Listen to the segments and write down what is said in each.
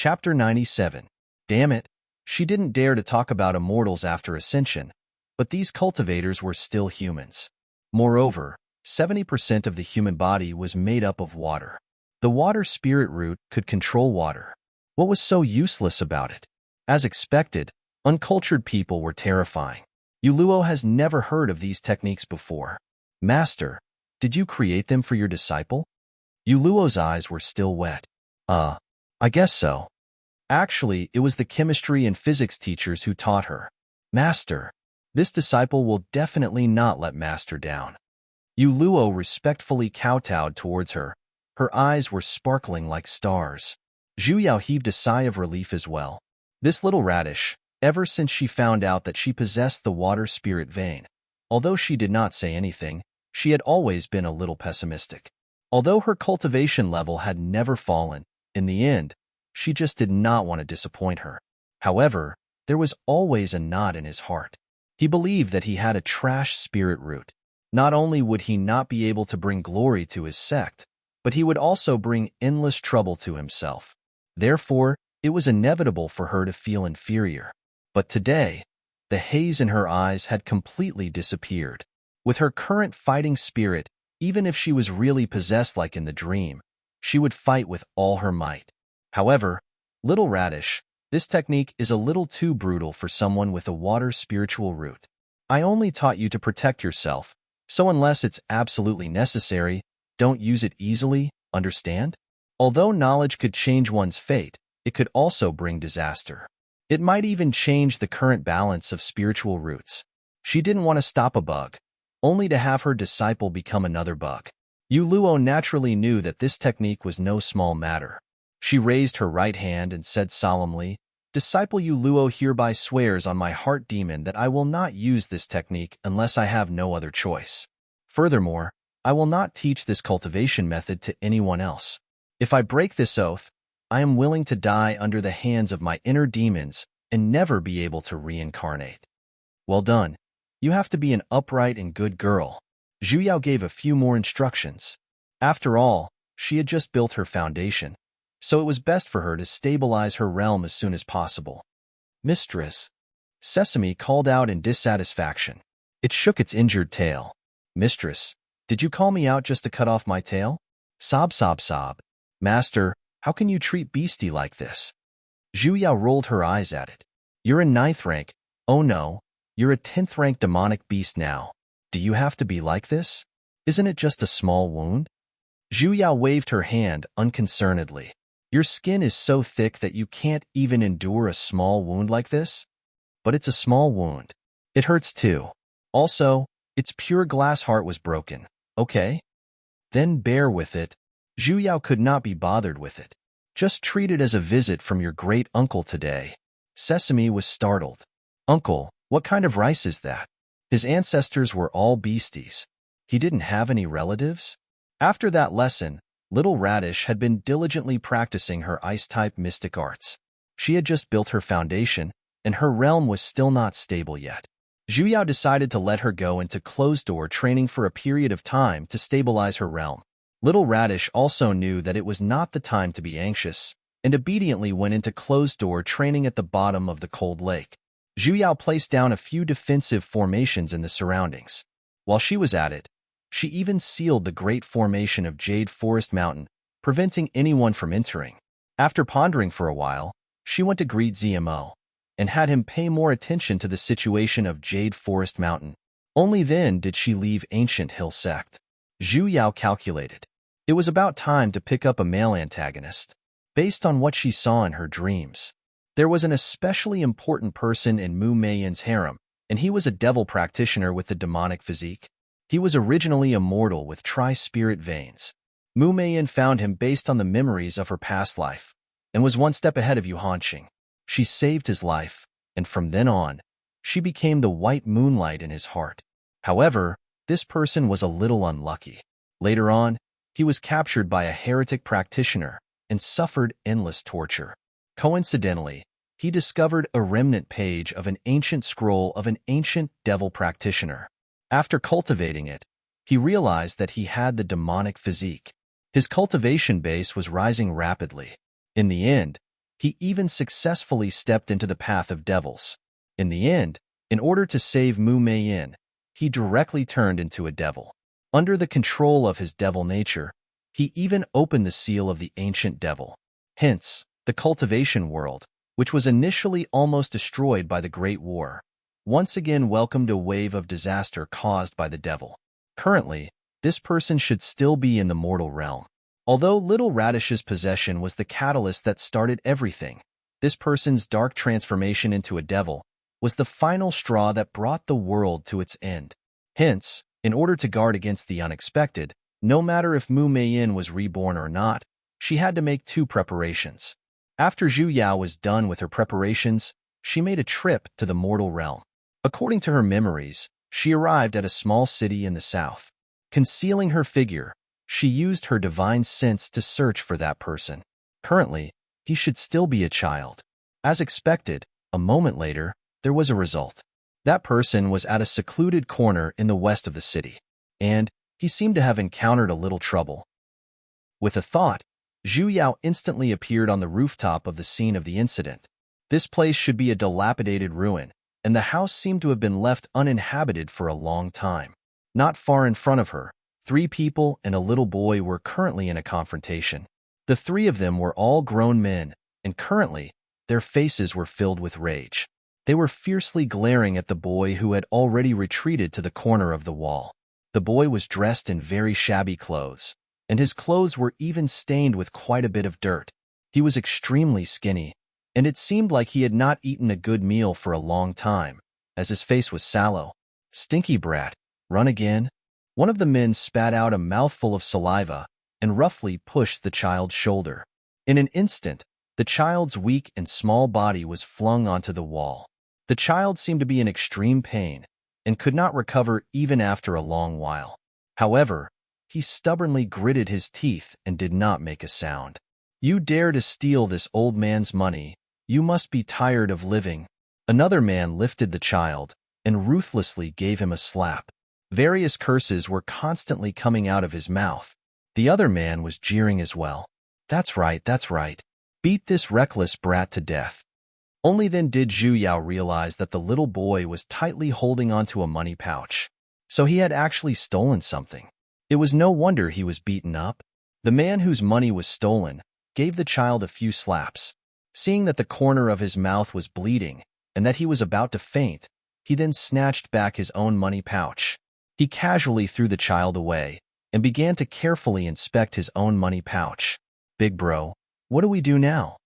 Chapter 97. Damn it, she didn't dare to talk about immortals after ascension, but these cultivators were still humans. Moreover, 70% of the human body was made up of water. The water spirit root could control water. What was so useless about it? As expected, uncultured people were terrifying. Yuluo has never heard of these techniques before. Master, did you create them for your disciple? Yuluo's eyes were still wet. I guess so. Actually, it was the chemistry and physics teachers who taught her. Master, this disciple will definitely not let Master down. Yuluo respectfully kowtowed towards her. Her eyes were sparkling like stars. Zhuyao heaved a sigh of relief as well. This little radish, ever since she found out that she possessed the water spirit vein, although she did not say anything, she had always been a little pessimistic. Although her cultivation level had never fallen, in the end, she just did not want to disappoint her. However, there was always a knot in his heart. He believed that he had a trash spirit root. Not only would he not be able to bring glory to his sect, but he would also bring endless trouble to himself. Therefore, it was inevitable for her to feel inferior. But today, the haze in her eyes had completely disappeared. With her current fighting spirit, even if she was really possessed like in the dream, she would fight with all her might. However, little radish, this technique is a little too brutal for someone with a water spiritual root. I only taught you to protect yourself, so unless it's absolutely necessary, don't use it easily, understand? Although knowledge could change one's fate, it could also bring disaster. It might even change the current balance of spiritual roots. She didn't want to stop a bug, only to have her disciple become another bug. Yuluo naturally knew that this technique was no small matter. She raised her right hand and said solemnly, "Disciple Yuluo hereby swears on my heart demon that I will not use this technique unless I have no other choice. Furthermore, I will not teach this cultivation method to anyone else. If I break this oath, I am willing to die under the hands of my inner demons and never be able to reincarnate." Well done. You have to be an upright and good girl. Zhuyao gave a few more instructions. After all, she had just built her foundation, so it was best for her to stabilize her realm as soon as possible. Mistress, Sesame called out in dissatisfaction. It shook its injured tail. Mistress, did you call me out just to cut off my tail? Sob, sob, sob. Master, how can you treat Beastie like this? Zhuyao rolled her eyes at it. You're a 9th rank. Oh no, you're a 10th rank demonic beast now. Do you have to be like this? Isn't it just a small wound? Zhuyao waved her hand unconcernedly. Your skin is so thick that you can't even endure a small wound like this? But it's a small wound. It hurts too. Also, its pure glass heart was broken, okay? Then bear with it. Zhuyao could not be bothered with it. Just treat it as a visit from your great uncle today. Sesame was startled. Uncle, what kind of rice is that? His ancestors were all beasties. He didn't have any relatives? After that lesson, Little Radish had been diligently practicing her ice-type mystic arts. She had just built her foundation, and her realm was still not stable yet. Zhuyao decided to let her go into closed-door training for a period of time to stabilize her realm. Little Radish also knew that it was not the time to be anxious, and obediently went into closed-door training at the bottom of the cold lake. Zhuyao placed down a few defensive formations in the surroundings. While she was at it, she even sealed the great formation of Jade Forest Mountain, preventing anyone from entering. After pondering for a while, she went to greet ZMO, and had him pay more attention to the situation of Jade Forest Mountain. Only then did she leave Ancient Hill Sect. Zhuyao calculated. It was about time to pick up a male antagonist, based on what she saw in her dreams. There was an especially important person in Mu Meiyan's harem, and he was a devil practitioner with a demonic physique. He was originally immortal with tri-spirit veins. Mu Meiyan found him based on the memories of her past life, and was one step ahead of Yuhanqing. She saved his life, and from then on, she became the white moonlight in his heart. However, this person was a little unlucky. Later on, he was captured by a heretic practitioner and suffered endless torture. Coincidentally, he discovered a remnant page of an ancient scroll of an ancient devil practitioner. After cultivating it, he realized that he had the demonic physique. His cultivation base was rising rapidly. In the end, He even successfully stepped into the path of devils. In the end, in order to save Mu Meiyin, he directly turned into a devil. Under the control of his devil nature, he even opened the seal of the ancient devil. Hence, the cultivation world, which was initially almost destroyed by the Great War, once again welcomed a wave of disaster caused by the devil. Currently, this person should still be in the mortal realm. Although Little Radish's possession was the catalyst that started everything, this person's dark transformation into a devil was the final straw that brought the world to its end. Hence, in order to guard against the unexpected, no matter if Mu Meiyin was reborn or not, she had to make two preparations. After Zhu Yao was done with her preparations, she made a trip to the mortal realm. According to her memories, she arrived at a small city in the south. Concealing her figure, she used her divine sense to search for that person. Currently, he should still be a child. As expected, a moment later, there was a result. That person was at a secluded corner in the west of the city, and he seemed to have encountered a little trouble. With a thought, Zhu Yao instantly appeared on the rooftop of the scene of the incident. This place should be a dilapidated ruin, and the house seemed to have been left uninhabited for a long time. Not far in front of her, 3 people and a little boy were currently in a confrontation. The 3 of them were all grown men, and currently, their faces were filled with rage. They were fiercely glaring at the boy who had already retreated to the corner of the wall. The boy was dressed in very shabby clothes, and his clothes were even stained with quite a bit of dirt. He was extremely skinny, and it seemed like he had not eaten a good meal for a long time, as his face was sallow. "Stinky brat, run again?" One of the men spat out a mouthful of saliva and roughly pushed the child's shoulder. In an instant, the child's weak and small body was flung onto the wall. The child seemed to be in extreme pain and could not recover even after a long while. However, he stubbornly gritted his teeth and did not make a sound. "You dare to steal this old man's money? You must be tired of living." Another man lifted the child and ruthlessly gave him a slap. Various curses were constantly coming out of his mouth. The other man was jeering as well. That's right. Beat this reckless brat to death." Only then did Zhu Yao realize that the little boy was tightly holding onto a money pouch. So he had actually stolen something. It was no wonder he was beaten up. The man whose money was stolen gave the child a few slaps. Seeing that the corner of his mouth was bleeding and that he was about to faint, he then snatched back his own money pouch. He casually threw the child away and began to carefully inspect his own money pouch. "Big bro, what do we do now?"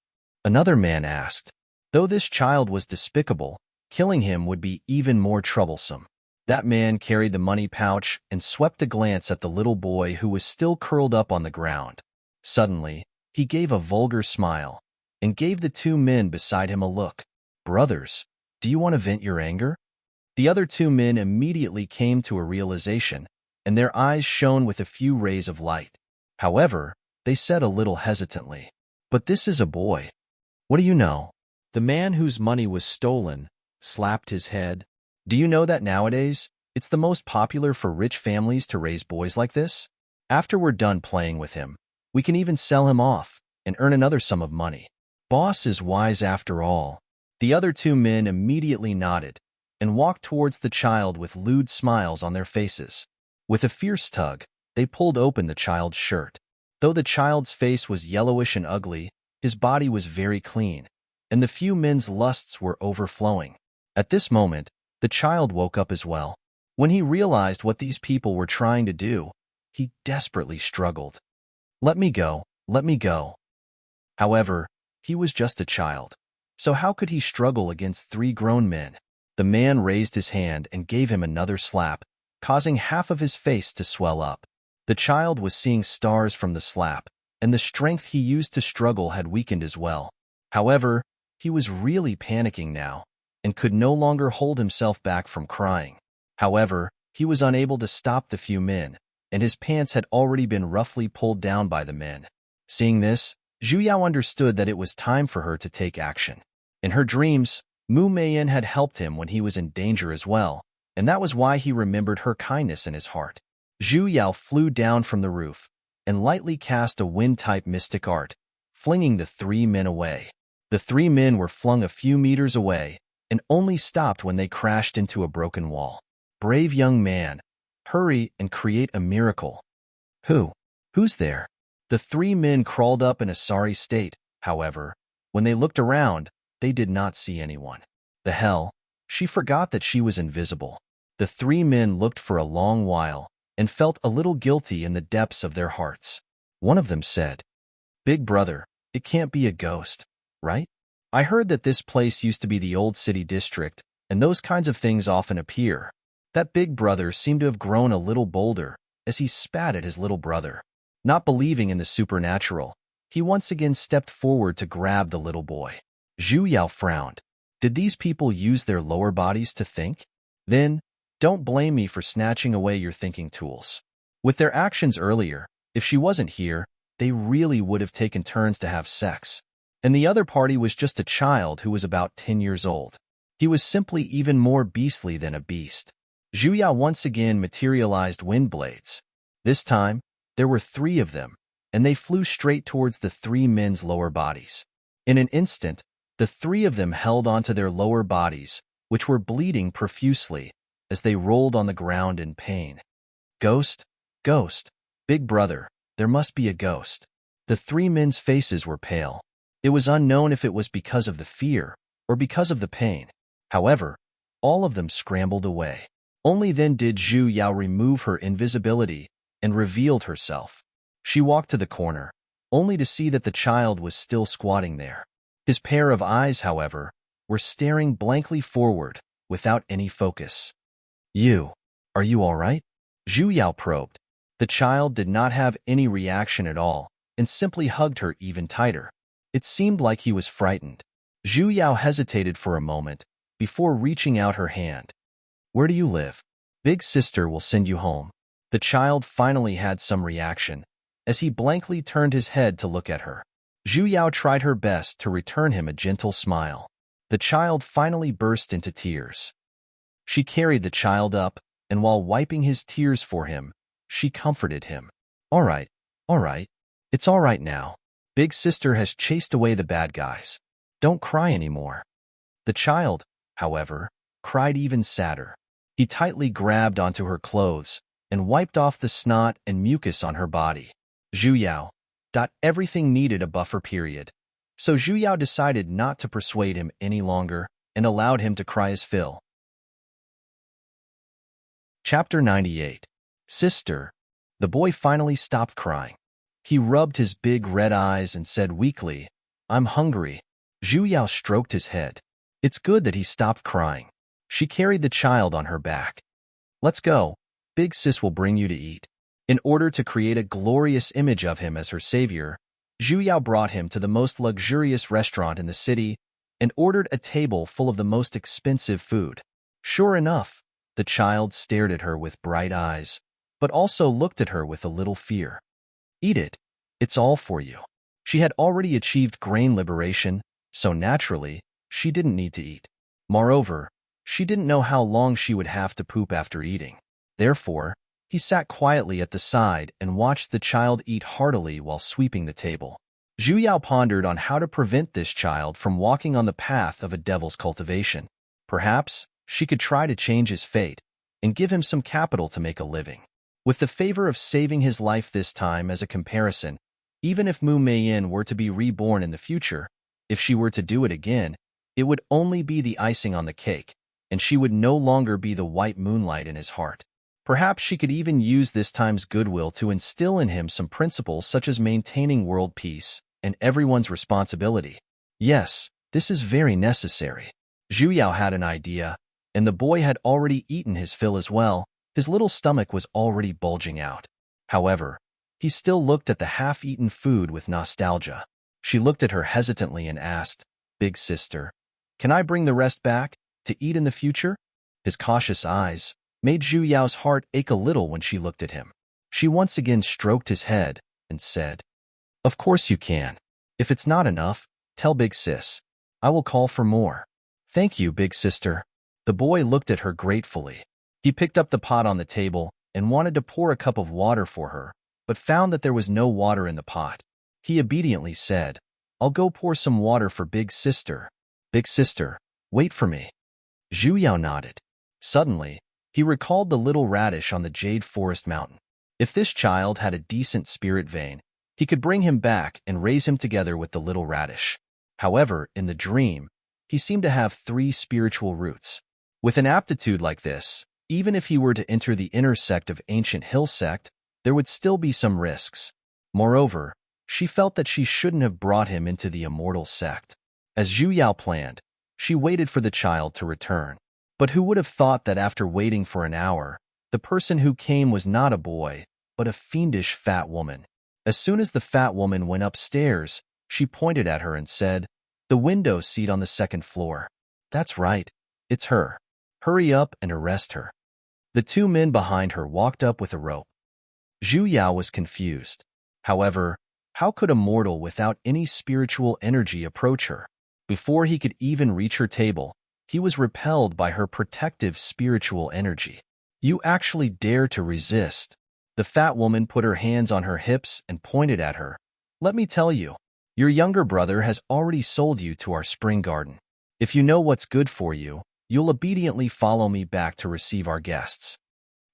another man asked. Though this child was despicable, killing him would be even more troublesome. That man carried the money pouch and swept a glance at the little boy who was still curled up on the ground. Suddenly, he gave a vulgar smile and gave the 2 men beside him a look. "Brothers, do you want to vent your anger?" The other 2 men immediately came to a realization, and their eyes shone with a few rays of light. However, they said a little hesitantly, "But this is a boy. What do you know?" The man whose money was stolen slapped his head. "Do you know that nowadays, it's the most popular for rich families to raise boys like this? After we're done playing with him, we can even sell him off and earn another sum of money. Boss is wise after all." The other 2 men immediately nodded and walked towards the child with lewd smiles on their faces. With a fierce tug, they pulled open the child's shirt. Though the child's face was yellowish and ugly, his body was very clean, and the few men's lusts were overflowing. At this moment, the child woke up as well. When he realized what these people were trying to do, he desperately struggled. Let me go. However, he was just a child, so how could he struggle against 3 grown men? The man raised his hand and gave him another slap, causing half of his face to swell up. The child was seeing stars from the slap, and the strength he used to struggle had weakened as well. However, he was really panicking now, and could no longer hold himself back from crying. However, he was unable to stop the few men, and his pants had already been roughly pulled down by the men. Seeing this, Zhu Yao understood that it was time for her to take action. In her dreams, Mu Meiyin had helped him when he was in danger as well, and that was why he remembered her kindness in his heart. Zhu Yao flew down from the roof and lightly cast a wind-type mystic art, flinging the 3 men away. The three men were flung a few meters away and only stopped when they crashed into a broken wall. Brave young man, hurry and create a miracle. Who's there? The three men crawled up in a sorry state. However, when they looked around, they did not see anyone. The hell? She forgot that she was invisible. The three men looked for a long while and felt a little guilty in the depths of their hearts. One of them said, "Big brother, it can't be a ghost, right? I heard that this place used to be the old city district, and those kinds of things often appear." That big brother seemed to have grown a little bolder as he spat at his little brother. Not believing in the supernatural, he once again stepped forward to grab the little boy. Zhu Yao frowned. Did these people use their lower bodies to think? Then, don't blame me for snatching away your thinking tools. With their actions earlier, if she wasn't here, they really would have taken turns to have sex. And the other party was just a child who was about 10 years old. He was simply even more beastly than a beast. Zhu Yao once again materialized wind blades. This time, there were 3 of them, and they flew straight towards the 3 men's lower bodies. In an instant, the 3 of them held onto their lower bodies, which were bleeding profusely, as they rolled on the ground in pain. Ghost, ghost, big brother, there must be a ghost. The 3 men's faces were pale. It was unknown if it was because of the fear or because of the pain. However, all of them scrambled away. Only then did Zhu Yao remove her invisibility and revealed herself. She walked to the corner, only to see that the child was still squatting there. His pair of eyes, however, were staring blankly forward without any focus. Are you all right? Zhu Yao probed. The child did not have any reaction at all and simply hugged her even tighter. It seemed like he was frightened. Zhu Yao hesitated for a moment before reaching out her hand. Where do you live? Big sister will send you home. The child finally had some reaction as he blankly turned his head to look at her. Zhu Yao tried her best to return him a gentle smile. The child finally burst into tears. She carried the child up, and while wiping his tears for him, she comforted him. All right. It's all right now. Big sister has chased away the bad guys. Don't cry anymore. The child, however, cried even sadder. He tightly grabbed onto her clothes and wiped off the snot and mucus on her body. Zhu Yao. Everything needed a buffer period. So Zhu Yao decided not to persuade him any longer and allowed him to cry his fill. Chapter 98. Sister. The boy finally stopped crying. He rubbed his big red eyes and said weakly, "I'm hungry." Zhu Yao stroked his head. It's good that he stopped crying. She carried the child on her back. Let's go. Big sis will bring you to eat. In order to create a glorious image of him as her savior, Zhu Yao brought him to the most luxurious restaurant in the city and ordered a table full of the most expensive food. Sure enough, the child stared at her with bright eyes, but also looked at her with a little fear. Eat it. It's all for you. She had already achieved grain liberation, so naturally, she didn't need to eat. Moreover, she didn't know how long she would have to poop after eating. Therefore, he sat quietly at the side and watched the child eat heartily while sweeping the table. Zhu Yao pondered on how to prevent this child from walking on the path of a devil's cultivation. Perhaps she could try to change his fate and give him some capital to make a living. With the favor of saving his life this time as a comparison, even if Mu Meiyin were to be reborn in the future, if she were to do it again, it would only be the icing on the cake, and she would no longer be the white moonlight in his heart. Perhaps she could even use this time's goodwill to instill in him some principles such as maintaining world peace and everyone's responsibility. Yes, this is very necessary. Zhu Yao had an idea, and the boy had already eaten his fill as well. His little stomach was already bulging out. However, he still looked at the half-eaten food with nostalgia. She looked at her hesitantly and asked, "Big sister, can I bring the rest back to eat in the future?" His cautious eyes made Zhu Yao's heart ache a little when she looked at him. She once again stroked his head and said, "Of course you can. If it's not enough, tell Big Sis. I will call for more." "Thank you, Big Sister." The boy looked at her gratefully. He picked up the pot on the table and wanted to pour a cup of water for her, but found that there was no water in the pot. He obediently said, I'll go pour some water for Big Sister. Big Sister, wait for me. Zhu Yao nodded. Suddenly, he recalled the little radish on the Jade Forest Mountain. If this child had a decent spirit vein, he could bring him back and raise him together with the little radish. However, in the dream, he seemed to have 3 spiritual roots. With an aptitude like this, even if he were to enter the inner sect of Ancient Hill Sect, there would still be some risks. Moreover, she felt that she shouldn't have brought him into the immortal sect. As Zhu Yao planned, she waited for the child to return. But who would have thought that after waiting for an hour, the person who came was not a boy, but a fiendish fat woman. As soon as the fat woman went upstairs, she pointed at her and said, "The window seat on the 2nd floor. That's right, it's her. Hurry up and arrest her." The 2 men behind her walked up with a rope. Zhu Yao was confused. However, how could a mortal without any spiritual energy approach her? Before he could even reach her table, he was repelled by her protective spiritual energy. "You actually dare to resist." The fat woman put her hands on her hips and pointed at her. "Let me tell you, your younger brother has already sold you to our spring garden. If you know what's good for you, you'll obediently follow me back to receive our guests."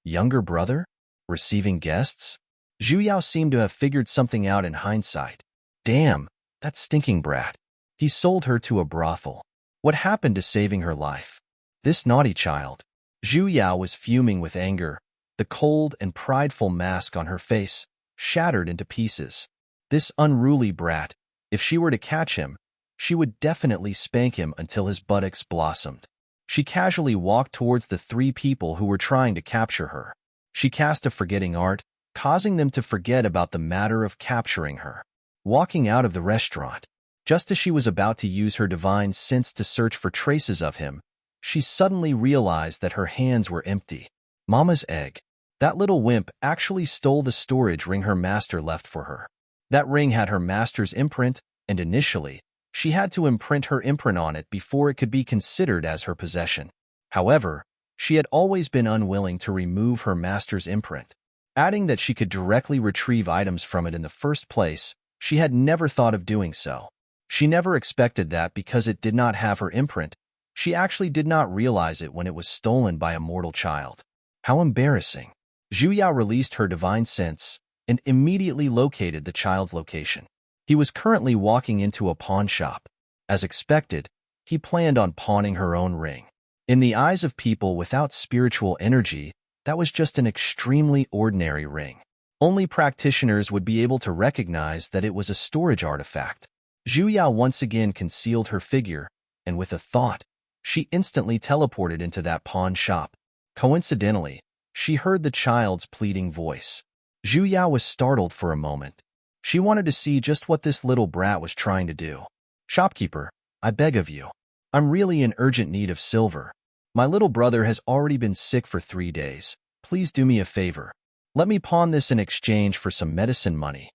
Younger brother? Receiving guests? Zhu Yao seemed to have figured something out in hindsight. Damn, that stinking brat. He sold her to a brothel. What happened to saving her life? This naughty child. Zhu Yao was fuming with anger. The cold and prideful mask on her face shattered into pieces. This unruly brat, if she were to catch him, she would definitely spank him until his buttocks blossomed. She casually walked towards the 3 people who were trying to capture her. She cast a forgetting art, causing them to forget about the matter of capturing her. Walking out of the restaurant, just as she was about to use her divine sense to search for traces of him, she suddenly realized that her hands were empty. Mama's egg. That little wimp actually stole the storage ring her master left for her. That ring had her master's imprint, and initially, she had to imprint her imprint on it before it could be considered as her possession. However, she had always been unwilling to remove her master's imprint. Adding that she could directly retrieve items from it in the first place, she had never thought of doing so. She never expected that because it did not have her imprint, she actually did not realize it when it was stolen by a mortal child. How embarrassing. Zhu Yao released her divine sense and immediately located the child's location. He was currently walking into a pawn shop. As expected, he planned on pawning her own ring. In the eyes of people without spiritual energy, that was just an extremely ordinary ring. Only practitioners would be able to recognize that it was a storage artifact. Zhu Yao once again concealed her figure, and with a thought, she instantly teleported into that pawn shop. Coincidentally, she heard the child's pleading voice. Zhu Yao was startled for a moment. She wanted to see just what this little brat was trying to do. "Shopkeeper, I beg of you. I'm really in urgent need of silver. My little brother has already been sick for 3 days. Please do me a favor. Let me pawn this in exchange for some medicine money."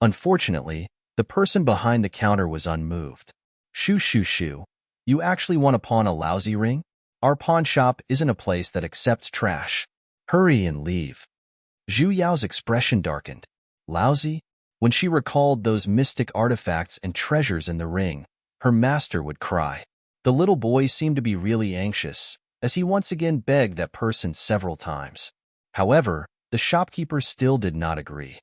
Unfortunately, the person behind the counter was unmoved. "Shoo shoo shoo. You actually want to pawn a lousy ring? Our pawn shop isn't a place that accepts trash. Hurry and leave." Zhu Yao's expression darkened. Lousy? When she recalled those mystic artifacts and treasures in the ring, her master would cry. The little boy seemed to be really anxious, as he once again begged that person several times. However, the shopkeeper still did not agree.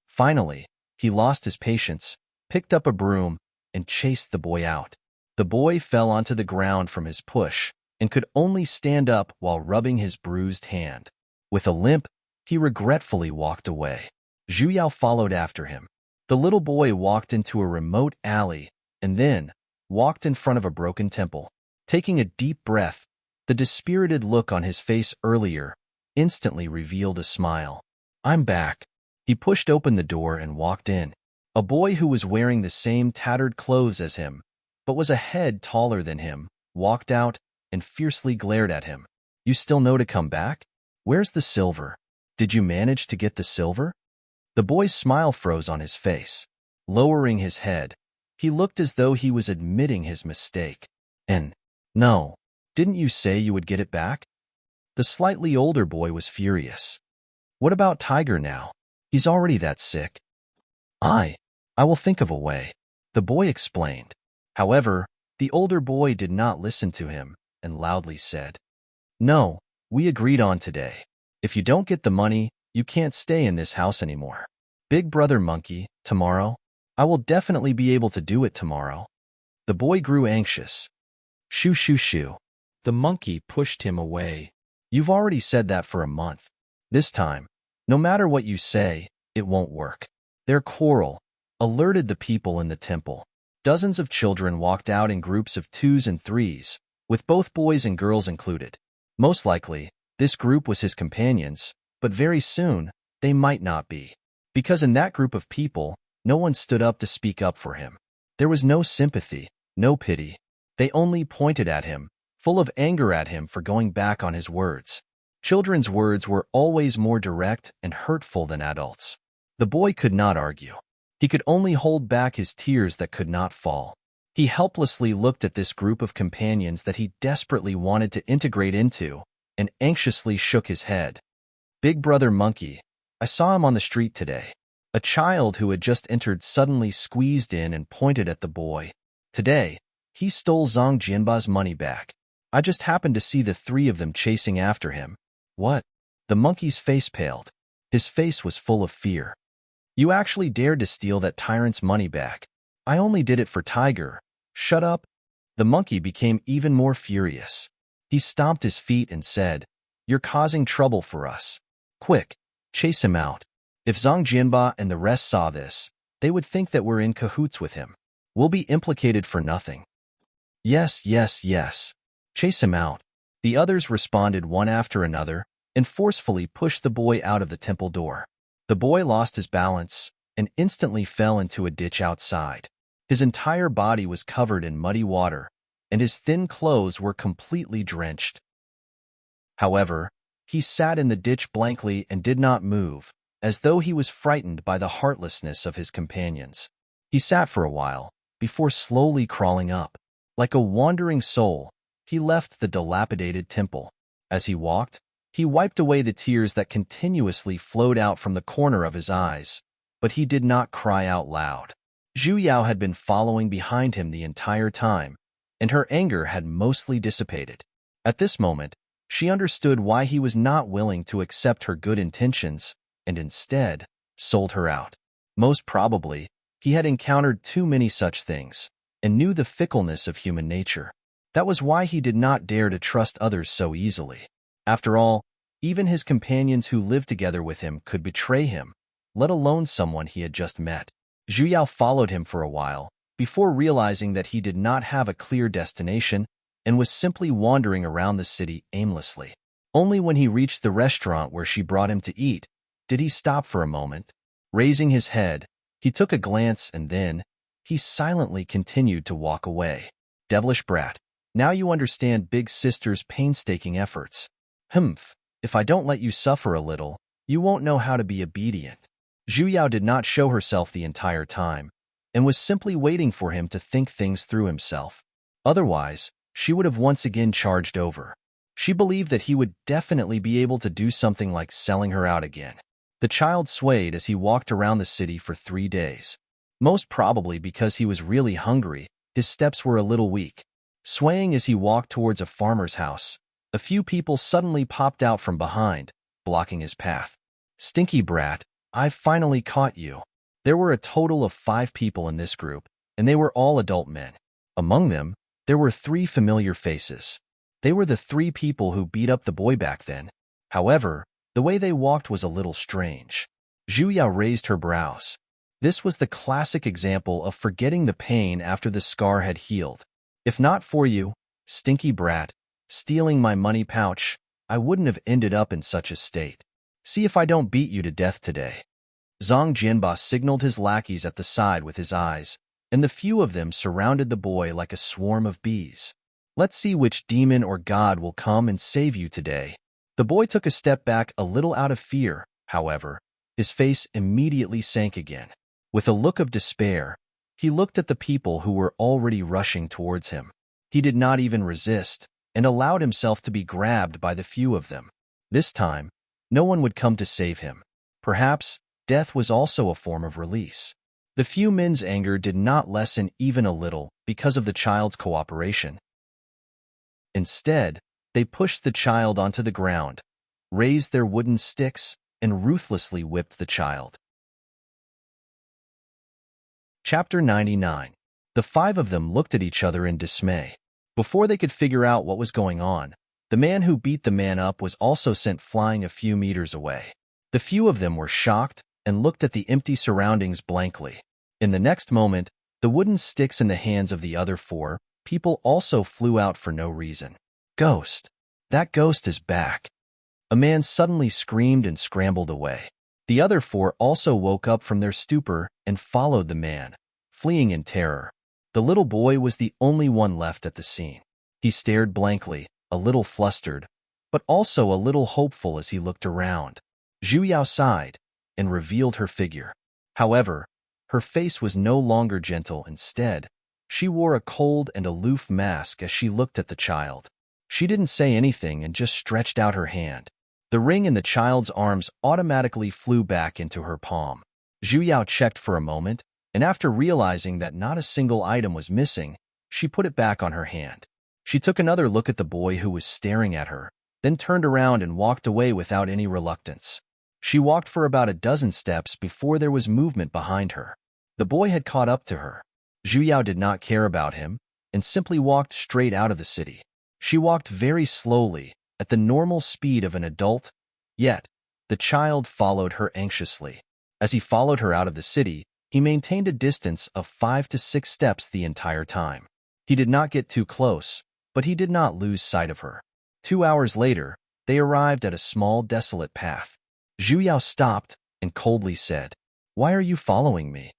Finally, he lost his patience, picked up a broom, and chased the boy out. The boy fell onto the ground from his push and could only stand up while rubbing his bruised hand. With a limp, he regretfully walked away. Zhu Yao followed after him. The little boy walked into a remote alley and then walked in front of a broken temple. Taking a deep breath, the dispirited look on his face earlier instantly revealed a smile. "I'm back." He pushed open the door and walked in. A boy who was wearing the same tattered clothes as him, but was a head taller than him, walked out and fiercely glared at him. "You still know to come back? Where's the silver? Did you manage to get the silver?" The boy's smile froze on his face. Lowering his head, he looked as though he was admitting his mistake. No, didn't you say you would get it back?" The slightly older boy was furious. "What about Tiger now? He's already that sick." I will think of a way." the boy explained. However, the older boy did not listen to him and loudly said, "No, we agreed on today. If you don't get the money, you can't stay in this house anymore." Big brother monkey, tomorrow? I will definitely be able to do it tomorrow. The boy grew anxious. Shoo shoo shoo. The monkey pushed him away. You've already said that for a month. This time, no matter what you say, it won't work. Their quarrel alerted the people in the temple. Dozens of children walked out in groups of 2s and 3s, with both boys and girls included. Most likely, this group was his companions, but very soon, they might not be. Because in that group of people, no one stood up to speak up for him. There was no sympathy, no pity. They only pointed at him, full of anger at him for going back on his words. Children's words were always more direct and hurtful than adults. The boy could not argue. He could only hold back his tears that could not fall. He helplessly looked at this group of companions that he desperately wanted to integrate into, and anxiously shook his head. Big brother monkey, I saw him on the street today. A child who had just entered suddenly squeezed in and pointed at the boy. Today, he stole Zhang Jianba's money back. I just happened to see the 3 of them chasing after him. What? The monkey's face paled. His face was full of fear. You actually dared to steal that tyrant's money back. I only did it for Tiger. Shut up. The monkey became even more furious. He stomped his feet and said, You're causing trouble for us. Quick, chase him out. If Zhang Jianba and the rest saw this, they would think that we're in cahoots with him. We'll be implicated for nothing. Yes, yes, yes. Chase him out. The others responded one after another and forcefully pushed the boy out of the temple door. The boy lost his balance and instantly fell into a ditch outside. His entire body was covered in muddy water, and his thin clothes were completely drenched. However, he sat in the ditch blankly and did not move, as though he was frightened by the heartlessness of his companions. He sat for a while, before slowly crawling up. Like a wandering soul, he left the dilapidated temple. As he walked, he wiped away the tears that continuously flowed out from the corner of his eyes, but he did not cry out loud. Zhu Yao had been following behind him the entire time, and her anger had mostly dissipated. At this moment, she understood why he was not willing to accept her good intentions, and instead sold her out. Most probably, he had encountered too many such things, and knew the fickleness of human nature. That was why he did not dare to trust others so easily. After all, even his companions who lived together with him could betray him, let alone someone he had just met. Zhu Yao followed him for a while, before realizing that he did not have a clear destination and was simply wandering around the city aimlessly. Only when he reached the restaurant where she brought him to eat did he stop for a moment. Raising his head, he took a glance and then, he silently continued to walk away. Devilish brat, now you understand big sister's painstaking efforts. Humph, if I don't let you suffer a little, you won't know how to be obedient. Zhu Yao did not show herself the entire time, and was simply waiting for him to think things through himself. Otherwise, she would have once again charged over. She believed that he would definitely be able to do something like selling her out again. The child swayed as he walked around the city for 3 days. Most probably because he was really hungry, his steps were a little weak. Swaying as he walked towards a farmer's house, a few people suddenly popped out from behind, blocking his path. Stinky brat, I've finally caught you. There were a total of 5 people in this group, and they were all adult men. Among them, there were 3 familiar faces. They were the 3 people who beat up the boy back then. However, the way they walked was a little strange. Zhu Yao raised her brows. This was the classic example of forgetting the pain after the scar had healed. If not for you, stinky brat, stealing my money pouch, I wouldn't have ended up in such a state. See if I don't beat you to death today. Zhang Jianba signaled his lackeys at the side with his eyes, and the few of them surrounded the boy like a swarm of bees. Let's see which demon or god will come and save you today. The boy took a step back a little out of fear, however. His face immediately sank again. With a look of despair, he looked at the people who were already rushing towards him. He did not even resist, and allowed himself to be grabbed by the few of them. This time, no one would come to save him. Perhaps, death was also a form of release. The few men's anger did not lessen even a little because of the child's cooperation. Instead, they pushed the child onto the ground, raised their wooden sticks, and ruthlessly whipped the child. Chapter 99. The five of them looked at each other in dismay. Before they could figure out what was going on, the man who beat the man up was also sent flying a few meters away. The few of them were shocked and looked at the empty surroundings blankly. In the next moment, the wooden sticks in the hands of the other four people also flew out for no reason. Ghost! That ghost is back! A man suddenly screamed and scrambled away. The other four also woke up from their stupor and followed the man, fleeing in terror. The little boy was the only one left at the scene. He stared blankly, a little flustered, but also a little hopeful as he looked around. Zhu Yao sighed and revealed her figure. However, her face was no longer gentle. Instead, she wore a cold and aloof mask as she looked at the child. She didn't say anything and just stretched out her hand. The ring in the child's arms automatically flew back into her palm. Zhu Yao checked for a moment, and after realizing that not a single item was missing, she put it back on her hand. She took another look at the boy who was staring at her, then turned around and walked away without any reluctance. She walked for about a dozen steps before there was movement behind her. The boy had caught up to her. Zhu Yao did not care about him and simply walked straight out of the city. She walked very slowly, at the normal speed of an adult, yet the child followed her anxiously. As he followed her out of the city, he maintained a distance of 5 to 6 steps the entire time. He did not get too close, but he did not lose sight of her. 2 hours later, they arrived at a small, desolate path. Zhu Yao stopped and coldly said, "Why are you following me?"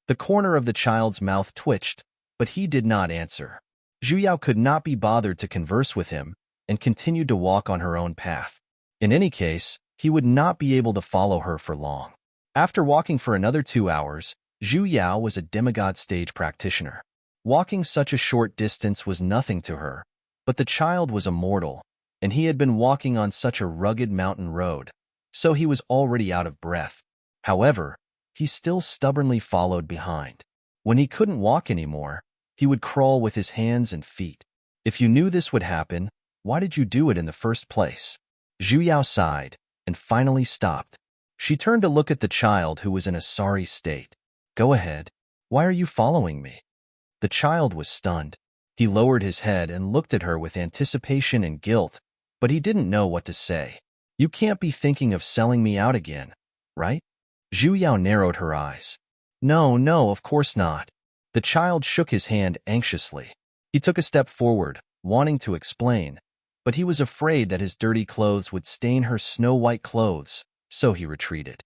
The corner of the child's mouth twitched, but he did not answer. Zhu Yao could not be bothered to converse with him and continued to walk on her own path. In any case, he would not be able to follow her for long. After walking for another 2 hours, Zhu Yao was a demigod stage practitioner. Walking such a short distance was nothing to her, but the child was a mortal, and he had been walking on such a rugged mountain road, so he was already out of breath. However, he still stubbornly followed behind. When he couldn't walk anymore, he would crawl with his hands and feet. If you knew this would happen, why did you do it in the first place? Zhu Yao sighed and finally stopped. She turned to look at the child who was in a sorry state. "Go ahead. Why are you following me?" The child was stunned. He lowered his head and looked at her with anticipation and guilt, but he didn't know what to say. "You can't be thinking of selling me out again, right?" Zhu Yao narrowed her eyes. No, of course not." The child shook his hand anxiously. He took a step forward, wanting to explain, but he was afraid that his dirty clothes would stain her snow-white clothes, so he retreated.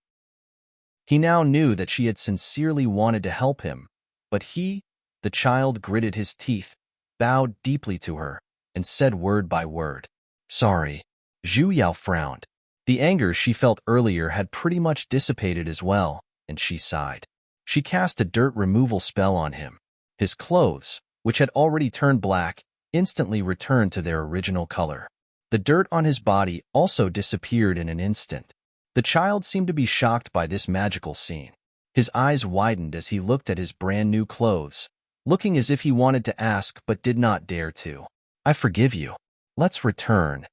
He now knew that she had sincerely wanted to help him, but the child gritted his teeth, bowed deeply to her, and said word by word, "Sorry." Zhu Yao frowned. The anger she felt earlier had pretty much dissipated as well, and she sighed. She cast a dirt removal spell on him. His clothes, which had already turned black, instantly returned to their original color. The dirt on his body also disappeared in an instant. The child seemed to be shocked by this magical scene. His eyes widened as he looked at his brand-new clothes, looking as if he wanted to ask but did not dare to. "I forgive you. Let's return."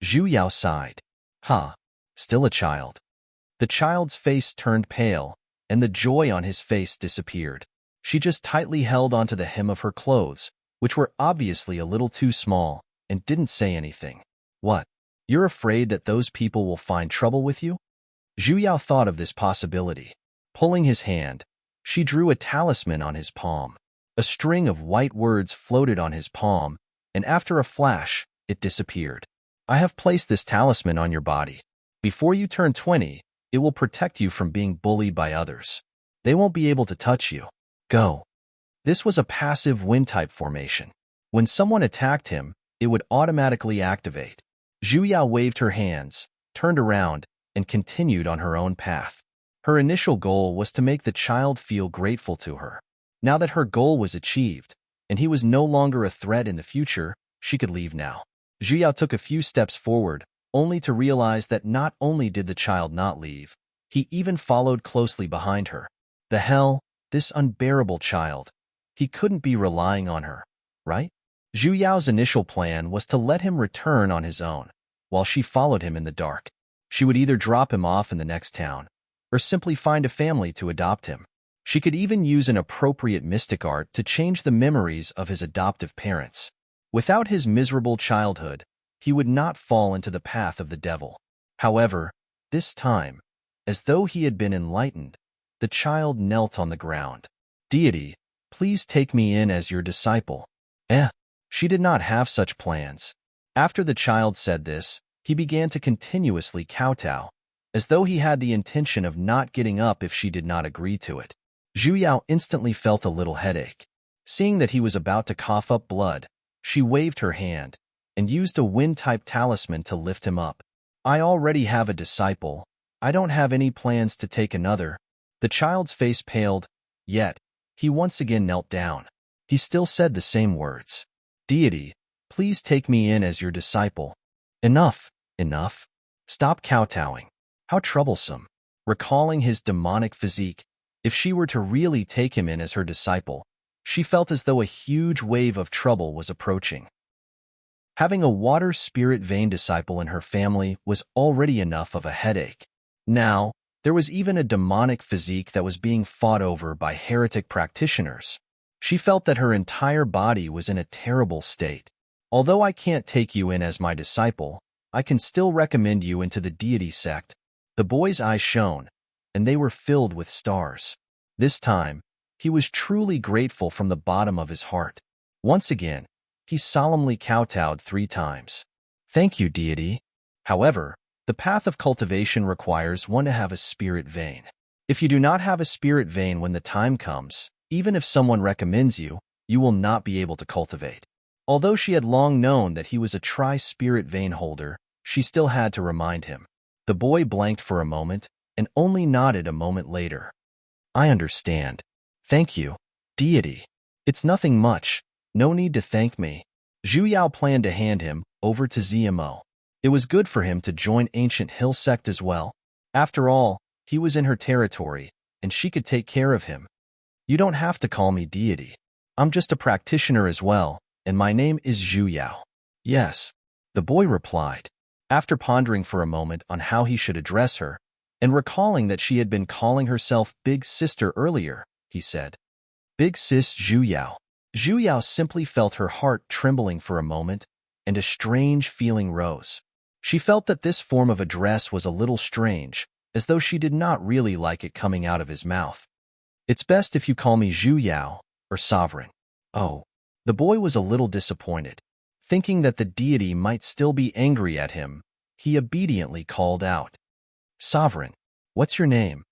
Zhu Yao sighed. Still a child. The child's face turned pale, and the joy on his face disappeared. She just tightly held onto the hem of her clothes, which were obviously a little too small, and didn't say anything. "What? You're afraid that those people will find trouble with you?" Zhu Yao thought of this possibility. Pulling his hand, she drew a talisman on his palm. A string of white words floated on his palm, and after a flash, it disappeared. "I have placed this talisman on your body. Before you turn 20, it will protect you from being bullied by others. They won't be able to touch you. Go." This was a passive wind-type formation. When someone attacked him, it would automatically activate. Zhu Yao waved her hands, turned around, and continued on her own path. Her initial goal was to make the child feel grateful to her. Now that her goal was achieved, and he was no longer a threat in the future, she could leave now. Zhu Yao took a few steps forward, only to realize that not only did the child not leave, he even followed closely behind her. The hell? this unbearable child. He couldn't be relying on her, right? Zhu Yao's initial plan was to let him return on his own, while she followed him in the dark. She would either drop him off in the next town, or simply find a family to adopt him. She could even use an appropriate mystic art to change the memories of his adoptive parents. Without his miserable childhood, he would not fall into the path of the devil. However, this time, as though he had been enlightened, the child knelt on the ground. Deity, please take me in as your disciple. She did not have such plans. After the child said this, he began to continuously kowtow, as though he had the intention of not getting up if she did not agree to it. Zhu Yao instantly felt a little headache. Seeing that he was about to cough up blood, she waved her hand and used a wind-type talisman to lift him up. I already have a disciple. I don't have any plans to take another. The child's face paled, yet he once again knelt down. He still said the same words. Deity, please take me in as your disciple. Enough, enough. Stop kowtowing. How troublesome. Recalling his demonic physique, if she were to really take him in as her disciple, she felt as though a huge wave of trouble was approaching. Having a water spirit vein disciple in her family was already enough of a headache. Now, there was even a demonic physique that was being fought over by heretic practitioners. She felt that her entire body was in a terrible state. Although I can't take you in as my disciple, I can still recommend you into the deity sect. The boy's eyes shone, and they were filled with stars. This time, he was truly grateful from the bottom of his heart. Once again, he solemnly kowtowed 3 times. Thank you, deity. However, the path of cultivation requires one to have a spirit vein. If you do not have a spirit vein when the time comes, even if someone recommends you, you will not be able to cultivate. Although she had long known that he was a tri-spirit vein holder, she still had to remind him. The boy blanked for a moment and only nodded a moment later. I understand. Thank you, deity. It's nothing much. No need to thank me. Zhu Yao planned to hand him over to ZMO. It was good for him to join Ancient Hill Sect as well. After all, he was in her territory, and she could take care of him. You don't have to call me deity. I'm just a practitioner as well, and my name is Zhu Yao. Yes, the boy replied. After pondering for a moment on how he should address her, and recalling that she had been calling herself Big Sister earlier, he said, Big Sis Zhu Yao. Zhu Yao simply felt her heart trembling for a moment, and a strange feeling rose. She felt that this form of address was a little strange, as though she did not really like it coming out of his mouth. It's best if you call me Zhu Yao, or Sovereign. Oh. The boy was a little disappointed. Thinking that the deity might still be angry at him, he obediently called out, Sovereign, what's your name?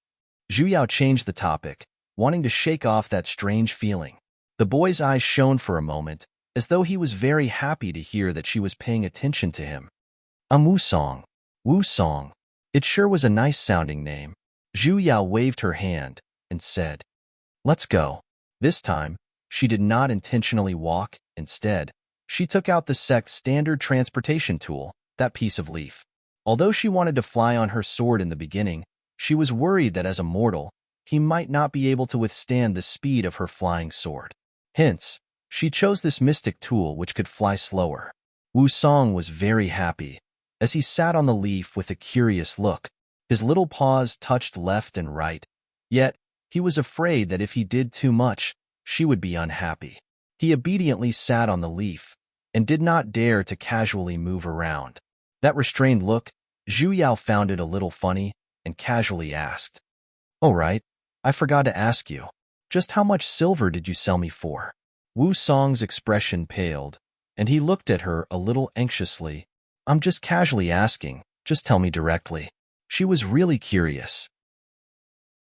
Zhu Yao changed the topic, wanting to shake off that strange feeling. The boy's eyes shone for a moment, as though he was very happy to hear that she was paying attention to him. I'm Wusong. Wusong. It sure was a nice-sounding name. Zhu Yao waved her hand and said, Let's go. This time, she did not intentionally walk. Instead, she took out the sect's standard transportation tool, that piece of leaf. Although she wanted to fly on her sword in the beginning, she was worried that as a mortal, he might not be able to withstand the speed of her flying sword. Hence, she chose this mystic tool which could fly slower. Wusong was very happy, as he sat on the leaf with a curious look. His little paws touched left and right, yet he was afraid that if he did too much, she would be unhappy. He obediently sat on the leaf and did not dare to casually move around. That restrained look, Zhu Yao found it a little funny and casually asked, All right, I forgot to ask you. Just how much silver did you sell me for? Wusong's expression paled, and he looked at her a little anxiously. I'm just casually asking. Just tell me directly. She was really curious.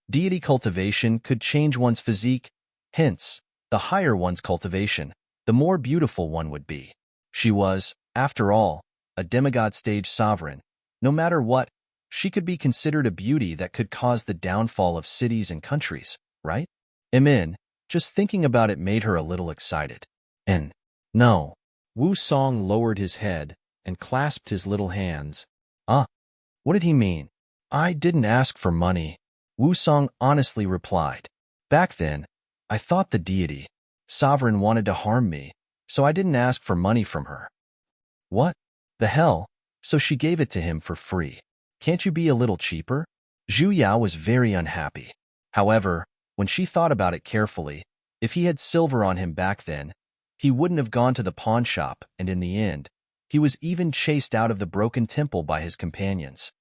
Deity cultivation could change one's physique. Hence, the higher one's cultivation, the more beautiful one would be. She was, after all, a demigod stage sovereign. No matter what, she could be considered a beauty that could cause the downfall of cities and countries, right? Just thinking about it made her a little excited. And, no. Wusong lowered his head and clasped his little hands. What did he mean? I didn't ask for money. Wusong honestly replied. Back then, I thought the deity, sovereign, wanted to harm me, so I didn't ask for money from her. What the hell? So she gave it to him for free. Can't you be a little cheaper? Zhu Yao was very unhappy. However, when she thought about it carefully, if he had silver on him back then, he wouldn't have gone to the pawn shop, and in the end, he was even chased out of the broken temple by his companions.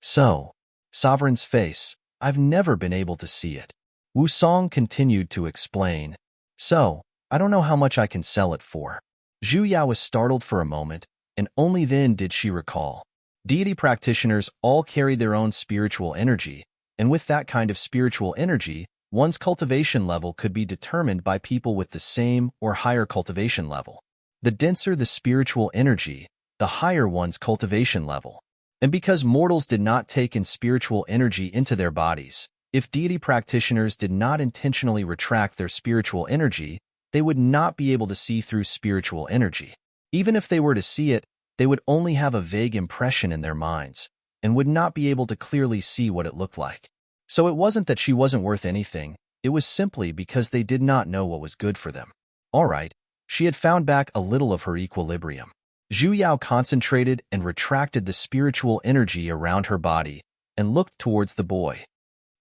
So, Sovereign's face, I've never been able to see it. Wu Song continued to explain. So, I don't know how much I can sell it for. Zhu Yao was startled for a moment, and only then did she recall. Deity practitioners all carry their own spiritual energy, and with that kind of spiritual energy, one's cultivation level could be determined by people with the same or higher cultivation level. The denser the spiritual energy, the higher one's cultivation level. And because mortals did not take in spiritual energy into their bodies, if deity practitioners did not intentionally retract their spiritual energy, they would not be able to see through spiritual energy. Even if they were to see it, they would only have a vague impression in their minds, and would not be able to clearly see what it looked like. So it wasn't that she wasn't worth anything, it was simply because they did not know what was good for them. All right, she had found back a little of her equilibrium. Zhu Yao concentrated and retracted the spiritual energy around her body, and looked towards the boy.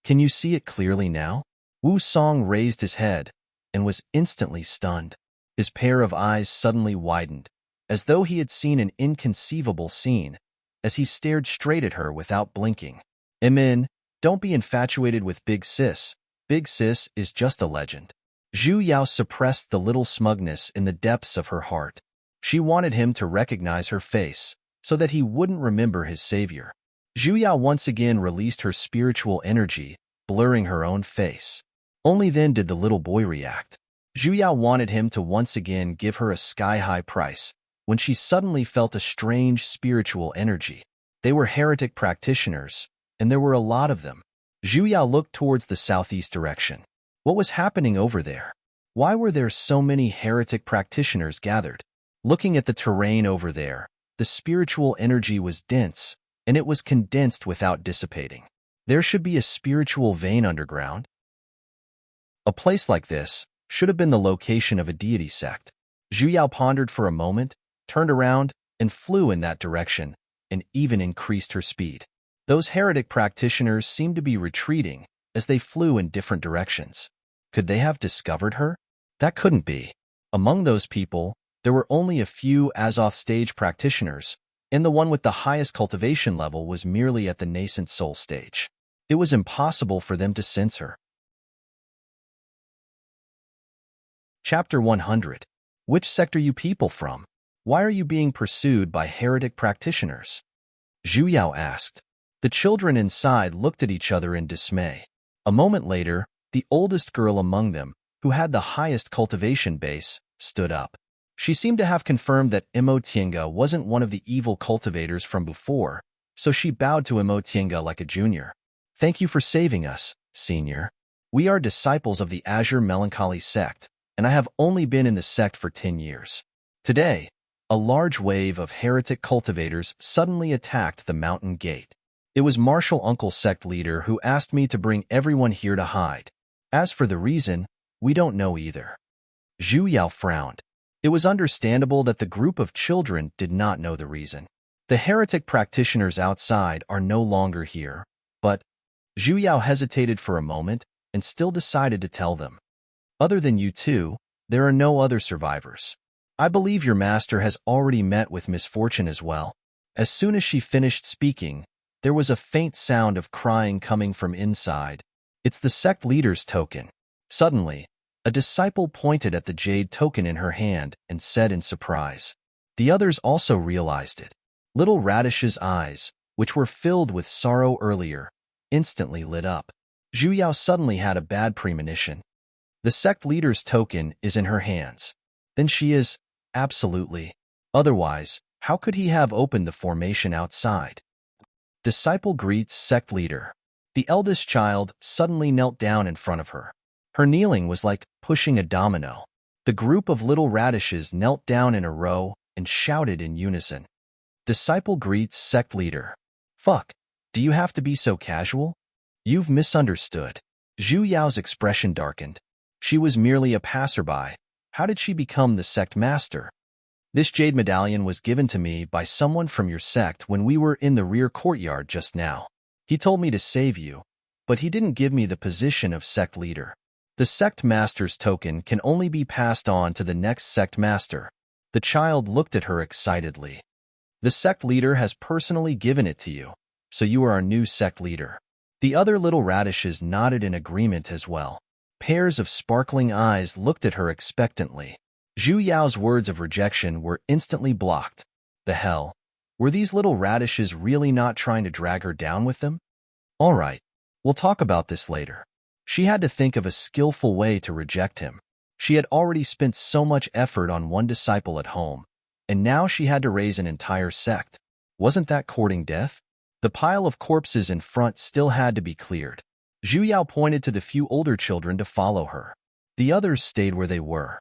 Can you see it clearly now? Wu Song raised his head, and was instantly stunned. His pair of eyes suddenly widened, as though he had seen an inconceivable scene, as he stared straight at her without blinking. Min, don't be infatuated with Big Sis. Big Sis is just a legend. Zhu Yao suppressed the little smugness in the depths of her heart. She wanted him to recognize her face, so that he wouldn't remember his savior. Zhu Yao once again released her spiritual energy, blurring her own face. Only then did the little boy react. Zhu Yao wanted him to once again give her a sky-high price, when she suddenly felt a strange spiritual energy. They were heretic practitioners, and there were a lot of them. Zhu Yao looked towards the southeast direction. What was happening over there? Why were there so many heretic practitioners gathered? Looking at the terrain over there, the spiritual energy was dense, and it was condensed without dissipating. There should be a spiritual vein underground. A place like this should have been the location of a deity sect. Zhu Yao pondered for a moment, turned around, and flew in that direction, and even increased her speed. Those heretic practitioners seemed to be retreating as they flew in different directions. Could they have discovered her? That couldn't be. Among those people, there were only a few Azoth stage practitioners, and the one with the highest cultivation level was merely at the nascent soul stage. It was impossible for them to sense her. Chapter 100. Which sect are you people from? Why are you being pursued by heretic practitioners? Zhu Yao asked. The children inside looked at each other in dismay. A moment later, the oldest girl among them, who had the highest cultivation base, stood up. She seemed to have confirmed that Imo Tienga wasn't one of the evil cultivators from before, so she bowed to Imo Tienga like a junior. Thank you for saving us, senior. We are disciples of the Azure Melancholy sect, and I have only been in the sect for 10 years. Today, a large wave of heretic cultivators suddenly attacked the mountain gate. It was Martial Uncle sect leader who asked me to bring everyone here to hide. As for the reason, we don't know either. Zhu Yao frowned. It was understandable that the group of children did not know the reason. The heretic practitioners outside are no longer here, but Zhu Yao hesitated for a moment and still decided to tell them. Other than you two, there are no other survivors. I believe your master has already met with misfortune as well. As soon as she finished speaking, there was a faint sound of crying coming from inside. It's the sect leader's token. Suddenly, a disciple pointed at the jade token in her hand and said in surprise. The others also realized it. Little Radish's eyes, which were filled with sorrow earlier, instantly lit up. Zhu Yao suddenly had a bad premonition. The sect leader's token is in her hands. Then she is, absolutely. Otherwise, how could he have opened the formation outside? Disciple greets sect leader. The eldest child suddenly knelt down in front of her. Her kneeling was like pushing a domino. The group of little radishes knelt down in a row and shouted in unison. Disciple greets sect leader. Fuck, do you have to be so casual? You've misunderstood. Zhu Yao's expression darkened. She was merely a passerby. How did she become the sect master? This jade medallion was given to me by someone from your sect when we were in the rear courtyard just now. He told me to save you, but he didn't give me the position of sect leader. The sect master's token can only be passed on to the next sect master. The child looked at her excitedly. The sect leader has personally given it to you, so you are our new sect leader. The other little radishes nodded in agreement as well. Pairs of sparkling eyes looked at her expectantly. Zhu Yao's words of rejection were instantly blocked. The hell? Were these little radishes really not trying to drag her down with them? All right, we'll talk about this later. She had to think of a skillful way to reject him. She had already spent so much effort on one disciple at home, and now she had to raise an entire sect. Wasn't that courting death? The pile of corpses in front still had to be cleared. Zhu Yao pointed to the few older children to follow her. The others stayed where they were.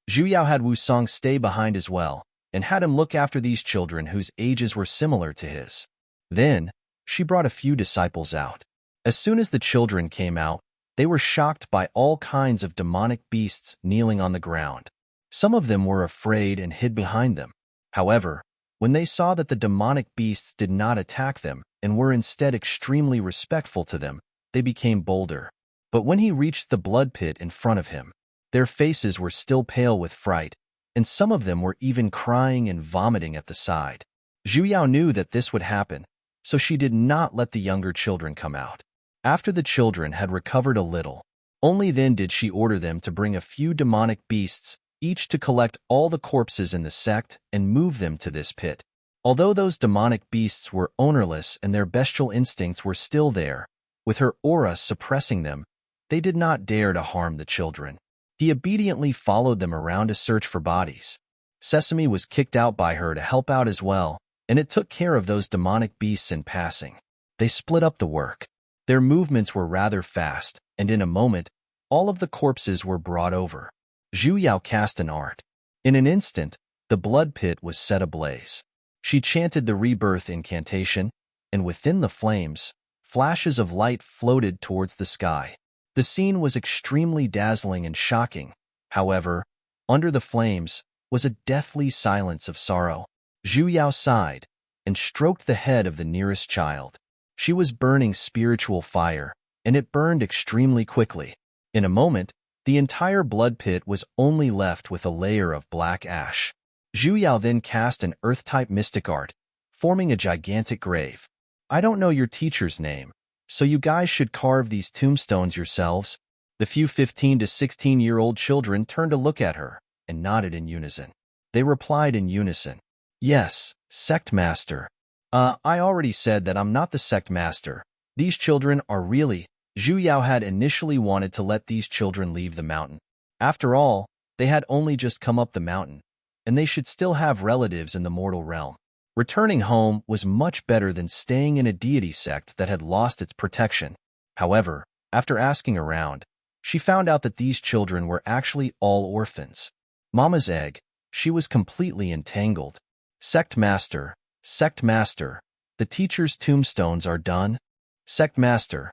Zhu Yao had Wu Song stay behind as well, and had him look after these children whose ages were similar to his. Then, she brought a few disciples out. As soon as the children came out, they were shocked by all kinds of demonic beasts kneeling on the ground. Some of them were afraid and hid behind them. However, when they saw that the demonic beasts did not attack them and were instead extremely respectful to them, they became bolder. But when he reached the blood pit in front of him, their faces were still pale with fright, and some of them were even crying and vomiting at the side. Zhu Yao knew that this would happen, so she did not let the younger children come out. After the children had recovered a little, only then did she order them to bring a few demonic beasts, each to collect all the corpses in the sect and move them to this pit. Although those demonic beasts were ownerless and their bestial instincts were still there, with her aura suppressing them, they did not dare to harm the children. He obediently followed them around to search for bodies. Sesame was kicked out by her to help out as well, and it took care of those demonic beasts in passing. They split up the work. Their movements were rather fast, and in a moment, all of the corpses were brought over. Zhu Yao cast an art. In an instant, the blood pit was set ablaze. She chanted the rebirth incantation, and within the flames, flashes of light floated towards the sky. The scene was extremely dazzling and shocking. However, under the flames was a deathly silence of sorrow. Zhu Yao sighed and stroked the head of the nearest child. She was burning spiritual fire, and it burned extremely quickly. In a moment, the entire blood pit was only left with a layer of black ash. Zhu Yao then cast an earth-type mystic art, forming a gigantic grave. I don't know your teacher's name, so you guys should carve these tombstones yourselves. The few 15 to 16-year-old children turned to look at her and nodded in unison. They replied in unison, "Yes, sect master." I already said that I'm not the sect master. These children are really... Zhu Yao had initially wanted to let these children leave the mountain. After all, they had only just come up the mountain, and they should still have relatives in the mortal realm. Returning home was much better than staying in a deity sect that had lost its protection. However, after asking around, she found out that these children were actually all orphans. Mama's egg, she was completely entangled. Sect master, the teacher's tombstones are done. Sect master,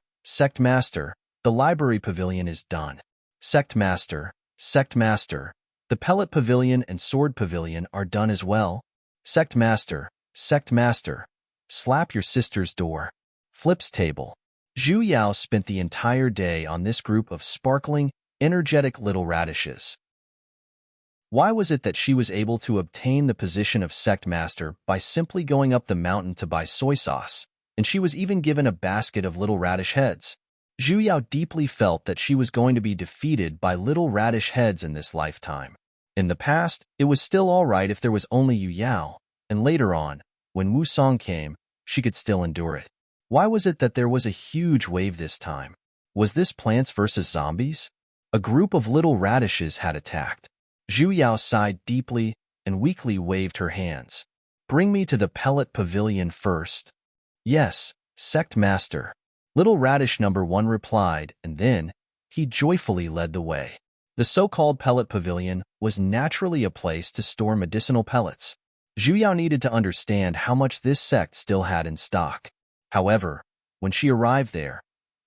the library pavilion is done. Sect master, the pellet pavilion and sword pavilion are done as well. Sect master, slap your sister's door. Flips table. Zhu Yao spent the entire day on this group of sparkling, energetic little radishes. Why was it that she was able to obtain the position of sect master by simply going up the mountain to buy soy sauce, and she was even given a basket of little radish heads? Zhu Yao deeply felt that she was going to be defeated by little radish heads in this lifetime. In the past, it was still all right if there was only Yu Yao, and later on, when Wu Song came, she could still endure it. Why was it that there was a huge wave this time? Was this Plants vs. Zombies? A group of little radishes had attacked. Zhu Yao sighed deeply and weakly waved her hands. Bring me to the pellet pavilion first. Yes, sect master. Little radish number 1 replied, and then he joyfully led the way. The so-called pellet pavilion was naturally a place to store medicinal pellets. Zhu Yao needed to understand how much this sect still had in stock. However, when she arrived there,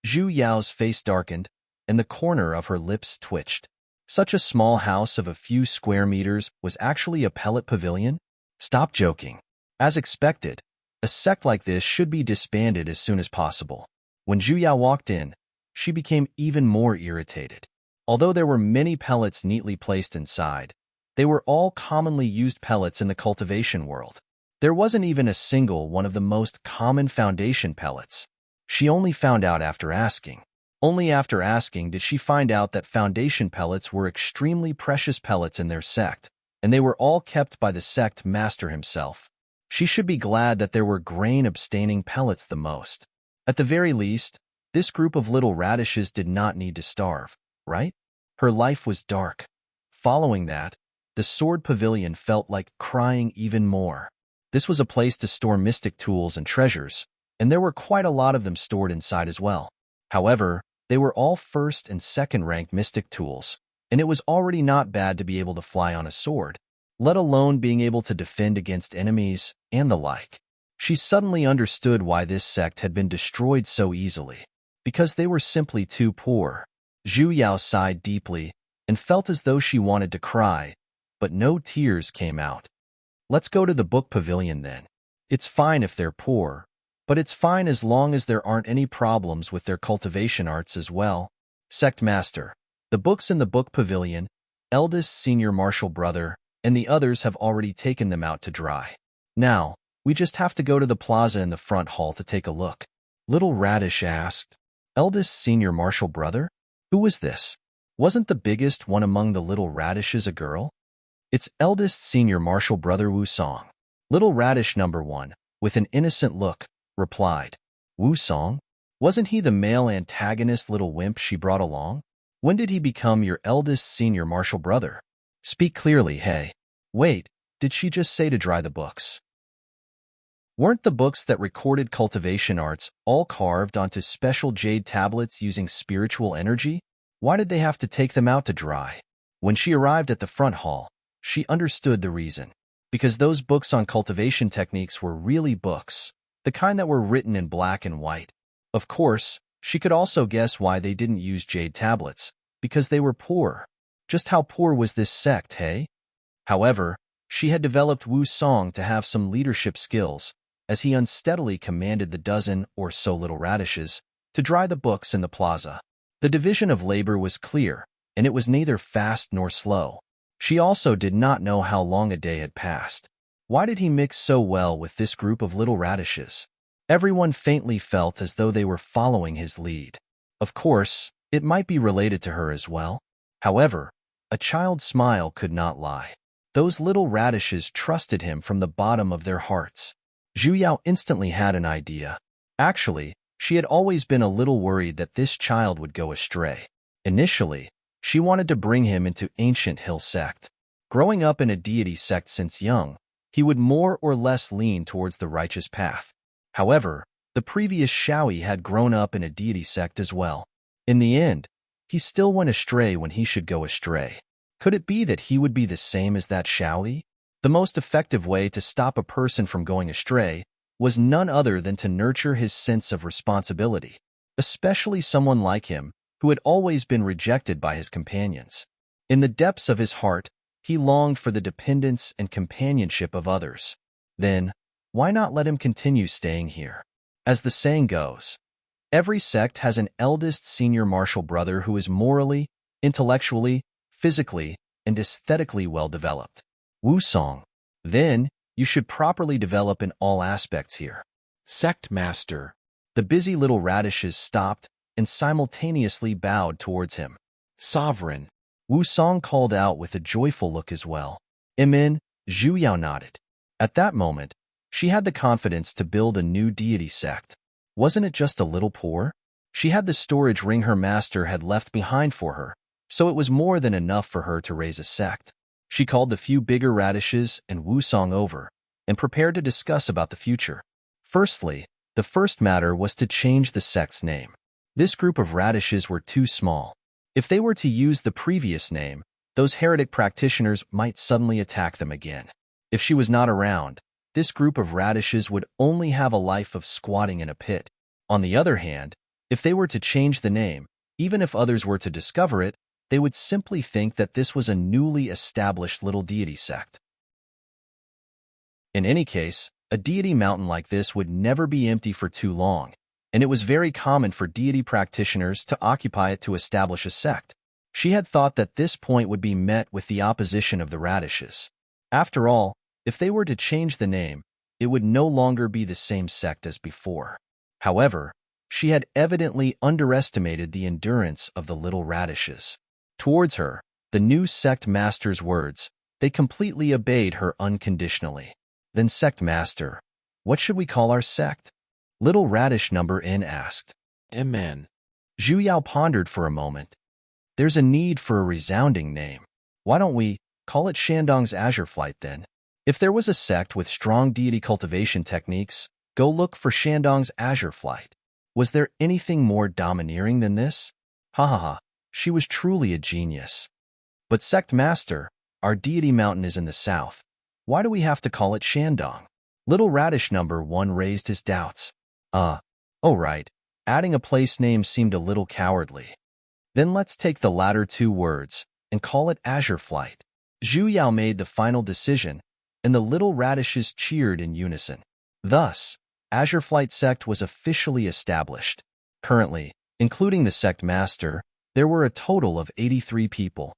Zhu Yao's face darkened, and the corner of her lips twitched. Such a small house of a few square meters was actually a pellet pavilion? Stop joking. As expected, a sect like this should be disbanded as soon as possible. When Zhu Yao walked in, she became even more irritated. Although there were many pellets neatly placed inside, they were all commonly used pellets in the cultivation world. There wasn't even a single one of the most common foundation pellets. She only found out after asking. Only after asking did she find out that foundation pellets were extremely precious pellets in their sect, and they were all kept by the sect master himself. She should be glad that there were grain-abstaining pellets the most. At the very least, this group of little radishes did not need to starve, right? Her life was dark. Following that, the sword pavilion felt like crying even more. This was a place to store mystic tools and treasures, and there were quite a lot of them stored inside as well. However, they were all first and second-ranked mystic tools, and it was already not bad to be able to fly on a sword, let alone being able to defend against enemies and the like. She suddenly understood why this sect had been destroyed so easily. Because they were simply too poor. Zhu Yao sighed deeply and felt as though she wanted to cry, but no tears came out. Let's go to the book pavilion then. It's fine if they're poor, but it's fine as long as there aren't any problems with their cultivation arts as well. Sect Master, the books in the book pavilion, eldest senior martial brother, and the others have already taken them out to dry. Now, we just have to go to the plaza in the front hall to take a look. Little Radish asked. Eldest senior martial brother? Who was this? Wasn't the biggest one among the little radishes a girl? It's eldest senior martial brother Wu Song. Little Radish number 1, with an innocent look, replied. Wu Song? Wasn't he the male antagonist little wimp she brought along? When did he become your eldest senior martial brother? Speak clearly, hey. Wait, did she just say to dry the books? Weren't the books that recorded cultivation arts all carved onto special jade tablets using spiritual energy? Why did they have to take them out to dry? When she arrived at the front hall, she understood the reason. Because those books on cultivation techniques were really books, the kind that were written in black and white. Of course, she could also guess why they didn't use jade tablets, because they were poor. Just how poor was this sect, hey? However, she had developed Wu Song to have some leadership skills, as he unsteadily commanded the dozen or so little radishes to dry the books in the plaza. The division of labor was clear, and it was neither fast nor slow. She also did not know how long a day had passed. Why did he mix so well with this group of little radishes? Everyone faintly felt as though they were following his lead. Of course, it might be related to her as well. However, a child's smile could not lie. Those little radishes trusted him from the bottom of their hearts. Zhu Yao instantly had an idea. Actually, she had always been a little worried that this child would go astray. Initially, she wanted to bring him into Ancient Hill Sect. Growing up in a deity sect since young, he would more or less lean towards the righteous path. However, the previous Shaoyi had grown up in a deity sect as well. In the end, he still went astray when he should go astray. Could it be that he would be the same as that Shaoyi? The most effective way to stop a person from going astray was none other than to nurture his sense of responsibility, especially someone like him who had always been rejected by his companions. In the depths of his heart, he longed for the dependence and companionship of others. Then, why not let him continue staying here? As the saying goes, every sect has an eldest senior martial brother who is morally, intellectually, physically, and aesthetically well-developed. Wu Song. Then, you should properly develop in all aspects here. Sect Master. The busy little radishes stopped and simultaneously bowed towards him. Sovereign. Wu Song called out with a joyful look as well. Imin, Zhu Yao nodded. At that moment, she had the confidence to build a new deity sect. Wasn't it just a little poor? She had the storage ring her master had left behind for her, so it was more than enough for her to raise a sect. She called the few bigger radishes and Wu Song over, and prepared to discuss about the future. Firstly, the first matter was to change the sect's name. This group of radishes were too small. If they were to use the previous name, those heretic practitioners might suddenly attack them again. If she was not around, this group of radishes would only have a life of squatting in a pit. On the other hand, If they were to change the name, even if others were to discover it, they would simply think that this was a newly established little deity sect. In any case, a deity mountain like this would never be empty for too long, and it was very common for deity practitioners to occupy it to establish a sect. She had thought that this point would be met with the opposition of the radishes. After all, if they were to change the name, it would no longer be the same sect as before. However, she had evidently underestimated the endurance of the little radishes. Towards her, the new sect master's words, they completely obeyed her unconditionally. Then sect master, what should we call our sect? Little radish number N asked. Amen. Zhu Yao pondered for a moment. There's a need for a resounding name. Why don't we call it Shandong's Azure Flight then? If there was a sect with strong deity cultivation techniques, go look for Shandong's Azure Flight. Was there anything more domineering than this? Ha ha ha, she was truly a genius. But sect master, our deity mountain is in the south. Why do we have to call it Shandong? Little radish number 1 raised his doubts. Oh right, adding a place name seemed a little cowardly. Then let's take the latter 2 words and call it Azure Flight. Zhu Yao made the final decision, and the little radishes cheered in unison. Thus, Azure Flight sect was officially established. Currently, including the sect master, there were a total of 83 people.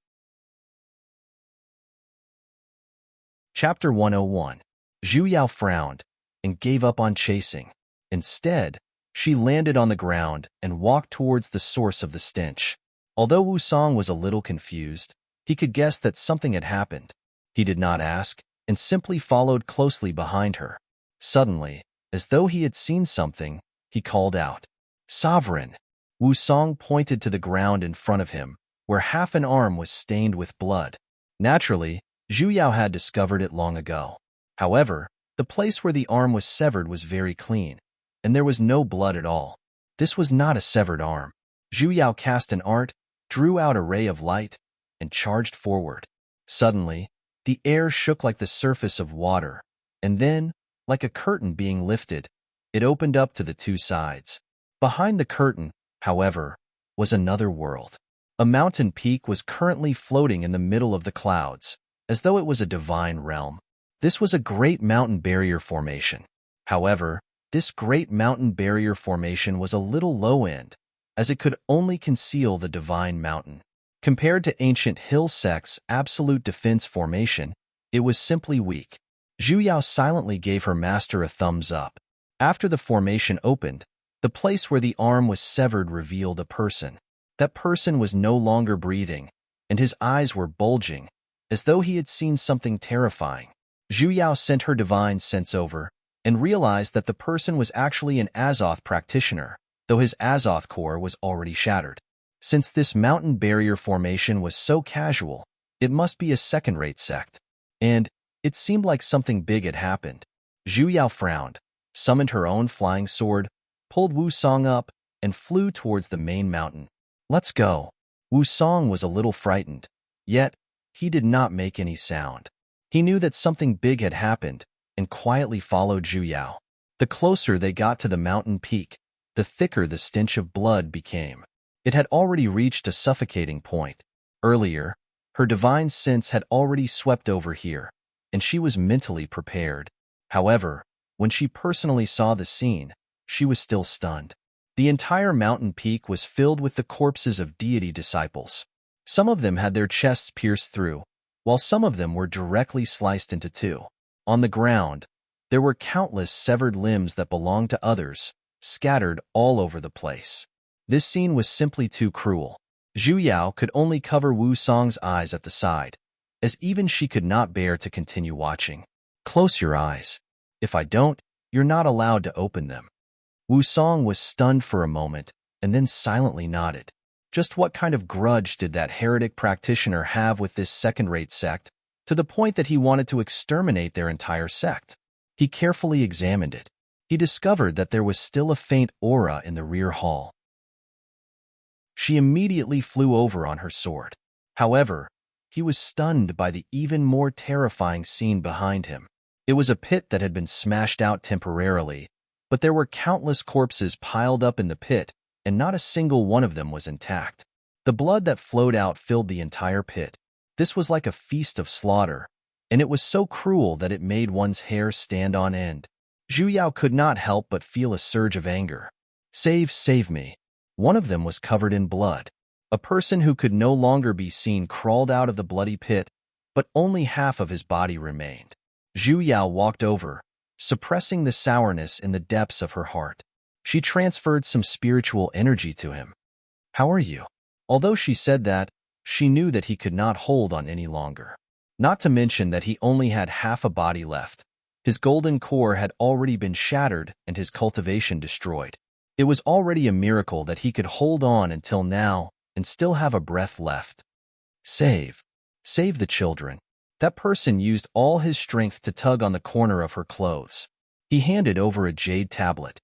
Chapter 101. Zhu Yao frowned and gave up on chasing. Instead, she landed on the ground and walked towards the source of the stench. Although Wu Song was a little confused, he could guess that something had happened. He did not ask and simply followed closely behind her. Suddenly, as though he had seen something, he called out, "Sovereign!" Wu Song pointed to the ground in front of him, where half an arm was stained with blood. Naturally, Zhu Yao had discovered it long ago. However, the place where the arm was severed was very clean, and there was no blood at all. This was not a severed arm. Zhu Yao cast an art, drew out a ray of light, and charged forward. Suddenly, the air shook like the surface of water, and then, like a curtain being lifted, it opened up to the 2 sides. Behind the curtain, however, was another world. A mountain peak was currently floating in the middle of the clouds, as though it was a divine realm. This was a great mountain barrier formation. However, this great mountain barrier formation was a little low-end, as it could only conceal the divine mountain. Compared to ancient hill sects' absolute defense formation, it was simply weak. Zhu Yao silently gave her master a thumbs up. After the formation opened, the place where the arm was severed revealed a person. That person was no longer breathing, and his eyes were bulging, as though he had seen something terrifying. Zhu Yao sent her divine sense over, and realized that the person was actually an Azoth practitioner, though his Azoth core was already shattered. Since this mountain barrier formation was so casual, it must be a second-rate sect. And it seemed like something big had happened. Zhu Yao frowned, summoned her own flying sword, pulled Wu Song up, and flew towards the main mountain. Let's go. Wu Song was a little frightened, yet he did not make any sound. He knew that something big had happened, and quietly followed Zhu Yao. The closer they got to the mountain peak, the thicker the stench of blood became. It had already reached a suffocating point. Earlier, her divine sense had already swept over here, and she was mentally prepared. However, when she personally saw the scene, she was still stunned. The entire mountain peak was filled with the corpses of deity disciples. Some of them had their chests pierced through, while some of them were directly sliced into 2. On the ground, there were countless severed limbs that belonged to others, scattered all over the place. This scene was simply too cruel. Zhu Yao could only cover Wu Song's eyes at the side, as even she could not bear to continue watching. Close your eyes. If I don't, you're not allowed to open them. Wu Song was stunned for a moment, and then silently nodded. Just what kind of grudge did that heretic practitioner have with this second-rate sect, to the point that he wanted to exterminate their entire sect? He carefully examined it. He discovered that there was still a faint aura in the rear hall. She immediately flew over on her sword. However, he was stunned by the even more terrifying scene behind him. It was a pit that had been smashed out temporarily, but there were countless corpses piled up in the pit, and not a single one of them was intact. The blood that flowed out filled the entire pit. This was like a feast of slaughter, and it was so cruel that it made one's hair stand on end. Zhu Yao could not help but feel a surge of anger. Save me. One of them was covered in blood. A person who could no longer be seen crawled out of the bloody pit, but only half of his body remained. Zhu Yao walked over, suppressing the sourness in the depths of her heart. She transferred some spiritual energy to him. "How are you?" Although she said that, she knew that he could not hold on any longer. Not to mention that he only had half a body left. His golden core had already been shattered and his cultivation destroyed. It was already a miracle that he could hold on until now and still have a breath left. Save the children. That person used all his strength to tug on the corner of her clothes. He handed over a jade tablet.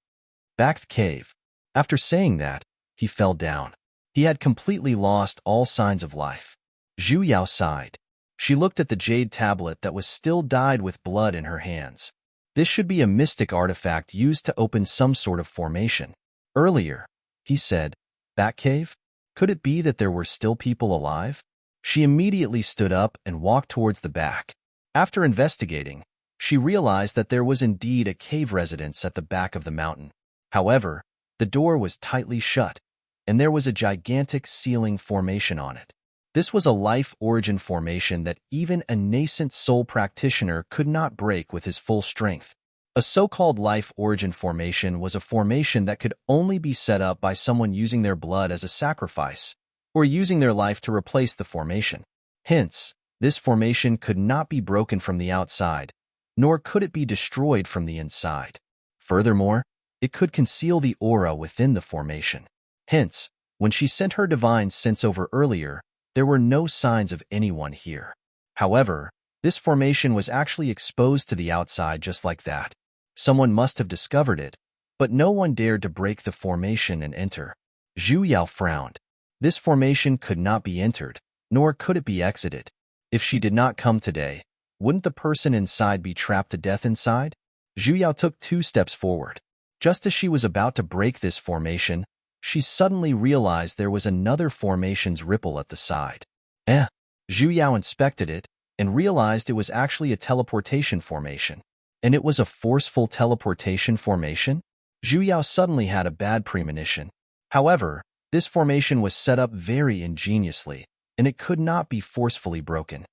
Back the cave. After saying that, he fell down. He had completely lost all signs of life. Zhu Yao sighed. She looked at the jade tablet that was still dyed with blood in her hands. This should be a mystic artifact used to open some sort of formation. Earlier, he said, Batcave? Could it be that there were still people alive? She immediately stood up and walked towards the back. After investigating, she realized that there was indeed a cave residence at the back of the mountain. However, the door was tightly shut, and there was a gigantic ceiling formation on it. This was a life origin formation that even a nascent soul practitioner could not break with his full strength. A so-called life origin formation was a formation that could only be set up by someone using their blood as a sacrifice, or using their life to replace the formation. Hence, this formation could not be broken from the outside, nor could it be destroyed from the inside. Furthermore, it could conceal the aura within the formation. Hence, when she sent her divine sense over earlier, there were no signs of anyone here. However, this formation was actually exposed to the outside just like that. Someone must have discovered it, but no one dared to break the formation and enter. Zhu Yao frowned. This formation could not be entered, nor could it be exited. If she did not come today, wouldn't the person inside be trapped to death inside? Zhu Yao took 2 steps forward. Just as she was about to break this formation, she suddenly realized there was another formation's ripple at the side. Zhu Yao inspected it and realized it was actually a teleportation formation. And it was a forceful teleportation formation? Zhu Yao suddenly had a bad premonition. However, this formation was set up very ingeniously, and it could not be forcefully broken.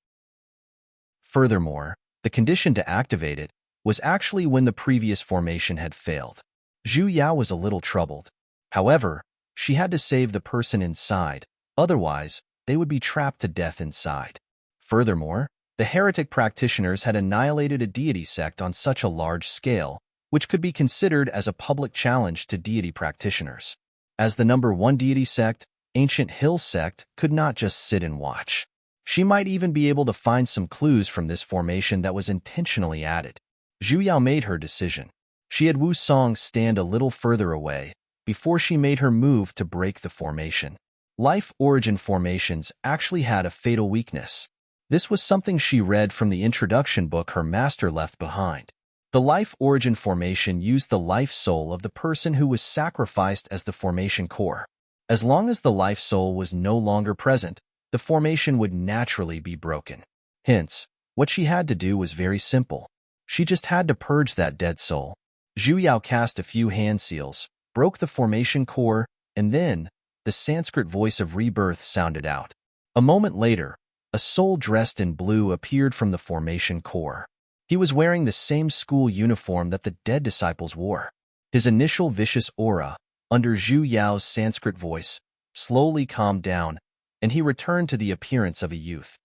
Furthermore, the condition to activate it was actually when the previous formation had failed. Zhu Yao was a little troubled. However, she had to save the person inside, otherwise they would be trapped to death inside. Furthermore, the heretic practitioners had annihilated a deity sect on such a large scale, which could be considered as a public challenge to deity practitioners. As the number 1 deity sect, Ancient Hill sect could not just sit and watch. She might even be able to find some clues from this formation that was intentionally added. Zhu Yao made her decision. She had Wu Song stand a little further away before she made her move to break the formation. Life origin formations actually had a fatal weakness. This was something she read from the introduction book her master left behind. The life origin formation used the life soul of the person who was sacrificed as the formation core. As long as the life soul was no longer present, the formation would naturally be broken. Hence, what she had to do was very simple. She just had to purge that dead soul. Zhu Yao cast a few hand seals, broke the formation core, and then, the Sanskrit voice of rebirth sounded out. A moment later, a soul dressed in blue appeared from the formation core. He was wearing the same school uniform that the dead disciples wore. His initial vicious aura, under Zhu Yao's Sanskrit voice, slowly calmed down, and he returned to the appearance of a youth.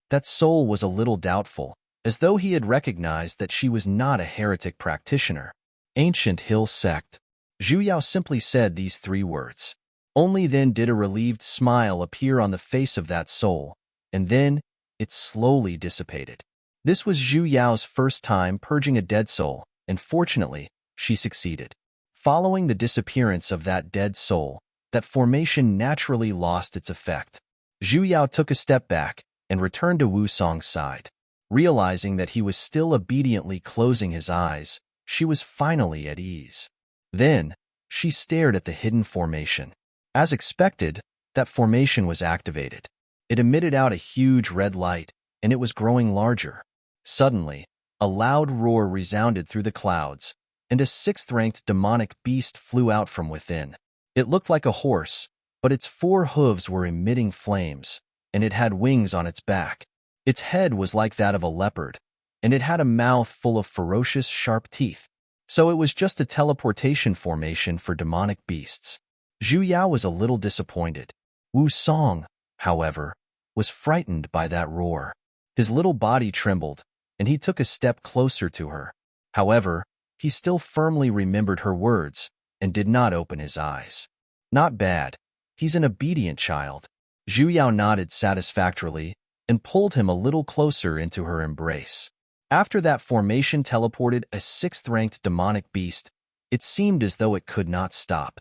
That soul was a little doubtful, as though he had recognized that she was not a heretic practitioner. Ancient Hill sect. Zhu Yao simply said these 3 words. Only then did a relieved smile appear on the face of that soul, and then it slowly dissipated. This was Zhu Yao's first time purging a dead soul, and fortunately, she succeeded. Following the disappearance of that dead soul, that formation naturally lost its effect. Zhu Yao took a step back and returned to Wu Song's side. Realizing that he was still obediently closing his eyes, she was finally at ease. Then, She stared at the hidden formation. As expected, that formation was activated. It emitted out a huge red light, and it was growing larger. Suddenly, a loud roar resounded through the clouds, and a sixth-ranked demonic beast flew out from within. It looked like a horse, but its 4 hooves were emitting flames, and it had wings on its back. Its head was like that of a leopard, and it had a mouth full of ferocious, sharp teeth. So it was just a teleportation formation for demonic beasts. Zhu Yao was a little disappointed. Wu Song, however, was frightened by that roar. His little body trembled, and he took a step closer to her. However, he still firmly remembered her words and did not open his eyes. Not bad. He's an obedient child. Zhu Yao nodded satisfactorily and pulled him a little closer into her embrace. After that formation teleported a 6th-ranked demonic beast, it seemed as though it could not stop.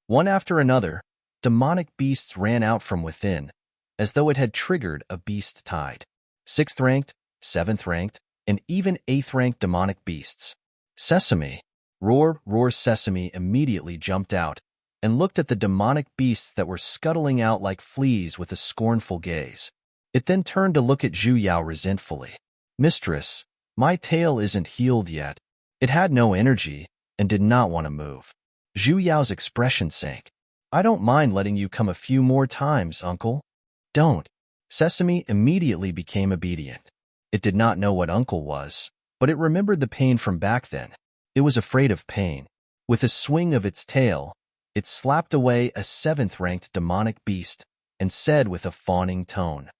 One after another, demonic beasts ran out from within, as though it had triggered a beast tide. 6th-ranked, 7th-ranked, and even 8th-ranked demonic beasts. Sesame! Roar, roar! Sesame immediately jumped out and looked at the demonic beasts that were scuttling out like fleas with a scornful gaze. It then turned to look at Zhu Yao resentfully. Mistress, my tail isn't healed yet. It had no energy and did not want to move. Zhu Yao's expression sank. I don't mind letting you come a few more times, uncle. Don't. Sesame immediately became obedient. It did not know what uncle was, but it remembered the pain from back then. It was afraid of pain. With a swing of its tail, it slapped away a 7th-ranked demonic beast and said with a fawning tone,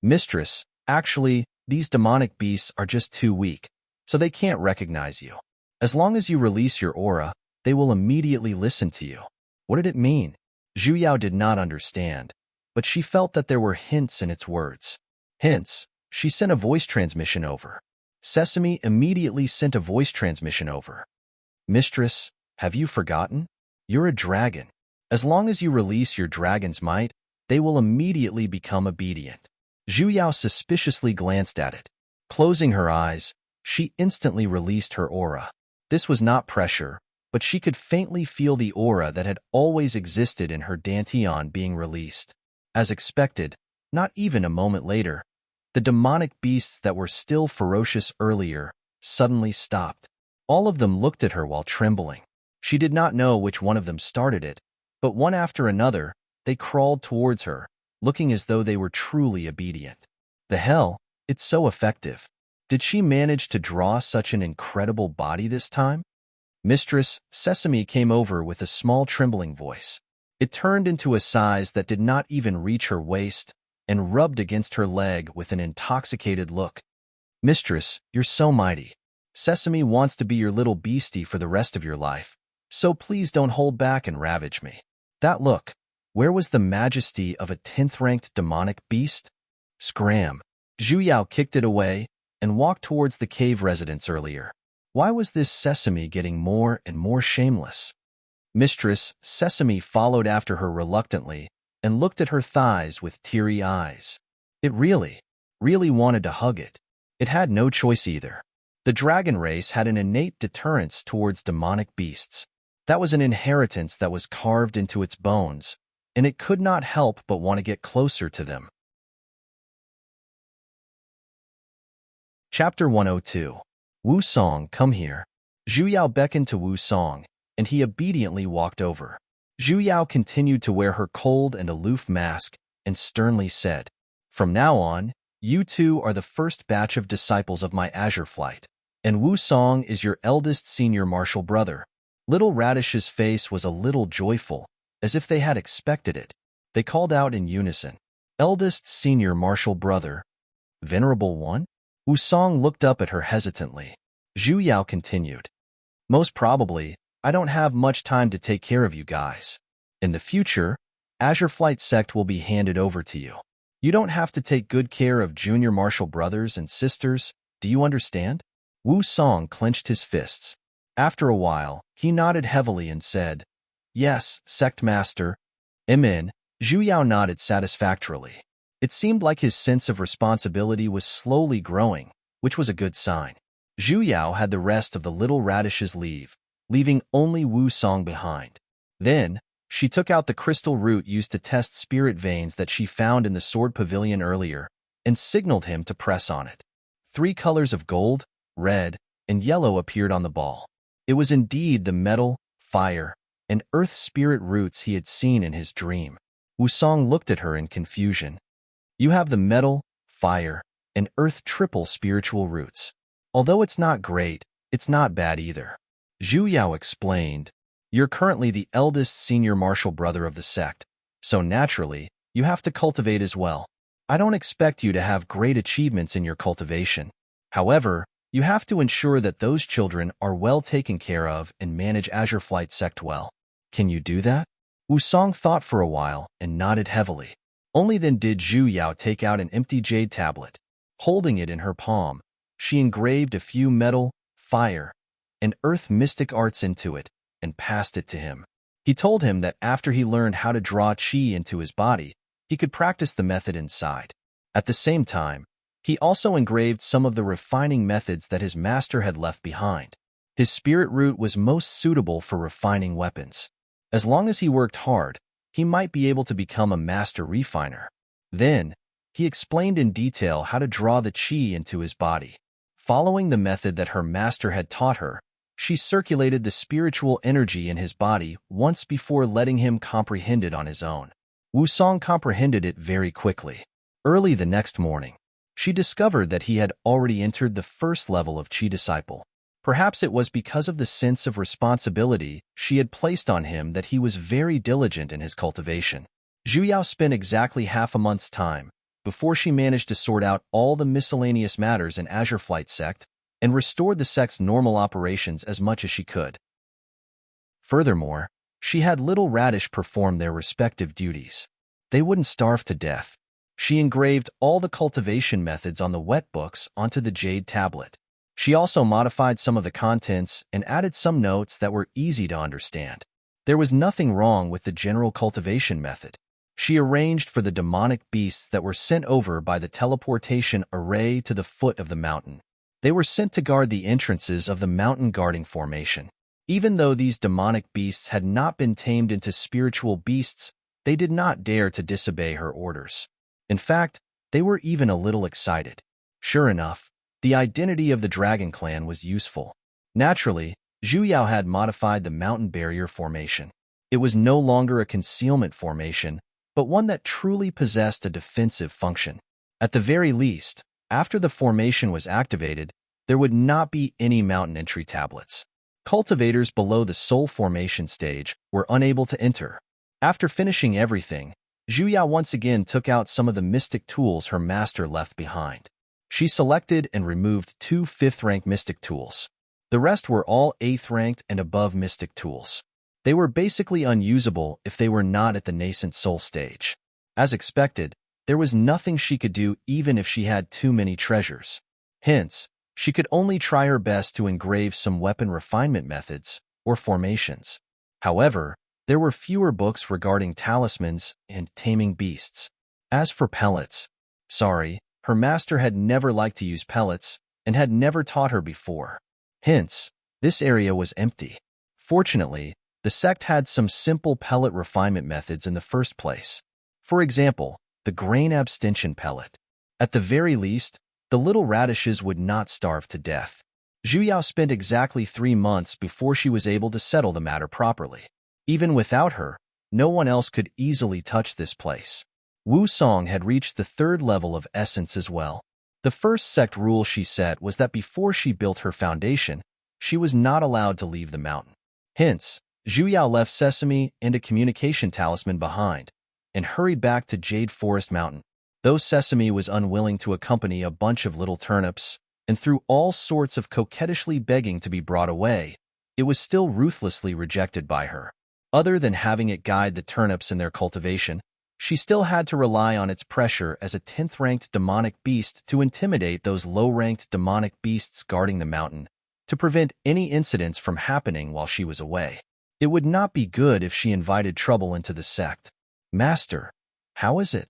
Mistress, actually, these demonic beasts are just too weak, so they can't recognize you. As long as you release your aura, they will immediately listen to you. What did it mean? Zhu Yao did not understand, but she felt that there were hints in its words. Hints. She sent a voice transmission over. Sesame immediately sent a voice transmission over. Mistress, have you forgotten? You're a dragon. As long as you release your dragon's might, they will immediately become obedient. Zhu Yao suspiciously glanced at it. Closing her eyes, she instantly released her aura. This was not pressure, but she could faintly feel the aura that had always existed in her dantian being released. As expected, not even a moment later, the demonic beasts that were still ferocious earlier suddenly stopped. All of them looked at her while trembling. She did not know which one of them started it, but one after another, they crawled towards her, looking as though they were truly obedient. The hell, it's so effective. Did she manage to draw such an incredible body this time? Mistress, Sesame came over with a small trembling voice. It turned into a size that did not even reach her waist and rubbed against her leg with an intoxicated look. Mistress, you're so mighty. Sesame wants to be your little beastie for the rest of your life, so please don't hold back and ravage me. That look. Where was the majesty of a 10th-ranked demonic beast? Scram. Zhu Yao kicked it away and walked towards the cave residence earlier. Why was this Sesame getting more and more shameless? Mistress, Sesame followed after her reluctantly and looked at her thighs with teary eyes. It really wanted to hug it. It had no choice either. The dragon race had an innate deterrence towards demonic beasts. That was an inheritance that was carved into its bones, and it could not help but want to get closer to them. Chapter 102. Wu Song, come here. Zhu Yao beckoned to Wu Song, and he obediently walked over. Zhu Yao continued to wear her cold and aloof mask and sternly said, From now on, you two are the first batch of disciples of my Azure Flight, and Wu Song is your eldest senior martial brother. Little Radish's face was a little joyful, as if they had expected it. They called out in unison, Eldest senior martial brother. Venerable one? Wu Song looked up at her hesitantly. Zhu Yao continued, Most probably, I don't have much time to take care of you guys. In the future, Azure Flight Sect will be handed over to you. You don't have to take good care of junior martial brothers and sisters, do you understand? Wu Song clenched his fists. After a while, he nodded heavily and said, Yes, Sect Master. Amen. Zhu Yao nodded satisfactorily. It seemed like his sense of responsibility was slowly growing, which was a good sign. Zhu Yao had the rest of the little radish's leave, leaving only Wu Song behind. Then, she took out the crystal root used to test spirit veins that she found in the sword pavilion earlier and signaled him to press on it. 3 colors of gold, red, and yellow appeared on the ball. It was indeed the metal, fire, and earth spirit roots he had seen in his dream. Wu Song looked at her in confusion. You have the metal, fire, and earth triple spiritual roots. Although it's not great, it's not bad either. Zhu Yao explained, you're currently the eldest senior martial brother of the sect, so naturally, you have to cultivate as well. I don't expect you to have great achievements in your cultivation. However, you have to ensure that those children are well taken care of and manage Azure Flight Sect well. Can you do that? Wu Song thought for a while and nodded heavily. Only then did Zhu Yao take out an empty jade tablet. Holding it in her palm, she engraved a few metal, fire, and earth mystic arts into it and passed it to him. He told him that after he learned how to draw qi into his body, he could practice the method inside. At the same time, he also engraved some of the refining methods that his master had left behind. His spirit root was most suitable for refining weapons. As long as he worked hard, he might be able to become a master refiner. Then, he explained in detail how to draw the qi into his body. Following the method that her master had taught her, she circulated the spiritual energy in his body once before letting him comprehend it on his own. Wu Song comprehended it very quickly. Early the next morning, she discovered that he had already entered the first level of Qi Disciple. Perhaps it was because of the sense of responsibility she had placed on him that he was very diligent in his cultivation. Zhu Yao spent exactly half a month's time before she managed to sort out all the miscellaneous matters in Azure Flight Sect and restored the sect's normal operations as much as she could. Furthermore, she had Little Radish perform their respective duties. They wouldn't starve to death. She engraved all the cultivation methods on the wet books onto the jade tablet. She also modified some of the contents and added some notes that were easy to understand. There was nothing wrong with the general cultivation method. She arranged for the demonic beasts that were sent over by the teleportation array to the foot of the mountain. They were sent to guard the entrances of the mountain guarding formation. Even though these demonic beasts had not been tamed into spiritual beasts, they did not dare to disobey her orders. In fact, they were even a little excited. Sure enough, the identity of the Dragon Clan was useful. Naturally, Zhu Yao had modified the mountain barrier formation. It was no longer a concealment formation, but one that truly possessed a defensive function. At the very least, after the formation was activated, there would not be any mountain entry tablets. Cultivators below the Soul Formation stage were unable to enter. After finishing everything, Zhu Yao once again took out some of the mystic tools her master left behind. She selected and removed 2 5th-rank mystic tools. The rest were all 8th-ranked and above mystic tools. They were basically unusable if they were not at the nascent soul stage. As expected, there was nothing she could do even if she had too many treasures. Hence, she could only try her best to engrave some weapon refinement methods or formations. However, there were fewer books regarding talismans and taming beasts. As for pellets, her master had never liked to use pellets and had never taught her before. Hence, this area was empty. Fortunately, the sect had some simple pellet refinement methods in the first place. For example, the grain abstention pellet. At the very least, the little radishes would not starve to death. Zhu Yao spent exactly 3 months before she was able to settle the matter properly. Even without her, no one else could easily touch this place. Wu Song had reached the 3rd level of essence as well. The first sect rule she set was that before she built her foundation, she was not allowed to leave the mountain. Hence, Zhu Yao left Sesame and a communication talisman behind, and hurried back to Jade Forest Mountain. Though Sesame was unwilling to accompany a bunch of little turnips, and through all sorts of coquettishly begging to be brought away, it was still ruthlessly rejected by her. Other than having it guide the turnips in their cultivation, she still had to rely on its pressure as a 10th-ranked demonic beast to intimidate those low-ranked demonic beasts guarding the mountain, to prevent any incidents from happening while she was away. It would not be good if she invited trouble into the sect. Master, how is it?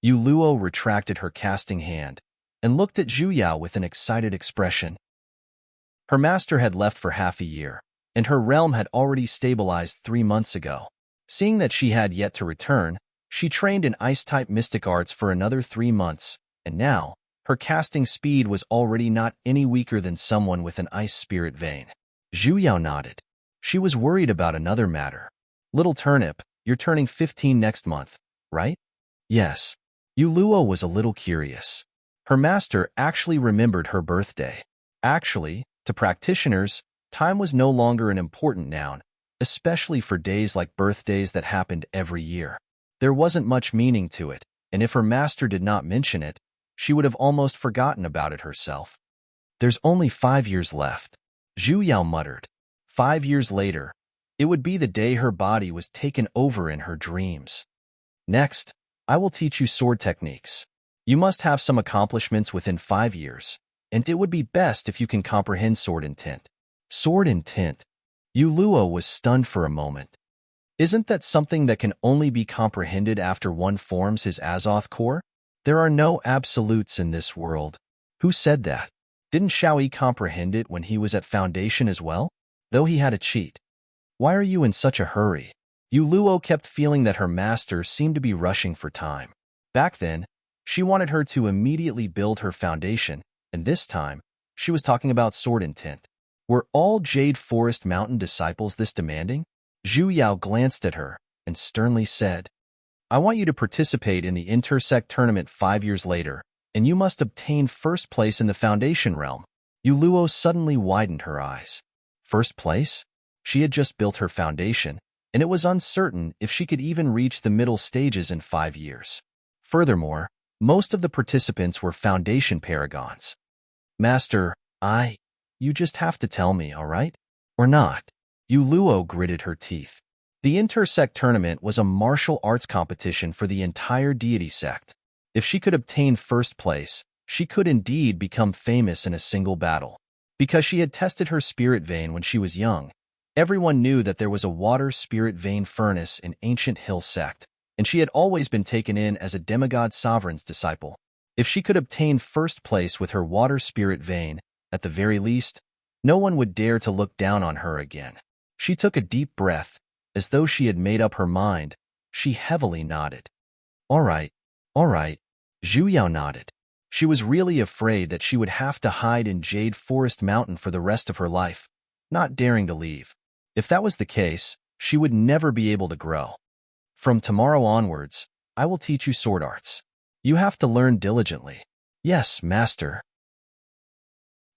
Yu Luo retracted her casting hand and looked at Zhu Yao with an excited expression. Her master had left for half a year. and her realm had already stabilized 3 months ago. Seeing that she had yet to return, she trained in ice-type mystic arts for another 3 months, and now, her casting speed was already not any weaker than someone with an ice spirit vein. Zhu Yao nodded. She was worried about another matter. Little Turnip, you're turning 15 next month, right? Yes. Yu Luo was a little curious. Her master actually remembered her birthday. Actually, to practitioners, time was no longer an important noun, especially for days like birthdays that happened every year. There wasn't much meaning to it, and if her master did not mention it, she would have almost forgotten about it herself. There's only 5 years left, Zhu Yao muttered. 5 years later, it would be the day her body was taken over in her dreams. Next, I will teach you sword techniques. You must have some accomplishments within 5 years, and it would be best if you can comprehend sword intent. Sword intent? Yu Luo was stunned for a moment. Isn't that something that can only be comprehended after one forms his Azoth core? There are no absolutes in this world. Who said that? Didn't Xiaoyi comprehend it when he was at Foundation as well? Though he had a cheat. Why are you in such a hurry? Yu Luo kept feeling that her master seemed to be rushing for time. Back then, she wanted her to immediately build her foundation, and this time, she was talking about sword intent. Were all Jade Forest Mountain disciples this demanding? Zhu Yao glanced at her and sternly said, I want you to participate in the Intersect tournament 5 years later, and you must obtain first place in the Foundation realm. Yu Luo suddenly widened her eyes. First place? She had just built her foundation, and it was uncertain if she could even reach the middle stages in 5 years. Furthermore, most of the participants were Foundation paragons. Master, you just have to tell me, all right? Or not? Yu Luo gritted her teeth. The Intersect tournament was a martial arts competition for the entire deity sect. If she could obtain first place, she could indeed become famous in a single battle. Because she had tested her spirit vein when she was young, everyone knew that there was a water spirit vein furnace in Ancient Hill sect, and she had always been taken in as a demigod sovereign's disciple. If she could obtain first place with her water spirit vein, at the very least, no one would dare to look down on her again. She took a deep breath. As though she had made up her mind, she heavily nodded. All right. Zhu Yao nodded. She was really afraid that she would have to hide in Jade Forest Mountain for the rest of her life, not daring to leave. If that was the case, she would never be able to grow. From tomorrow onwards, I will teach you sword arts. You have to learn diligently. Yes, master.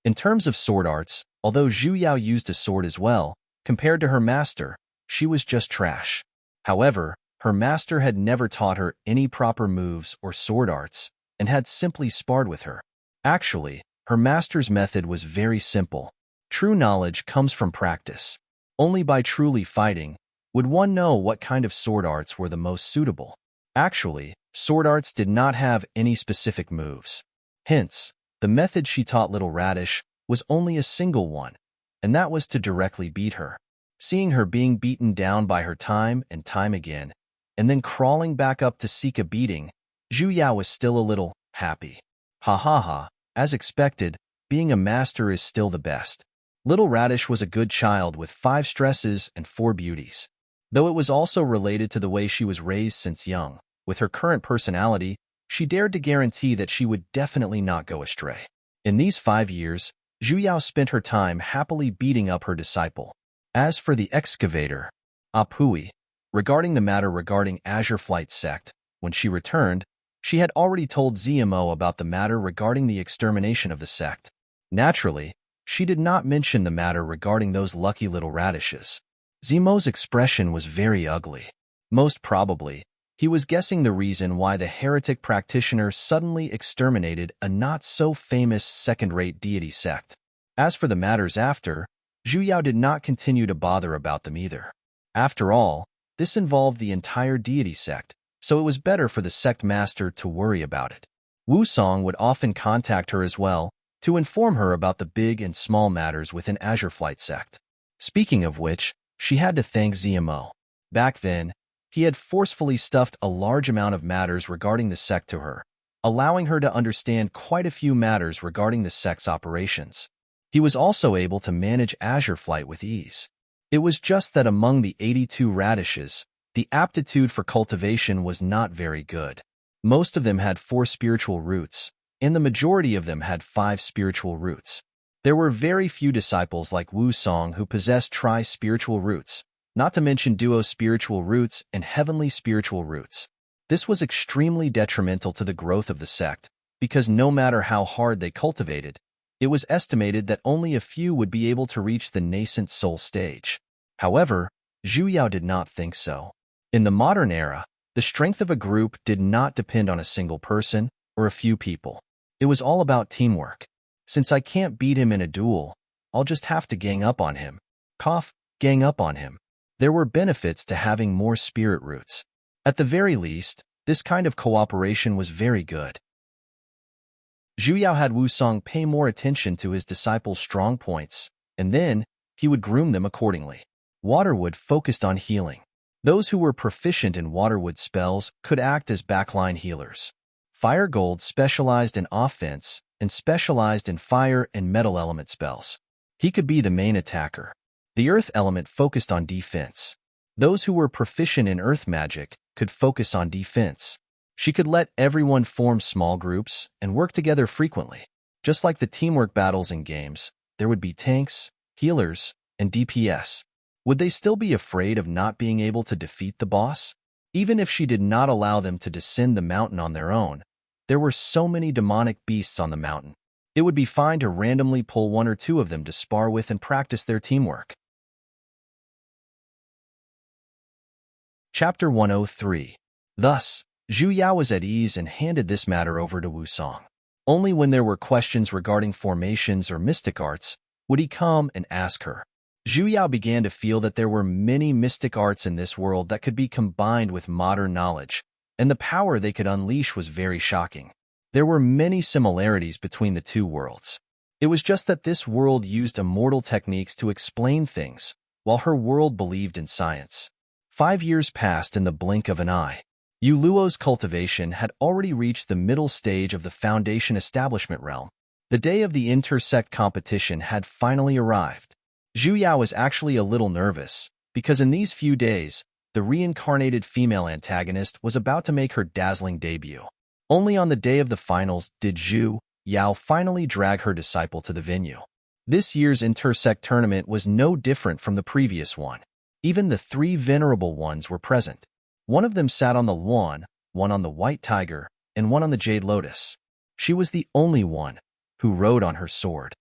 In terms of sword arts, although Zhu Yao used a sword as well, compared to her master, she was just trash. However, her master had never taught her any proper moves or sword arts, and had simply sparred with her. Actually, her master's method was very simple. True knowledge comes from practice. Only by truly fighting would one know what kind of sword arts were the most suitable. Actually, sword arts did not have any specific moves. Hence, the method she taught Little Radish was only a single one, and that was to directly beat her. Seeing her being beaten down by her time and time again, and then crawling back up to seek a beating, Zhu Yao was still a little happy. Ha ha ha, as expected, being a master is still the best. Little Radish was a good child with 5 stresses and 4 beauties. Though it was also related to the way she was raised since young, with her current personality, she dared to guarantee that she would definitely not go astray. In these 5 years, Zhu Yao spent her time happily beating up her disciple. As for the excavator, Apui, regarding the matter regarding Azure Flight sect, when she returned, she had already told ZMO about the matter regarding the extermination of the sect. Naturally, she did not mention the matter regarding those lucky little radishes. Zemo's expression was very ugly. Most probably, he was guessing the reason why the heretic practitioner suddenly exterminated a not-so-famous second-rate deity sect. As for the matters after, Zhu Yao did not continue to bother about them either. After all, this involved the entire deity sect, so it was better for the sect master to worry about it. Wu Song would often contact her as well, to inform her about the big and small matters within Azure Flight sect. Speaking of which, she had to thank ZMO. Back then, he had forcefully stuffed a large amount of matters regarding the sect to her, allowing her to understand quite a few matters regarding the sect's operations. He was also able to manage Azure Flight with ease. It was just that among the 82 radishes, the aptitude for cultivation was not very good. Most of them had 4 spiritual roots, and the majority of them had 5 spiritual roots. There were very few disciples like Wu Song who possessed tri-spiritual roots, not to mention duo spiritual roots and heavenly spiritual roots. This was extremely detrimental to the growth of the sect, because no matter how hard they cultivated, it was estimated that only a few would be able to reach the nascent soul stage. However, Zhu Yao did not think so. In the modern era, the strength of a group did not depend on a single person or a few people. It was all about teamwork. Since I can't beat him in a duel, I'll just have to gang up on him. Gang up on him. There were benefits to having more spirit roots. At the very least, this kind of cooperation was very good. Zhu Yao had Wu Song pay more attention to his disciples' strong points, and then he would groom them accordingly. Waterwood focused on healing. Those who were proficient in Waterwood spells could act as backline healers. Firegold specialized in offense and specialized in fire and metal element spells. He could be the main attacker. The earth element focused on defense. Those who were proficient in earth magic could focus on defense. She could let everyone form small groups and work together frequently. Just like the teamwork battles in games, there would be tanks, healers, and DPS. Would they still be afraid of not being able to defeat the boss? Even if she did not allow them to descend the mountain on their own, there were so many demonic beasts on the mountain. It would be fine to randomly pull 1 or 2 of them to spar with and practice their teamwork. Chapter 103. Thus, Zhu Yao was at ease and handed this matter over to Wu Song. Only when there were questions regarding formations or mystic arts would he come and ask her. Zhu Yao began to feel that there were many mystic arts in this world that could be combined with modern knowledge, and the power they could unleash was very shocking. There were many similarities between the two worlds. It was just that this world used immortal techniques to explain things, while her world believed in science. 5 years passed in the blink of an eye. Yu Luo's cultivation had already reached the middle stage of the Foundation establishment realm. The day of the intersect competition had finally arrived. Zhu Yao was actually a little nervous, because in these few days, the reincarnated female antagonist was about to make her dazzling debut. Only on the day of the finals did Zhu Yao finally drag her disciple to the venue. This year's intersect tournament was no different from the previous one. Even the 3 venerable ones were present. One of them sat on the Luan, one on the White Tiger, and one on the Jade Lotus. She was the only one who rode on her sword.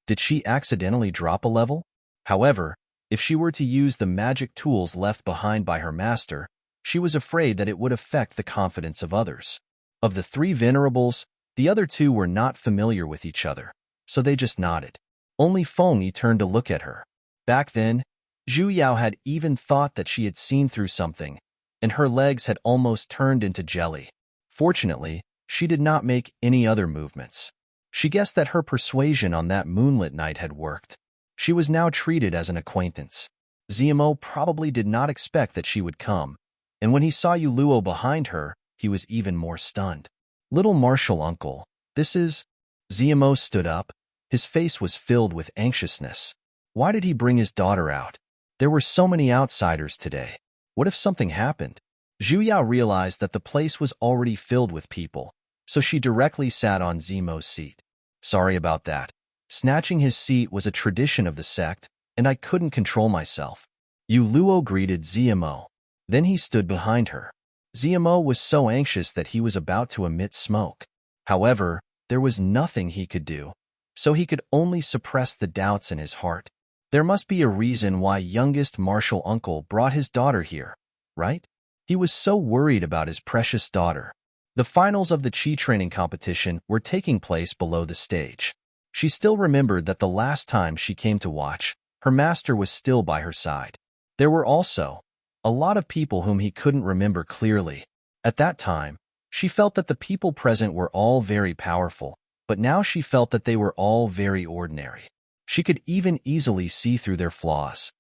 Did she accidentally drop a level? However, if she were to use the magic tools left behind by her master, she was afraid that it would affect the confidence of others. Of the 3 venerables, the other 2 were not familiar with each other, so they just nodded. Only Feng Yi turned to look at her. Back then, Zhu Yao had even thought that she had seen through something, and her legs had almost turned into jelly. Fortunately, she did not make any other movements. She guessed that her persuasion on that moonlit night had worked. She was now treated as an acquaintance. Zmo probably did not expect that she would come, and when he saw Yu Luo behind her, he was even more stunned. Little martial uncle, this is... Zmo stood up. His face was filled with anxiousness. Why did he bring his daughter out? There were so many outsiders today. What if something happened? Zhu Yao realized that the place was already filled with people, so she directly sat on Zmo's seat. Sorry about that. Snatching his seat was a tradition of the sect, and I couldn't control myself. Yu Luo greeted Zmo. Then he stood behind her. Zmo was so anxious that he was about to emit smoke. However, there was nothing he could do, so he could only suppress the doubts in his heart. There must be a reason why youngest martial uncle brought his daughter here, right? He was so worried about his precious daughter. The finals of the Qi training competition were taking place below the stage. She still remembered that the last time she came to watch, her master was still by her side. There were also a lot of people whom he couldn't remember clearly. At that time, she felt that the people present were all very powerful, but now she felt that they were all very ordinary. She could even easily see through their flaws.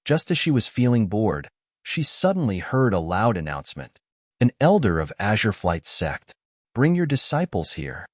Just as she was feeling bored, she suddenly heard a loud announcement. An elder of Azure Flight's sect. Bring your disciples here.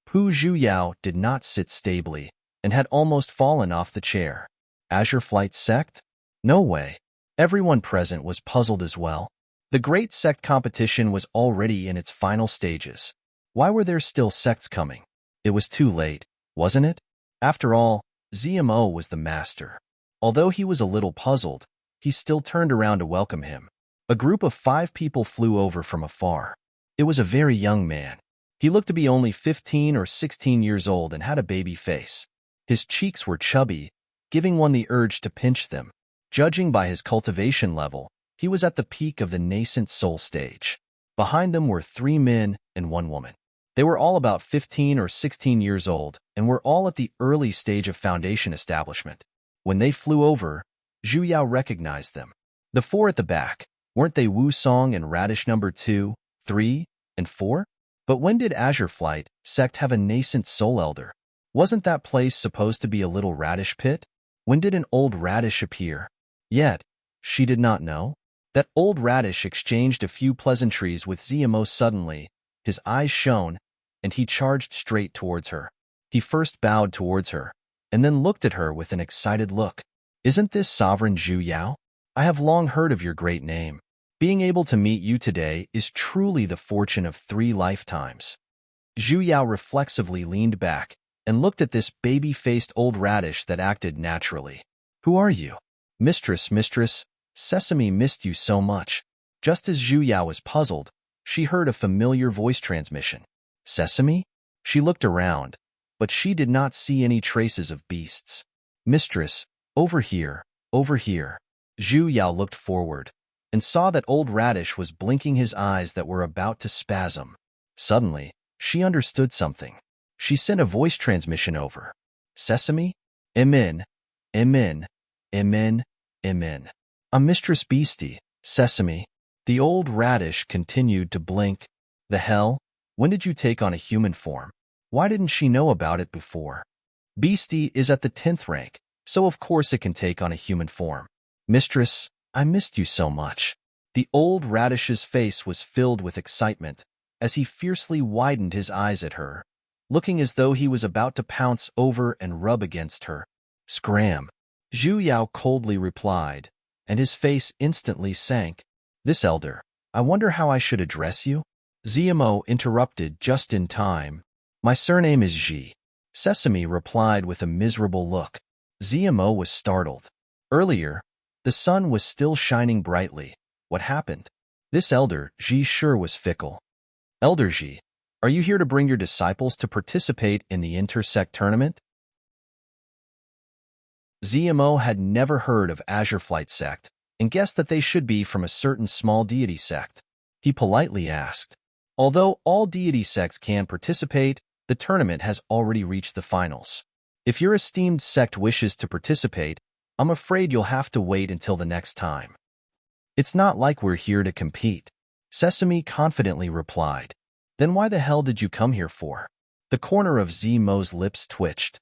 Pu Zhu Yao did not sit stably, and had almost fallen off the chair. Azure Flight Sect? No way. Everyone present was puzzled as well. The Great Sect competition was already in its final stages. Why were there still sects coming? It was too late, wasn't it? After all, ZMO was the master. Although he was a little puzzled, he still turned around to welcome him. A group of 5 people flew over from afar. It was a very young man. He looked to be only 15 or 16 years old and had a baby face. His cheeks were chubby, giving one the urge to pinch them. Judging by his cultivation level, he was at the peak of the nascent soul stage. Behind them were 3 men and 1 woman. They were all about 15 or 16 years old and were all at the early stage of foundation establishment. When they flew over, Zhu Yao recognized them. The 4 at the back, weren't they Wu Song and Radish number 2, 3, and 4? But when did Azure Flight Sect have a nascent soul elder? Wasn't that place supposed to be a little radish pit? When did an old radish appear? Yet, she did not know. That old radish exchanged a few pleasantries with ZMO suddenly. His eyes shone, and he charged straight towards her. He first bowed towards her, and then looked at her with an excited look. Isn't this Sovereign Zhu Yao? I have long heard of your great name. Being able to meet you today is truly the fortune of 3 lifetimes. Zhu Yao reflexively leaned back and looked at this baby-faced old radish that acted naturally. Who are you? Mistress, Sesame missed you so much. Just as Zhu Yao was puzzled, she heard a familiar voice transmission. Sesame? She looked around, but she did not see any traces of beasts. Mistress, over here, over here. Zhu Yao looked forward and saw that old radish was blinking his eyes that were about to spasm. Suddenly, she understood something. She sent a voice transmission over. Sesame? Amen. Amen. Amen. Amen. A Mistress Beastie, Sesame. The old radish continued to blink. The hell? When did you take on a human form? Why didn't she know about it before? Beastie is at the 10th rank, so of course it can take on a human form. Mistress, I missed you so much. The old radish's face was filled with excitement as he fiercely widened his eyes at her, looking as though he was about to pounce over and rub against her. Scram. Zhu Yao coldly replied, and his face instantly sank. This elder, I wonder how I should address you? ZMO interrupted just in time. My surname is Ji. Sesame replied with a miserable look. ZMO was startled. Earlier, the sun was still shining brightly. What happened? This elder, Ji, sure was fickle. Elder Ji, are you here to bring your disciples to participate in the Intersect tournament? ZMO had never heard of Azure Flight Sect and guessed that they should be from a certain small deity sect. He politely asked. Although all deity sects can participate, the tournament has already reached the finals. If your esteemed sect wishes to participate, I'm afraid you'll have to wait until the next time. It's not like we're here to compete. Sesame confidently replied. Then why the hell did you come here for? The corner of ZMO's lips twitched.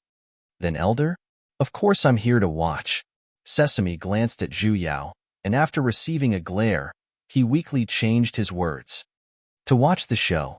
Then elder? Of course I'm here to watch. Sesame glanced at Zhu Yao, and after receiving a glare, he weakly changed his words. To watch the show.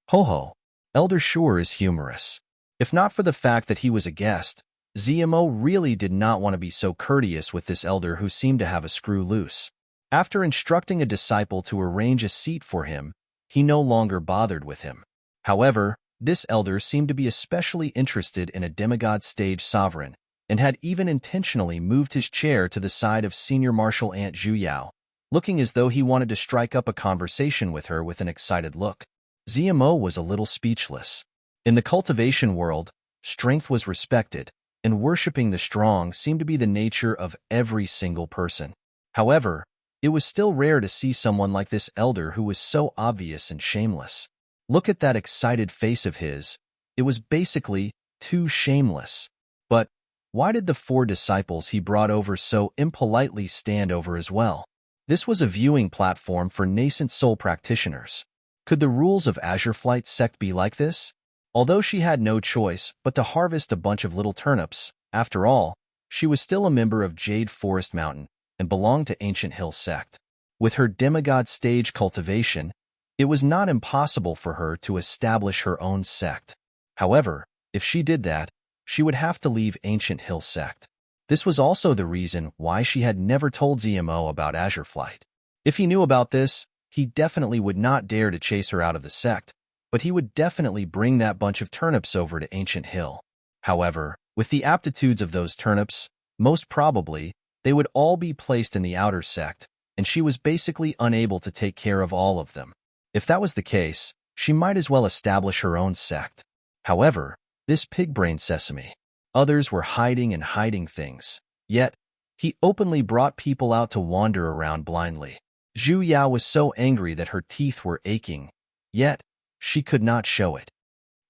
Ho ho, Elder sure is humorous. If not for the fact that he was a guest, ZMO really did not want to be so courteous with this elder who seemed to have a screw loose. After instructing a disciple to arrange a seat for him, he no longer bothered with him. However, this elder seemed to be especially interested in a demigod stage sovereign, and had even intentionally moved his chair to the side of Senior Marshal Aunt Zhu Yao, looking as though he wanted to strike up a conversation with her with an excited look. ZMO was a little speechless. In the cultivation world, strength was respected, and worshipping the strong seemed to be the nature of every single person. However, it was still rare to see someone like this elder who was so obvious and shameless. Look at that excited face of his. It was basically too shameless. But why did the 4 disciples he brought over so impolitely stand over as well? This was a viewing platform for nascent soul practitioners. Could the rules of Azure Flight Sect be like this? Although she had no choice but to harvest a bunch of little turnips, after all, she was still a member of Jade Forest Mountain and belonged to Ancient Hill Sect. With her demigod stage cultivation, it was not impossible for her to establish her own sect. However, if she did that, she would have to leave Ancient Hill Sect. This was also the reason why she had never told ZMO about Azure Flight. If he knew about this, he definitely would not dare to chase her out of the sect, but he would definitely bring that bunch of turnips over to Ancient Hill. However, with the aptitudes of those turnips, most probably, they would all be placed in the outer sect, and she was basically unable to take care of all of them. If that was the case, she might as well establish her own sect. However, this pig-brained Sesame. Others were hiding and hiding things. Yet, he openly brought people out to wander around blindly. Zhu Yao was so angry that her teeth were aching, yet she could not show it.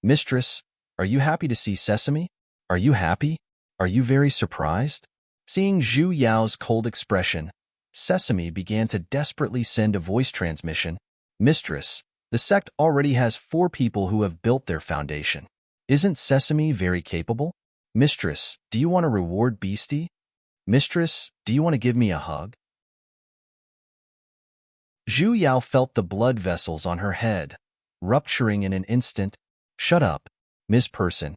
Mistress, are you happy to see Sesame? Are you happy? Are you very surprised? Seeing Zhu Yao's cold expression, Sesame began to desperately send a voice transmission. Mistress, the sect already has 4 people who have built their foundation. Isn't Sesame very capable? Mistress, do you want to reward Beastie? Mistress, do you want to give me a hug? Zhu Yao felt the blood vessels on her head, rupturing in an instant. Shut up, Miss Person.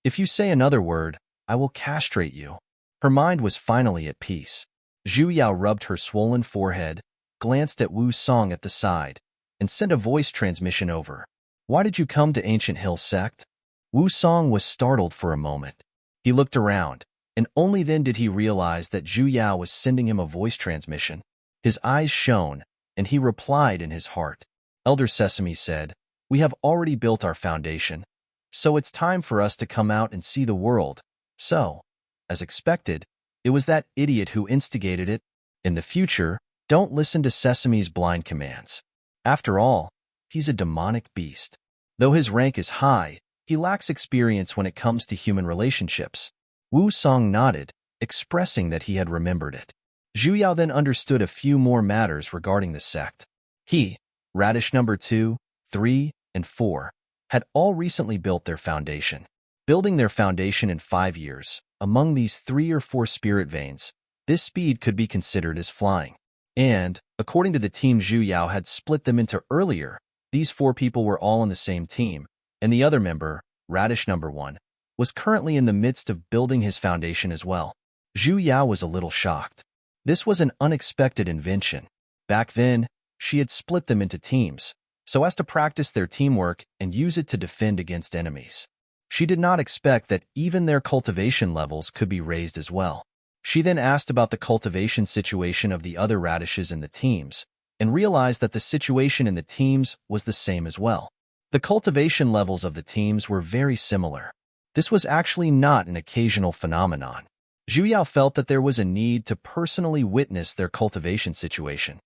If you say another word, I will castrate you. Her mind was finally at peace. Zhu Yao rubbed her swollen forehead, glanced at Wu Song at the side, and sent a voice transmission over. Why did you come to Ancient Hill Sect? Wu Song was startled for a moment. He looked around, and only then did he realize that Zhu Yao was sending him a voice transmission. His eyes shone, and he replied in his heart. Elder Sesame said, "We have already built our foundation, so it's time for us to come out and see the world." So, as expected, it was that idiot who instigated it. In the future, don't listen to Sesame's blind commands. After all, he's a demonic beast. Though his rank is high, he lacks experience when it comes to human relationships. Wu Song nodded, expressing that he had remembered it. Zhu Yao then understood a few more matters regarding the sect. He, Radish number 2, 3, and 4, had all recently built their foundation. Building their foundation in 5 years, among these 3 or 4 spirit veins, this speed could be considered as flying. And, according to the team Zhu Yao had split them into earlier, these 4 people were all on the same team, and the other member, Radish number 1, was currently in the midst of building his foundation as well. Zhu Yao was a little shocked. This was an unexpected invention. Back then, she had split them into teams, so as to practice their teamwork and use it to defend against enemies. She did not expect that even their cultivation levels could be raised as well. She then asked about the cultivation situation of the other radishes in the teams, and realized that the situation in the teams was the same as well. The cultivation levels of the teams were very similar. This was actually not an occasional phenomenon. Zhu Yao felt that there was a need to personally witness their cultivation situation.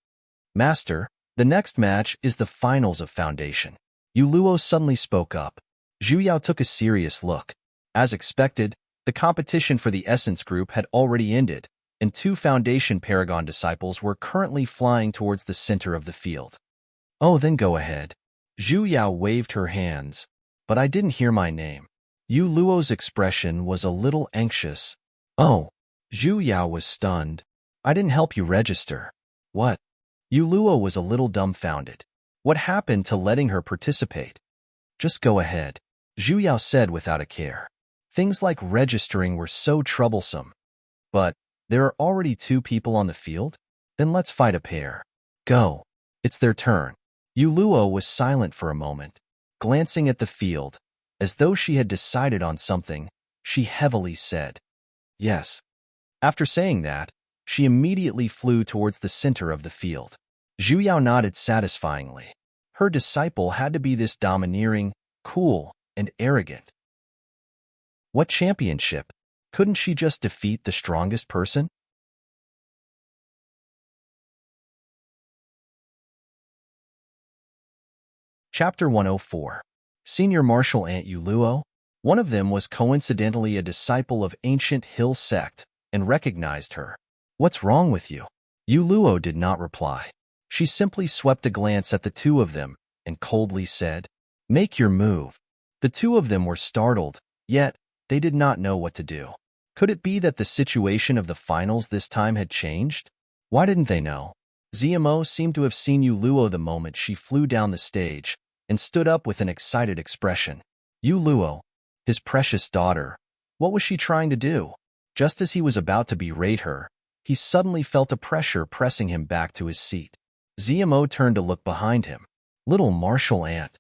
Master, the next match is the finals of Foundation. Yu Luo suddenly spoke up. Zhu Yao took a serious look. As expected, the competition for the Essence Group had already ended, and 2 Foundation Paragon disciples were currently flying towards the center of the field. Oh, then go ahead. Zhu Yao waved her hands, but I didn't hear my name. Yu Luo's expression was a little anxious. Oh, Zhu Yao was stunned. I didn't help you register. What? Yu Luo was a little dumbfounded. What happened to letting her participate? Just go ahead, Zhu Yao said without a care. Things like registering were so troublesome. But, there are already 2 people on the field? Then let's fight a pair. Go. It's their turn. Yu Luo was silent for a moment, glancing at the field. As though she had decided on something, she heavily said, "Yes." After saying that, she immediately flew towards the center of the field. Zhu Yao nodded satisfyingly. Her disciple had to be this domineering, cool, and arrogant. What championship? Couldn't she just defeat the strongest person? Chapter 104. Senior Marshal Aunt Yu Luo. One of them was coincidentally a disciple of Ancient Hill Sect and recognized her. What's wrong with you? Yu Luo did not reply. She simply swept a glance at the 2 of them and coldly said, "Make your move." The 2 of them were startled, yet they did not know what to do. Could it be that the situation of the finals this time had changed? Why didn't they know? ZMO seemed to have seen Yu Luo the moment she flew down the stage and stood up with an excited expression. Yu Luo, his precious daughter, What was she trying to do? Just as he was about to berate her, he suddenly felt a pressure pressing him back to his seat. ZMO turned to look behind him. Little martial ant.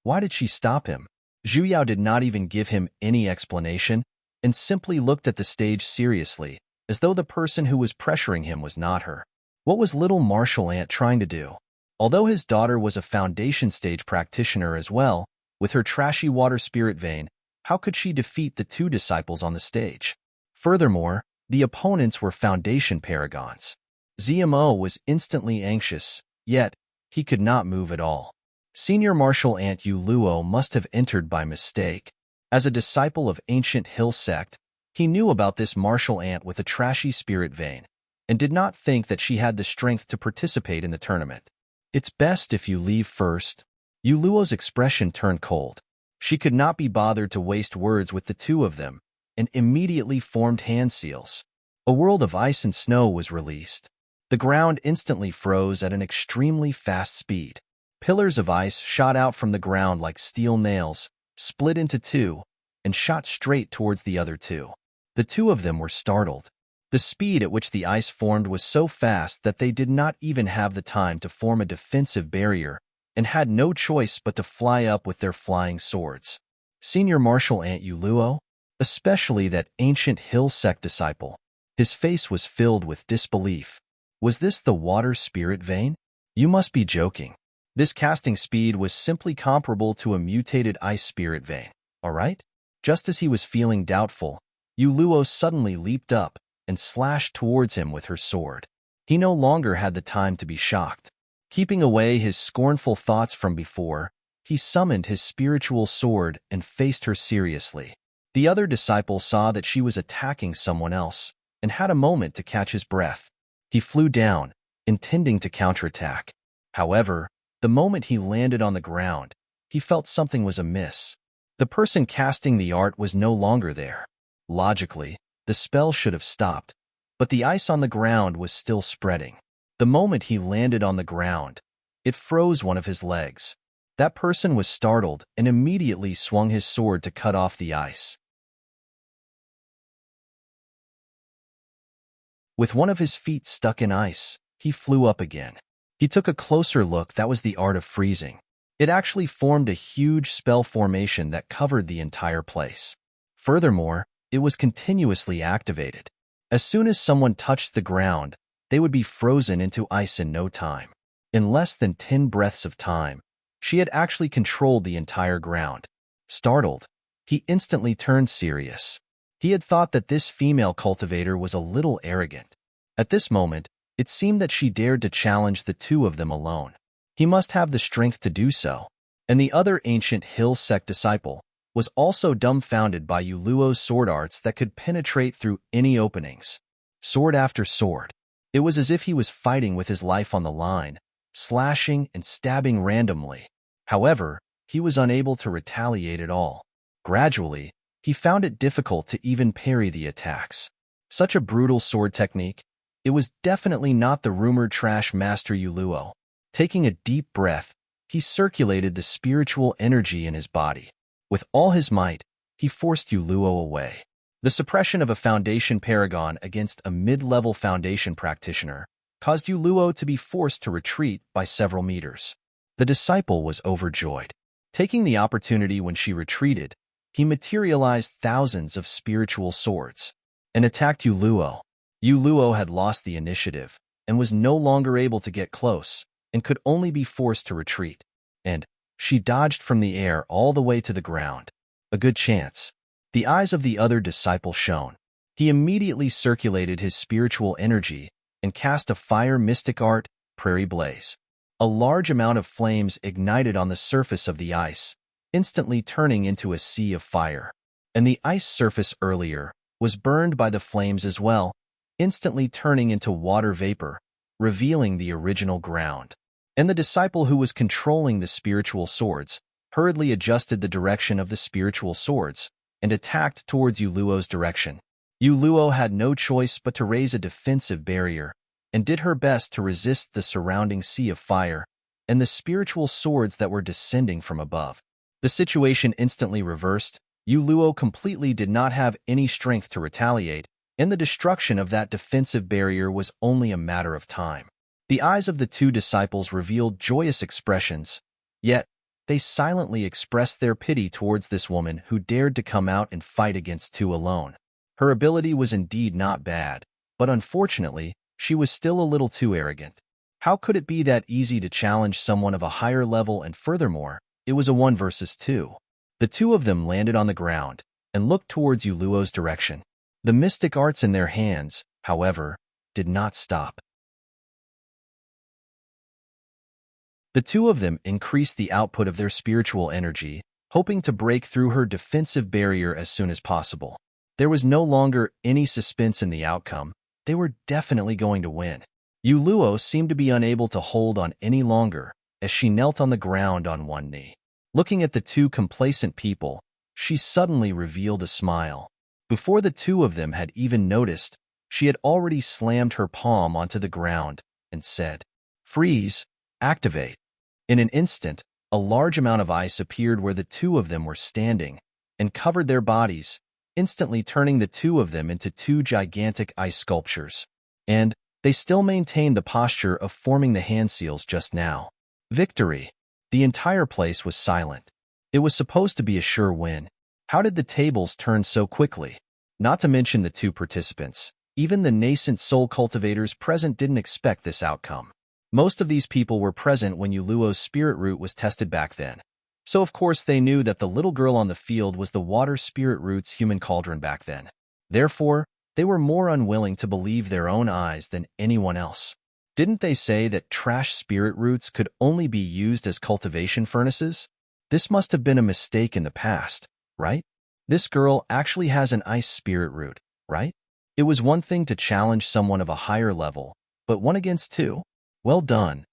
Why did she stop him? Zhu Yao did not even give him any explanation and simply looked at the stage seriously, as though the person who was pressuring him was not her. What was little martial ant trying to do? Although his daughter was a foundation stage practitioner as well, with her trashy water spirit vein, how could she defeat the two disciples on the stage? Furthermore, the opponents were foundation paragons. ZMO was instantly anxious, yet he could not move at all. Senior Martial Ant Yu Luo must have entered by mistake. As a disciple of ancient hill sect, he knew about this martial ant with a trashy spirit vein, and did not think that she had the strength to participate in the tournament. It's best if you leave first. Yu Luo's expression turned cold. She could not be bothered to waste words with the two of them, and immediately formed hand seals. A world of ice and snow was released. The ground instantly froze at an extremely fast speed. Pillars of ice shot out from the ground like steel nails, split into two, and shot straight towards the other two. The two of them were startled. The speed at which the ice formed was so fast that they did not even have the time to form a defensive barrier, and had no choice but to fly up with their flying swords. Senior Martial Ant Yu Luo, especially that ancient hill sect disciple, his face was filled with disbelief. Was this the water spirit vein? You must be joking. This casting speed was simply comparable to a mutated ice spirit vein, alright? Just as he was feeling doubtful, Yu Luo suddenly leaped up and slashed towards him with her sword. He no longer had the time to be shocked. Keeping away his scornful thoughts from before, he summoned his spiritual sword and faced her seriously. The other disciple saw that she was attacking someone else, and had a moment to catch his breath. He flew down, intending to counterattack. However, the moment he landed on the ground, he felt something was amiss. The person casting the art was no longer there. Logically, the spell should have stopped, but the ice on the ground was still spreading. The moment he landed on the ground, it froze one of his legs. That person was startled and immediately swung his sword to cut off the ice. With one of his feet stuck in ice, he flew up again. He took a closer look. That was the art of freezing. It actually formed a huge spell formation that covered the entire place. Furthermore, it was continuously activated. As soon as someone touched the ground, they would be frozen into ice in no time. In less than 10 breaths of time, she had actually controlled the entire ground. Startled, he instantly turned serious. He had thought that this female cultivator was a little arrogant. At this moment, it seemed that she dared to challenge the two of them alone. He must have the strength to do so. And the other ancient hill sect disciple was also dumbfounded by Yu Luo's sword arts that could penetrate through any openings. Sword after sword. It was as if he was fighting with his life on the line, slashing and stabbing randomly. However, he was unable to retaliate at all. Gradually, he found it difficult to even parry the attacks. Such a brutal sword technique. It was definitely not the rumored trash master Yu Luo. Taking a deep breath, he circulated the spiritual energy in his body. With all his might, he forced Yu Luo away. The suppression of a foundation paragon against a mid-level foundation practitioner caused Yu Luo to be forced to retreat by several meters. The disciple was overjoyed. Taking the opportunity when she retreated, he materialized thousands of spiritual swords and attacked Yu Luo. Yu Luo had lost the initiative and was no longer able to get close and could only be forced to retreat. And she dodged from the air all the way to the ground. A good chance. The eyes of the other disciple shone. He immediately circulated his spiritual energy and cast a fire mystic art, Prairie Blaze. A large amount of flames ignited on the surface of the ice, instantly turning into a sea of fire. And the ice surface earlier was burned by the flames as well, instantly turning into water vapor, revealing the original ground. And the disciple who was controlling the spiritual swords hurriedly adjusted the direction of the spiritual swords and attacked towards Yu Luo's direction. Yu Luo had no choice but to raise a defensive barrier and did her best to resist the surrounding sea of fire and the spiritual swords that were descending from above. The situation instantly reversed. Yu Luo completely did not have any strength to retaliate, and the destruction of that defensive barrier was only a matter of time. The eyes of the two disciples revealed joyous expressions, yet they silently expressed their pity towards this woman who dared to come out and fight against two alone. Her ability was indeed not bad, but unfortunately, she was still a little too arrogant. How could it be that easy to challenge someone of a higher level, and furthermore, it was a 1 versus 2? The two of them landed on the ground and looked towards Yu Luo's direction. The mystic arts in their hands, however, did not stop. The two of them increased the output of their spiritual energy, hoping to break through her defensive barrier as soon as possible. There was no longer any suspense in the outcome. They were definitely going to win. Yu Luo seemed to be unable to hold on any longer as she knelt on the ground on one knee. Looking at the two complacent people, she suddenly revealed a smile. Before the two of them had even noticed, she had already slammed her palm onto the ground and said, "Freeze, activate." In an instant, a large amount of ice appeared where the two of them were standing and covered their bodies, instantly turning the two of them into two gigantic ice sculptures. And they still maintained the posture of forming the hand seals just now. Victory! The entire place was silent. It was supposed to be a sure win. How did the tables turn so quickly? Not to mention the two participants. Even the nascent soul cultivators present didn't expect this outcome. Most of these people were present when Yu Luo's spirit root was tested back then. So of course they knew that the little girl on the field was the water spirit root's human cauldron back then. Therefore, they were more unwilling to believe their own eyes than anyone else. Didn't they say that trash spirit roots could only be used as cultivation furnaces? This must have been a mistake in the past, right? This girl actually has an ice spirit root, right? It was one thing to challenge someone of a higher level, but 1 against 2? Well done.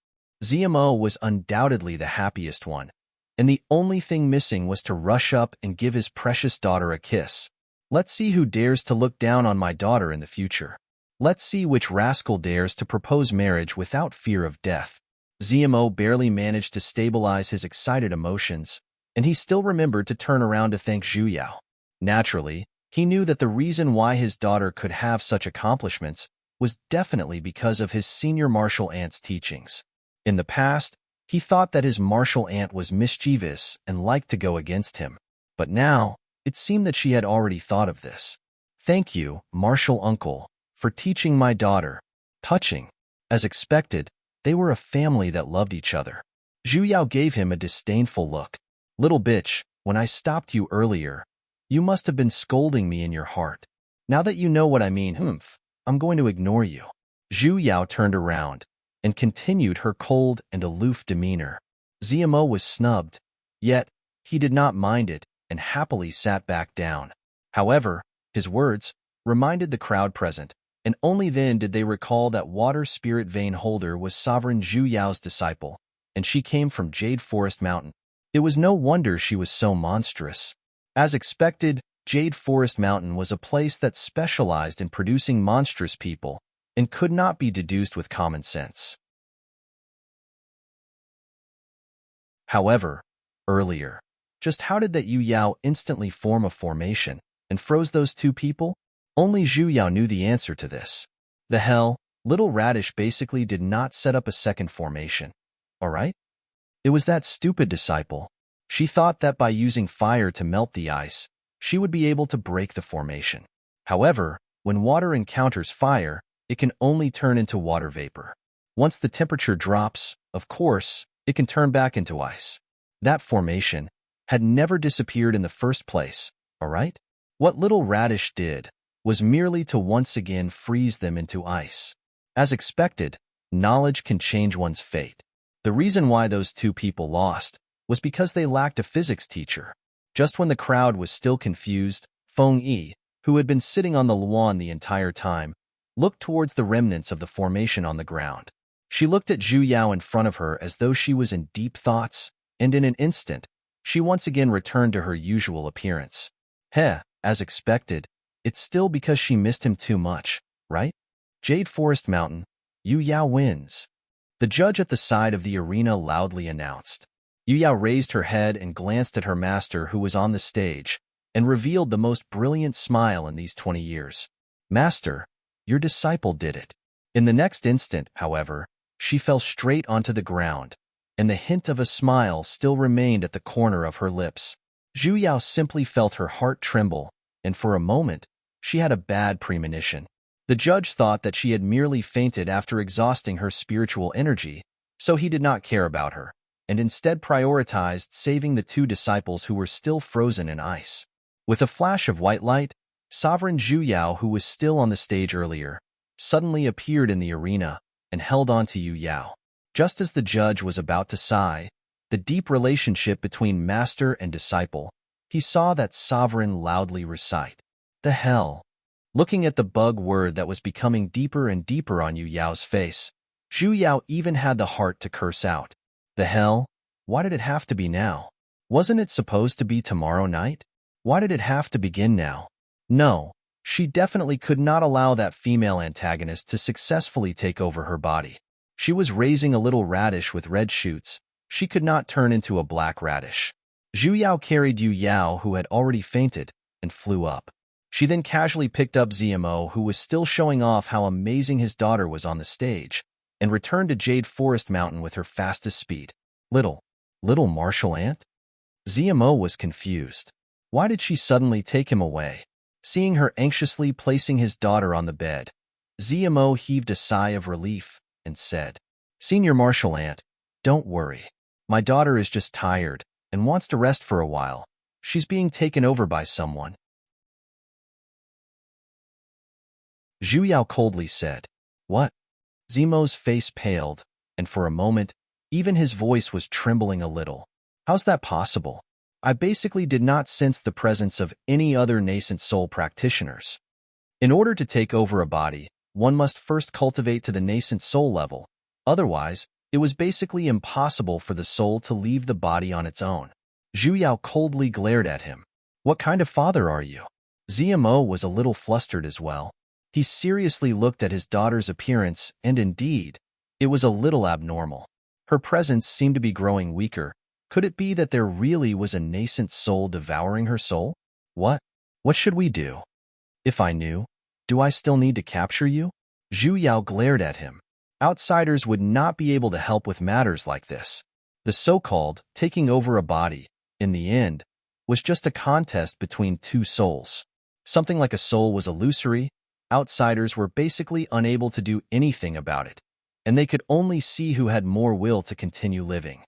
ZMO was undoubtedly the happiest one, and the only thing missing was to rush up and give his precious daughter a kiss. Let's see who dares to look down on my daughter in the future. Let's see which rascal dares to propose marriage without fear of death. ZMO barely managed to stabilize his excited emotions, and he still remembered to turn around to thank Zhu Yao. Naturally, he knew that the reason why his daughter could have such accomplishments was definitely because of his senior martial aunt's teachings. In the past, he thought that his martial aunt was mischievous and liked to go against him. But now, it seemed that she had already thought of this. Thank you, martial uncle, for teaching my daughter. Touching. As expected, they were a family that loved each other. Zhu Yao gave him a disdainful look. Little bitch, when I stopped you earlier, you must have been scolding me in your heart. Now that you know what I mean, I'm going to ignore you. Zhu Yao turned around and continued her cold and aloof demeanor. ZMO was snubbed, yet he did not mind it and happily sat back down. However, his words reminded the crowd present, and only then did they recall that Water Spirit Vein Holder was Sovereign Zhu Yao's disciple, and she came from Jade Forest Mountain. It was no wonder she was so monstrous. As expected, Jade Forest Mountain was a place that specialized in producing monstrous people and could not be deduced with common sense. However, earlier, just how did that Yu Yao instantly form a formation and froze those two people? Only Zhu Yao knew the answer to this. The hell, Little Radish basically did not set up a second formation. Alright? It was that stupid disciple. She thought that by using fire to melt the ice, she would be able to break the formation. However, when water encounters fire, it can only turn into water vapor. Once the temperature drops, of course, it can turn back into ice. That formation had never disappeared in the first place, alright? What Little Radish did was merely to once again freeze them into ice. As expected, knowledge can change one's fate. The reason why those two people lost was because they lacked a physics teacher. Just when the crowd was still confused, Feng Yi, who had been sitting on the lawn the entire time, looked towards the remnants of the formation on the ground. She looked at Zhu Yao in front of her as though she was in deep thoughts, and in an instant, she once again returned to her usual appearance. As expected, it's still because she missed him too much, right? Jade Forest Mountain, Yu Yao wins. The judge at the side of the arena loudly announced. Yu Yao raised her head and glanced at her master who was on the stage, and revealed the most brilliant smile in these 20 years. Master, your disciple did it. In the next instant, however, she fell straight onto the ground, and the hint of a smile still remained at the corner of her lips. Zhu Yao simply felt her heart tremble, and for a moment, she had a bad premonition. The judge thought that she had merely fainted after exhausting her spiritual energy, so he did not care about her, and instead prioritized saving the two disciples who were still frozen in ice. With a flash of white light, Sovereign Zhu Yao, who was still on the stage earlier, suddenly appeared in the arena and held on to Yu Yao. Just as the judge was about to sigh, the deep relationship between master and disciple, he saw that sovereign loudly recite, "The hell." Looking at the bug word that was becoming deeper and deeper on Yu Yao's face, Zhu Yao even had the heart to curse out. The hell? Why did it have to be now? Wasn't it supposed to be tomorrow night? Why did it have to begin now? No, she definitely could not allow that female antagonist to successfully take over her body. She was raising a little radish with red shoots. She could not turn into a black radish. Zhu Yao carried Yu Yao, who had already fainted, and flew up. She then casually picked up Zmo, who was still showing off how amazing his daughter was on the stage, and returned to Jade Forest Mountain with her fastest speed. Little martial ant? Zmo was confused. Why did she suddenly take him away? Seeing her anxiously placing his daughter on the bed, Zmo heaved a sigh of relief and said, "Senior Martial Ant, don't worry. My daughter is just tired and wants to rest for a while. She's being taken over by someone." Zhu Yao coldly said, "What?" Zmo's face paled, and for a moment, even his voice was trembling a little. "How's that possible? I basically did not sense the presence of any other nascent soul practitioners. In order to take over a body, one must first cultivate to the nascent soul level. Otherwise, it was basically impossible for the soul to leave the body on its own." Zhu Yao coldly glared at him. "What kind of father are you?" Zmo was a little flustered as well. He seriously looked at his daughter's appearance, and indeed, it was a little abnormal. Her presence seemed to be growing weaker. Could it be that there really was a nascent soul devouring her soul? What should we do? If I knew, do I still need to capture you? Zhu Yao glared at him. Outsiders would not be able to help with matters like this. The so-called taking over a body, in the end, was just a contest between two souls. Something like a soul was illusory. Outsiders were basically unable to do anything about it, and they could only see who had more will to continue living.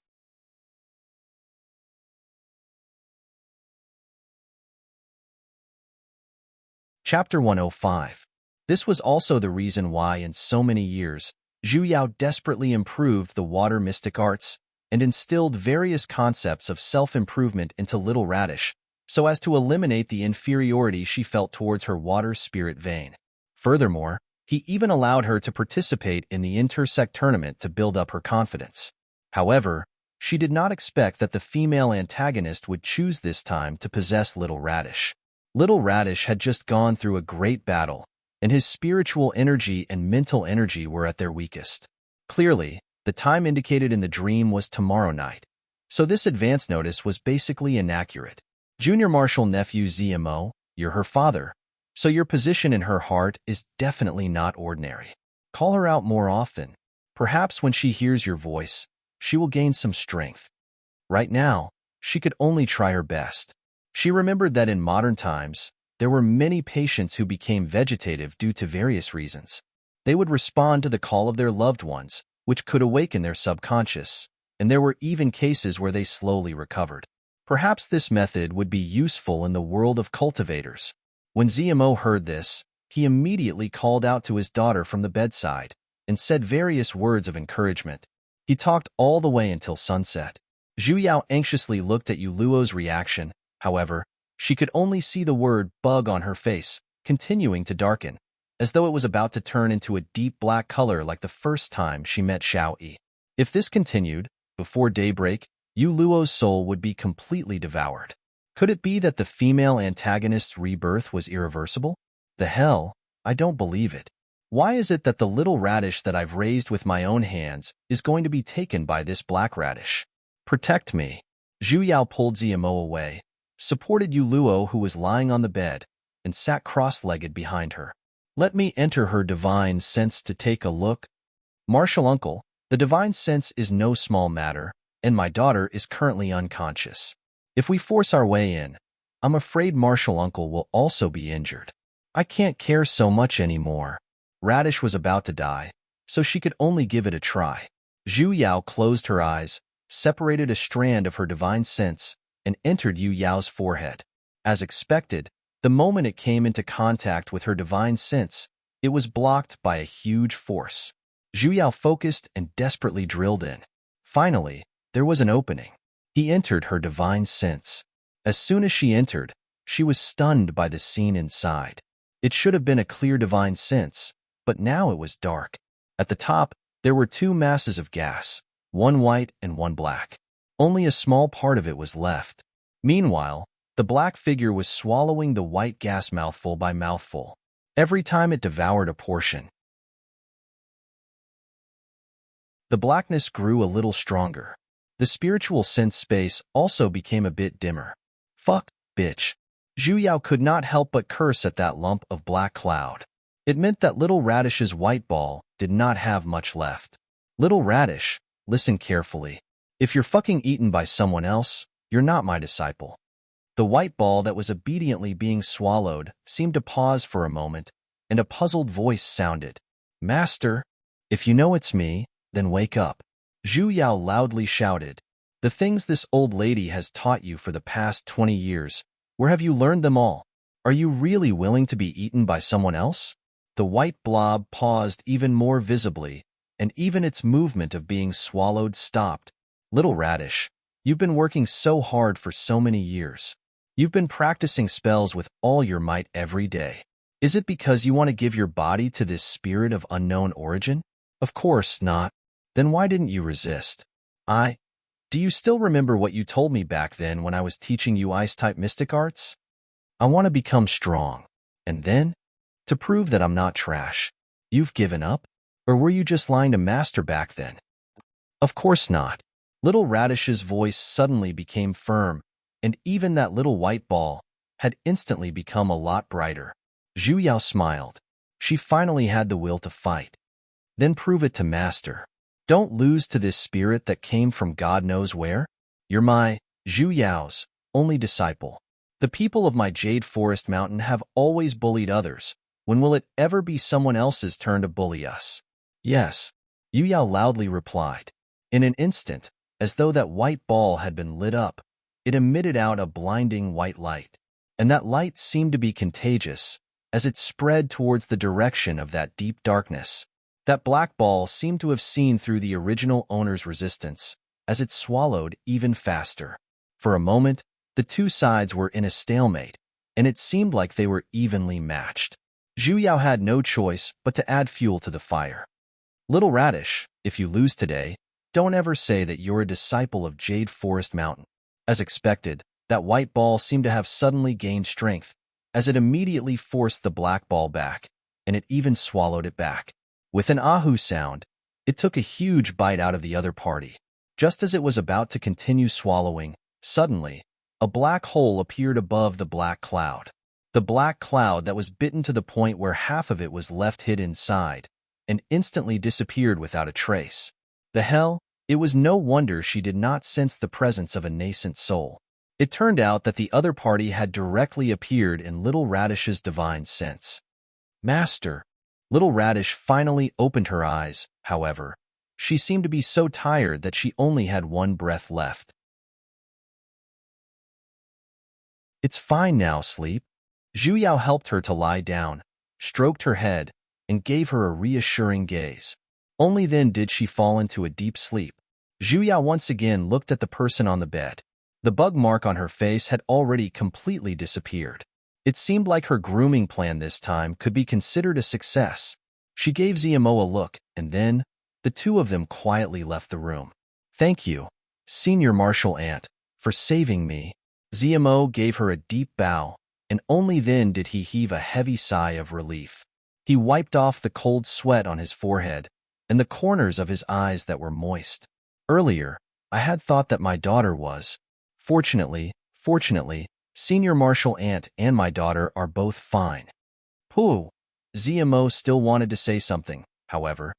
Chapter 105. This was also the reason why in so many years, Zhu Yao desperately improved the water mystic arts and instilled various concepts of self-improvement into Little Radish, so as to eliminate the inferiority she felt towards her water spirit vein. Furthermore, he even allowed her to participate in the intersect tournament to build up her confidence. However, she did not expect that the female antagonist would choose this time to possess Little Radish. Little Radish had just gone through a great battle, and his spiritual energy and mental energy were at their weakest. Clearly, the time indicated in the dream was tomorrow night, so this advance notice was basically inaccurate. Junior Marshal Nephew Zmo, you're her father, so your position in her heart is definitely not ordinary. Call her out more often. Perhaps when she hears your voice, she will gain some strength. Right now, she could only try her best. She remembered that in modern times, there were many patients who became vegetative due to various reasons. They would respond to the call of their loved ones, which could awaken their subconscious, and there were even cases where they slowly recovered. Perhaps this method would be useful in the world of cultivators. When Zmo heard this, he immediately called out to his daughter from the bedside and said various words of encouragement. He talked all the way until sunset. Zhu Yao anxiously looked at Yu Luo's reaction. However, she could only see the word bug on her face, continuing to darken, as though it was about to turn into a deep black color like the first time she met Xiao Yi. If this continued, before daybreak, Yu Luo's soul would be completely devoured. Could it be that the female antagonist's rebirth was irreversible? The hell, I don't believe it. Why is it that the little radish that I've raised with my own hands is going to be taken by this black radish? Protect me. Zhu Yao pulled Zmo away, supported Yu Luo, who was lying on the bed, and sat cross-legged behind her. Let me enter her divine sense to take a look. Martial uncle, the divine sense is no small matter, and my daughter is currently unconscious. If we force our way in, I'm afraid Martial uncle will also be injured. I can't care so much anymore. Radish was about to die, so she could only give it a try. Zhu Yao closed her eyes, separated a strand of her divine sense, and entered Yu Yao's forehead. As expected, the moment it came into contact with her divine sense, it was blocked by a huge force. Zhu Yao focused and desperately drilled in. Finally, there was an opening. He entered her divine sense. As soon as she entered, she was stunned by the scene inside. It should have been a clear divine sense, but now it was dark. At the top, there were two masses of gas, one white and one black. Only a small part of it was left. Meanwhile, the black figure was swallowing the white gas mouthful by mouthful. Every time it devoured a portion, the blackness grew a little stronger. The spiritual sense space also became a bit dimmer. Fuck, bitch. Zhu Yao could not help but curse at that lump of black cloud. It meant that Little Radish's white ball did not have much left. Little Radish, listen carefully. If you're fucking eaten by someone else, you're not my disciple. The white ball that was obediently being swallowed seemed to pause for a moment, and a puzzled voice sounded. Master, if you know it's me, then wake up. Zhu Yao loudly shouted. The things this old lady has taught you for the past 20 years, where have you learned them all? Are you really willing to be eaten by someone else? The white blob paused even more visibly, and even its movement of being swallowed stopped. Little Radish, you've been working so hard for so many years. You've been practicing spells with all your might every day. Is it because you want to give your body to this spirit of unknown origin? Of course not. Then why didn't you resist? Do you still remember what you told me back then when I was teaching you ice-type mystic arts? I want to become strong. And then, to prove that I'm not trash, you've given up? Or were you just lying to Master back then? Of course not. Little Radish's voice suddenly became firm, and even that little white ball had instantly become a lot brighter. Zhu Yao smiled. She finally had the will to fight. Then prove it to Master. Don't lose to this spirit that came from God knows where. You're my, Zhu Yao's, only disciple. The people of my Jade Forest Mountain have always bullied others. When will it ever be someone else's turn to bully us? Yes, Yu Yao loudly replied. In an instant, as though that white ball had been lit up, it emitted out a blinding white light. And that light seemed to be contagious, as it spread towards the direction of that deep darkness. That black ball seemed to have seen through the original owner's resistance, as it swallowed even faster. For a moment, the two sides were in a stalemate, and it seemed like they were evenly matched. Zhu Yao had no choice but to add fuel to the fire. Little Radish, if you lose today, don't ever say that you're a disciple of Jade Forest Mountain. As expected, that white ball seemed to have suddenly gained strength, as it immediately forced the black ball back, and it even swallowed it back. With an ahoo sound, it took a huge bite out of the other party. Just as it was about to continue swallowing, suddenly, a black hole appeared above the black cloud. The black cloud that was bitten to the point where half of it was left hid inside, and instantly disappeared without a trace. The hell, it was no wonder she did not sense the presence of a nascent soul. It turned out that the other party had directly appeared in Little Radish's divine sense. Master. Little Radish finally opened her eyes, however. She seemed to be so tired that she only had one breath left. It's fine now, sleep. Zhu Yao helped her to lie down, stroked her head, and gave her a reassuring gaze. Only then did she fall into a deep sleep. Zhu Yao once again looked at the person on the bed. The bug mark on her face had already completely disappeared. It seemed like her grooming plan this time could be considered a success. She gave Zmo a look, and then, the two of them quietly left the room. Thank you, Senior Martial Aunt, for saving me. Zmo gave her a deep bow, and only then did he heave a heavy sigh of relief. He wiped off the cold sweat on his forehead, and the corners of his eyes that were moist. Earlier, I had thought that my daughter was, fortunately, Senior Martial Aunt and my daughter are both fine. Pooh. Zmo still wanted to say something, however.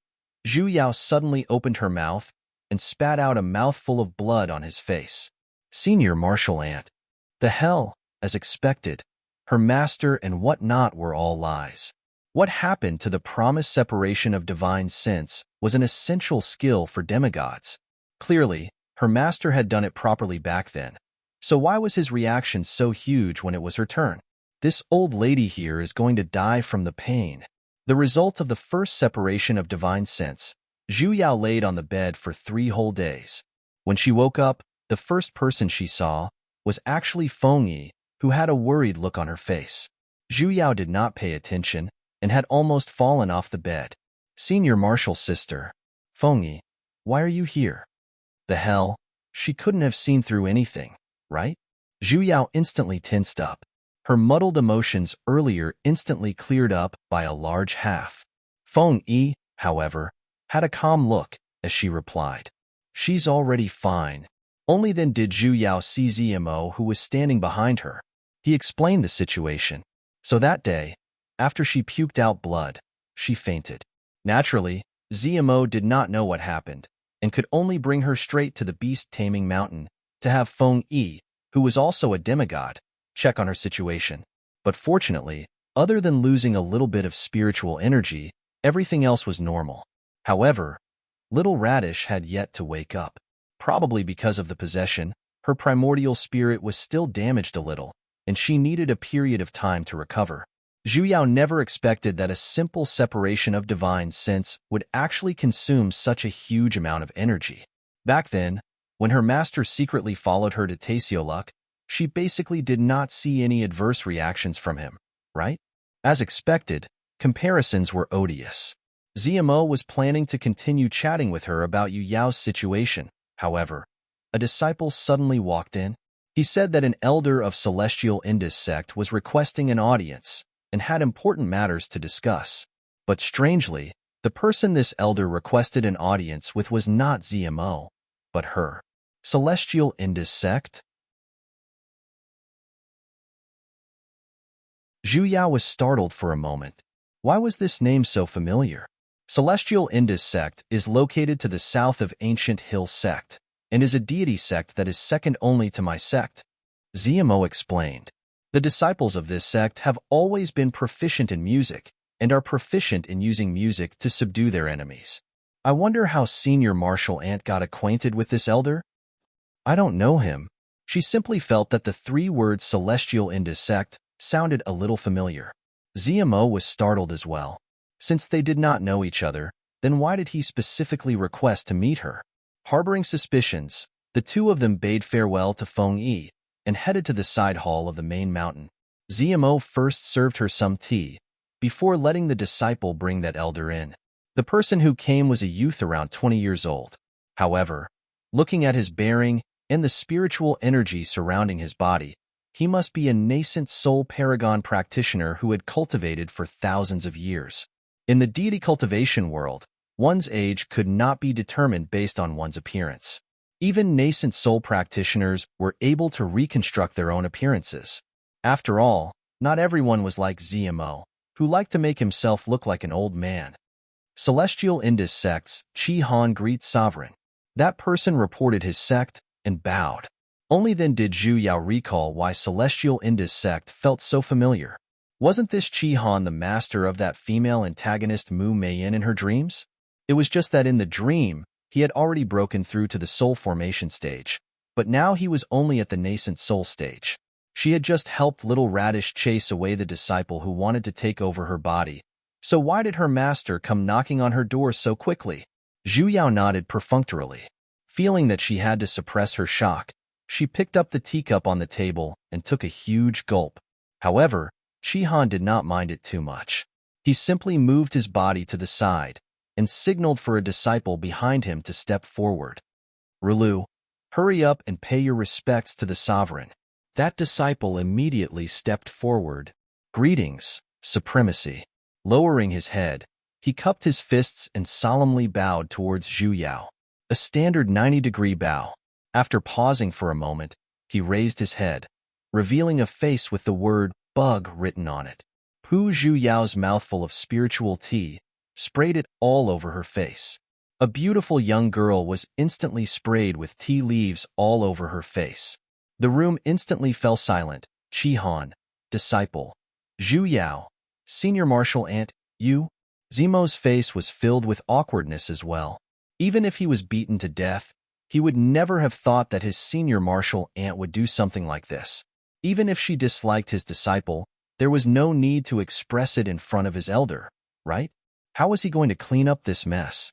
Zhu Yao suddenly opened her mouth and spat out a mouthful of blood on his face. Senior Martial Aunt. The hell, as expected. Her master and whatnot were all lies. What happened to the promised separation of divine sense was an essential skill for demigods. Clearly, her master had done it properly back then. So why was his reaction so huge when it was her turn? This old lady here is going to die from the pain. The result of the first separation of divine sense. Zhu Yao laid on the bed for 3 whole days. When she woke up, the first person she saw was actually Feng Yi, who had a worried look on her face. Zhu Yao did not pay attention and had almost fallen off the bed. Senior Martial Sister. Feng Yi, why are you here? The hell? She couldn't have seen through anything, right? Zhu Yao instantly tensed up. Her muddled emotions earlier instantly cleared up by a large half. Feng Yi, however, had a calm look as she replied. She's already fine. Only then did Zhu Yao see Zmo, who was standing behind her. He explained the situation. So that day, after she puked out blood, she fainted. Naturally, Zmo did not know what happened and could only bring her straight to the beast-taming mountain to have Feng Yi, who was also a demigod, check on her situation. But fortunately, other than losing a little bit of spiritual energy, everything else was normal. However, little Radish had yet to wake up. Probably because of the possession, her primordial spirit was still damaged a little, and she needed a period of time to recover. Zhu Yao never expected that a simple separation of divine sense would actually consume such a huge amount of energy. Back then, when her master secretly followed her to Tasioluk, she basically did not see any adverse reactions from him, right? As expected, comparisons were odious. Zmo was planning to continue chatting with her about Yu Yao's situation. However, a disciple suddenly walked in. He said that an elder of Celestial Indus sect was requesting an audience and had important matters to discuss. But strangely, the person this elder requested an audience with was not Zmo, but her. Celestial Indus sect? Zhu Yao was startled for a moment. Why was this name so familiar? Celestial Indus sect is located to the south of Ancient Hill sect and is a deity sect that is second only to my sect. Zmo explained. The disciples of this sect have always been proficient in music and are proficient in using music to subdue their enemies. I wonder how Senior Martial Aunt got acquainted with this elder? I don't know him. She simply felt that the 3 words Celestial Indus sect sounded a little familiar. Zmo was startled as well. Since they did not know each other, then why did he specifically request to meet her? Harboring suspicions, the 2 of them bade farewell to Feng Yi and headed to the side hall of the main mountain. Zmo first served her some tea, before letting the disciple bring that elder in. The person who came was a youth around 20 years old. However, looking at his bearing and the spiritual energy surrounding his body, he must be a nascent soul paragon practitioner who had cultivated for thousands of years. In the deity cultivation world, one's age could not be determined based on one's appearance. Even nascent soul practitioners were able to reconstruct their own appearances. After all, not everyone was like Zmo, who liked to make himself look like an old man. Celestial Indus sect's Chi Han greets sovereign. That person reported his sect and bowed. Only then did Zhu Yao recall why Celestial Indus sect felt so familiar. Wasn't this Chi Han the master of that female antagonist Mu Meiyin in her dreams? It was just that in the dream, he had already broken through to the soul formation stage, but now he was only at the nascent soul stage. She had just helped little Radish chase away the disciple who wanted to take over her body. So why did her master come knocking on her door so quickly? Zhu Yao nodded perfunctorily. Feeling that she had to suppress her shock, she picked up the teacup on the table and took a huge gulp. However, Chi Han did not mind it too much. He simply moved his body to the side and signaled for a disciple behind him to step forward. Relu, hurry up and pay your respects to the sovereign. That disciple immediately stepped forward. Greetings, Supremacy. Lowering his head, he cupped his fists and solemnly bowed towards Zhu Yao. A standard 90-degree bow. After pausing for a moment, he raised his head. revealing a face with the word bug written on it. Pu Zhu Yao's mouthful of spiritual tea sprayed it all over her face. A beautiful young girl was instantly sprayed with tea leaves all over her face. The room instantly fell silent. Qi Han, disciple. Zhu Yao, senior martial aunt, you? Zemo's face was filled with awkwardness as well. Even if he was beaten to death, he would never have thought that his senior martial aunt would do something like this. Even if she disliked his disciple, there was no need to express it in front of his elder, right? How was he going to clean up this mess?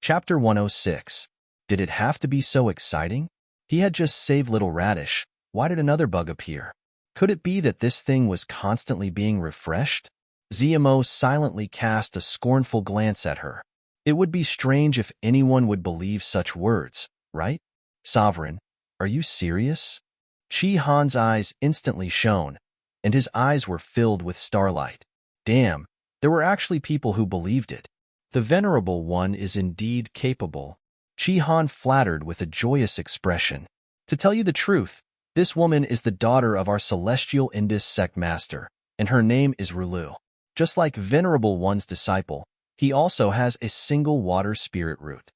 Chapter 106. Did it have to be so exciting? He had just saved Little Radish. Why did another bug appear? Could it be that this thing was constantly being refreshed? Zemo silently cast a scornful glance at her. It would be strange if anyone would believe such words, right? Sovereign, are you serious? Qi Han's eyes instantly shone, and his eyes were filled with starlight. Damn, there were actually people who believed it. The Venerable One is indeed capable. Qi Han flattered with a joyous expression. To tell you the truth, this woman is the daughter of our celestial Indus sect master, and her name is Rulu. Just like Venerable One's disciple, he also has a single water spirit root.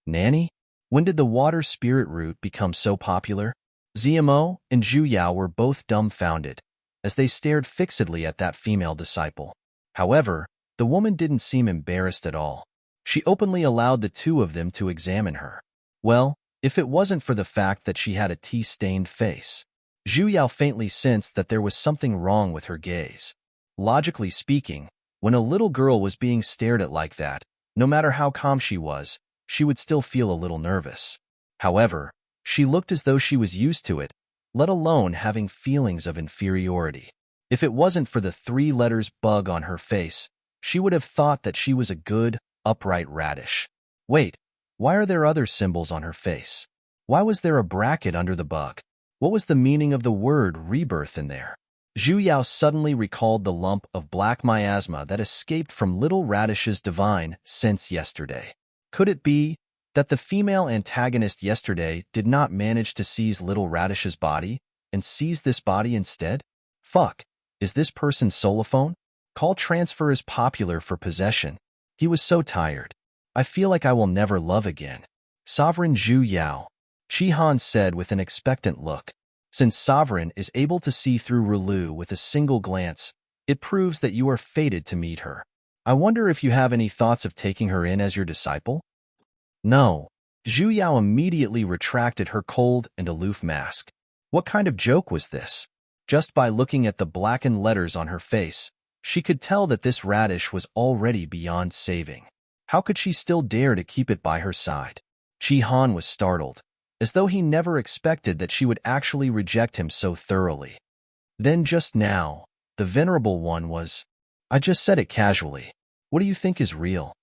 Nanny? When did the water spirit root become so popular? Zemo and Zhu Yao were both dumbfounded, as they stared fixedly at that female disciple. However, the woman didn't seem embarrassed at all. She openly allowed the two of them to examine her. Well, if it wasn't for the fact that she had a tea-stained face. Zhu Yao faintly sensed that there was something wrong with her gaze. Logically speaking, when a little girl was being stared at like that, no matter how calm she would still feel a little nervous. However, she looked as though she was used to it, let alone having feelings of inferiority. If it wasn't for the 3 letters bug on her face, she would have thought that she was a good, upright radish. Wait, why are there other symbols on her face? Why was there a bracket under the bug? What was the meaning of the word rebirth in there? Zhu Yao suddenly recalled the lump of black miasma that escaped from Little Radish's divine sense yesterday. Could it be that the female antagonist yesterday did not manage to seize Little Radish's body and seize this body instead? Fuck, is this person's solophone? Call transfer is popular for possession. He was so tired. I feel like I will never love again. Sovereign Zhu Yao, Qi Han said with an expectant look. Since Sovereign is able to see through Rulu with a single glance, it proves that you are fated to meet her. I wonder if you have any thoughts of taking her in as your disciple? No. Zhu Yao immediately retracted her cold and aloof mask. What kind of joke was this? Just by looking at the blackened letters on her face, she could tell that this radish was already beyond saving. How could she still dare to keep it by her side? Qi Han was startled, as though he never expected that she would actually reject him so thoroughly. Then just now, the Venerable One was... I just said it casually. What do you think is real?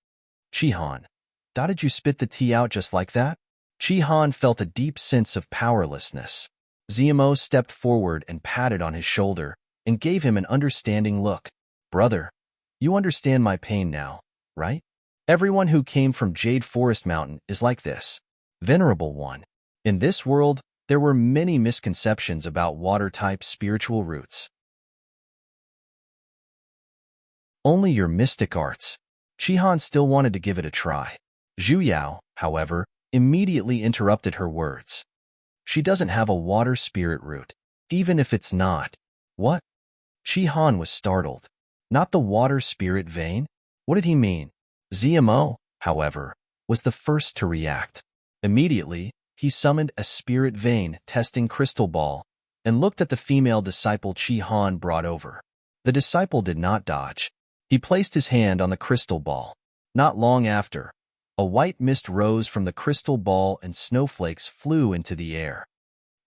Qi Han, did you spit the tea out just like that? Qi Han felt a deep sense of powerlessness. Zemo stepped forward and patted on his shoulder and gave him an understanding look. Brother, you understand my pain now, right? Everyone who came from Jade Forest Mountain is like this. Venerable One. In this world, there were many misconceptions about water-type spiritual roots. Only your mystic arts. Qi Han still wanted to give it a try. Zhu Yao, however, immediately interrupted her words. She doesn't have a water spirit root, even if it's not. What? Qi Han was startled. Not the water spirit vein? What did he mean? Zemo, however, was the first to react. Immediately, he summoned a spirit vein testing crystal ball and looked at the female disciple Qi Han brought over. The disciple did not dodge. He placed his hand on the crystal ball. Not long after, a white mist rose from the crystal ball and snowflakes flew into the air.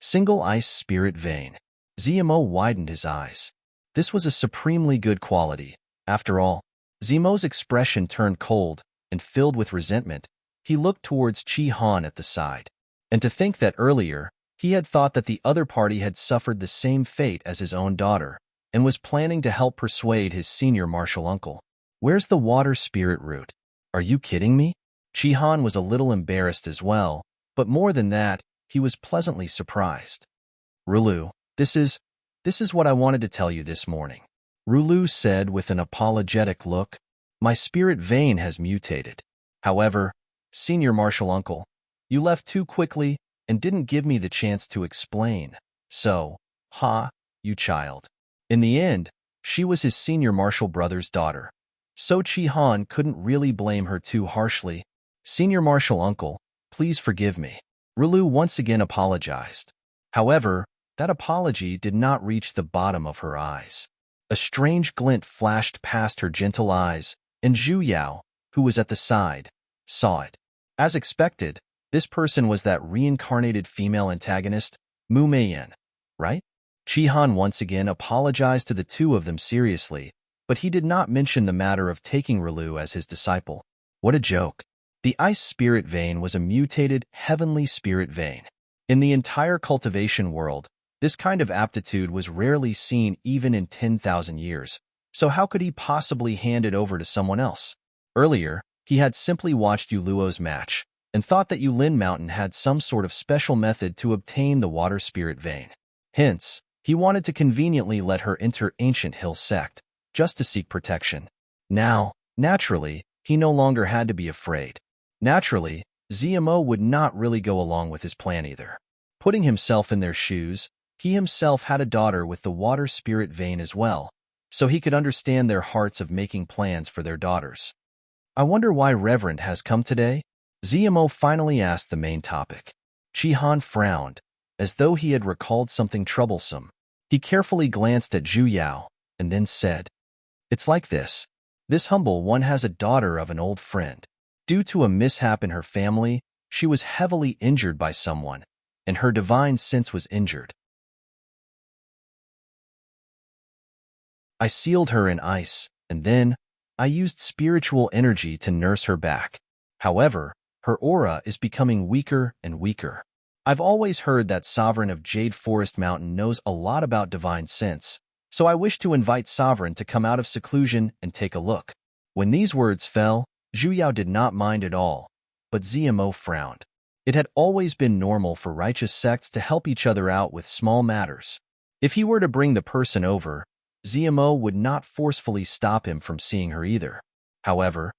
Single ice spirit vein. Zemo widened his eyes. This was a supremely good quality. After all, Zemo's expression turned cold and filled with resentment. He looked towards Qi Han at the side. And to think that earlier, he had thought that the other party had suffered the same fate as his own daughter, and was planning to help persuade his senior martial uncle. Where's the water spirit root? Are you kidding me? Chi-Han was a little embarrassed as well, but more than that, he was pleasantly surprised. Rulu, this is what I wanted to tell you this morning. Rulu said with an apologetic look. My spirit vein has mutated. However, Senior Marshal Uncle, you left too quickly and didn't give me the chance to explain. So, you child. In the end, she was his Senior Marshal brother's daughter. So Chi-Han couldn't really blame her too harshly. Senior Marshal Uncle, please forgive me. Rulu once again apologized. However, that apology did not reach the bottom of her eyes. A strange glint flashed past her gentle eyes, and Zhu Yao, who was at the side, saw it. As expected, this person was that reincarnated female antagonist, Mu Meiyan, right? Chi-Han once again apologized to the two of them seriously, but he did not mention the matter of taking Rulu as his disciple. What a joke. The ice spirit vein was a mutated heavenly spirit vein. In the entire cultivation world, this kind of aptitude was rarely seen even in 10,000 years, so how could he possibly hand it over to someone else? Earlier, he had simply watched Yuluo's match and thought that Yulin Mountain had some sort of special method to obtain the water spirit vein. Hence, he wanted to conveniently let her enter Ancient Hill Sect, just to seek protection. Now, naturally, he no longer had to be afraid. Naturally, ZMO would not really go along with his plan either. Putting himself in their shoes, he himself had a daughter with the water spirit vein as well, so he could understand their hearts of making plans for their daughters. I wonder why Reverend has come today? ZMO finally asked the main topic. Chi-Han frowned, as though he had recalled something troublesome. He carefully glanced at Zhu Yao, and then said, It's like this. This humble one has a daughter of an old friend. Due to a mishap in her family, she was heavily injured by someone, and her divine sense was injured. I sealed her in ice, and then I used spiritual energy to nurse her back. However, her aura is becoming weaker and weaker. I've always heard that Sovereign of Jade Forest Mountain knows a lot about divine sense, so I wish to invite Sovereign to come out of seclusion and take a look. When these words fell, Zhu Yao did not mind at all, but ZMO frowned. It had always been normal for righteous sects to help each other out with small matters. If he were to bring the person over, ZMO would not forcefully stop him from seeing her either. However,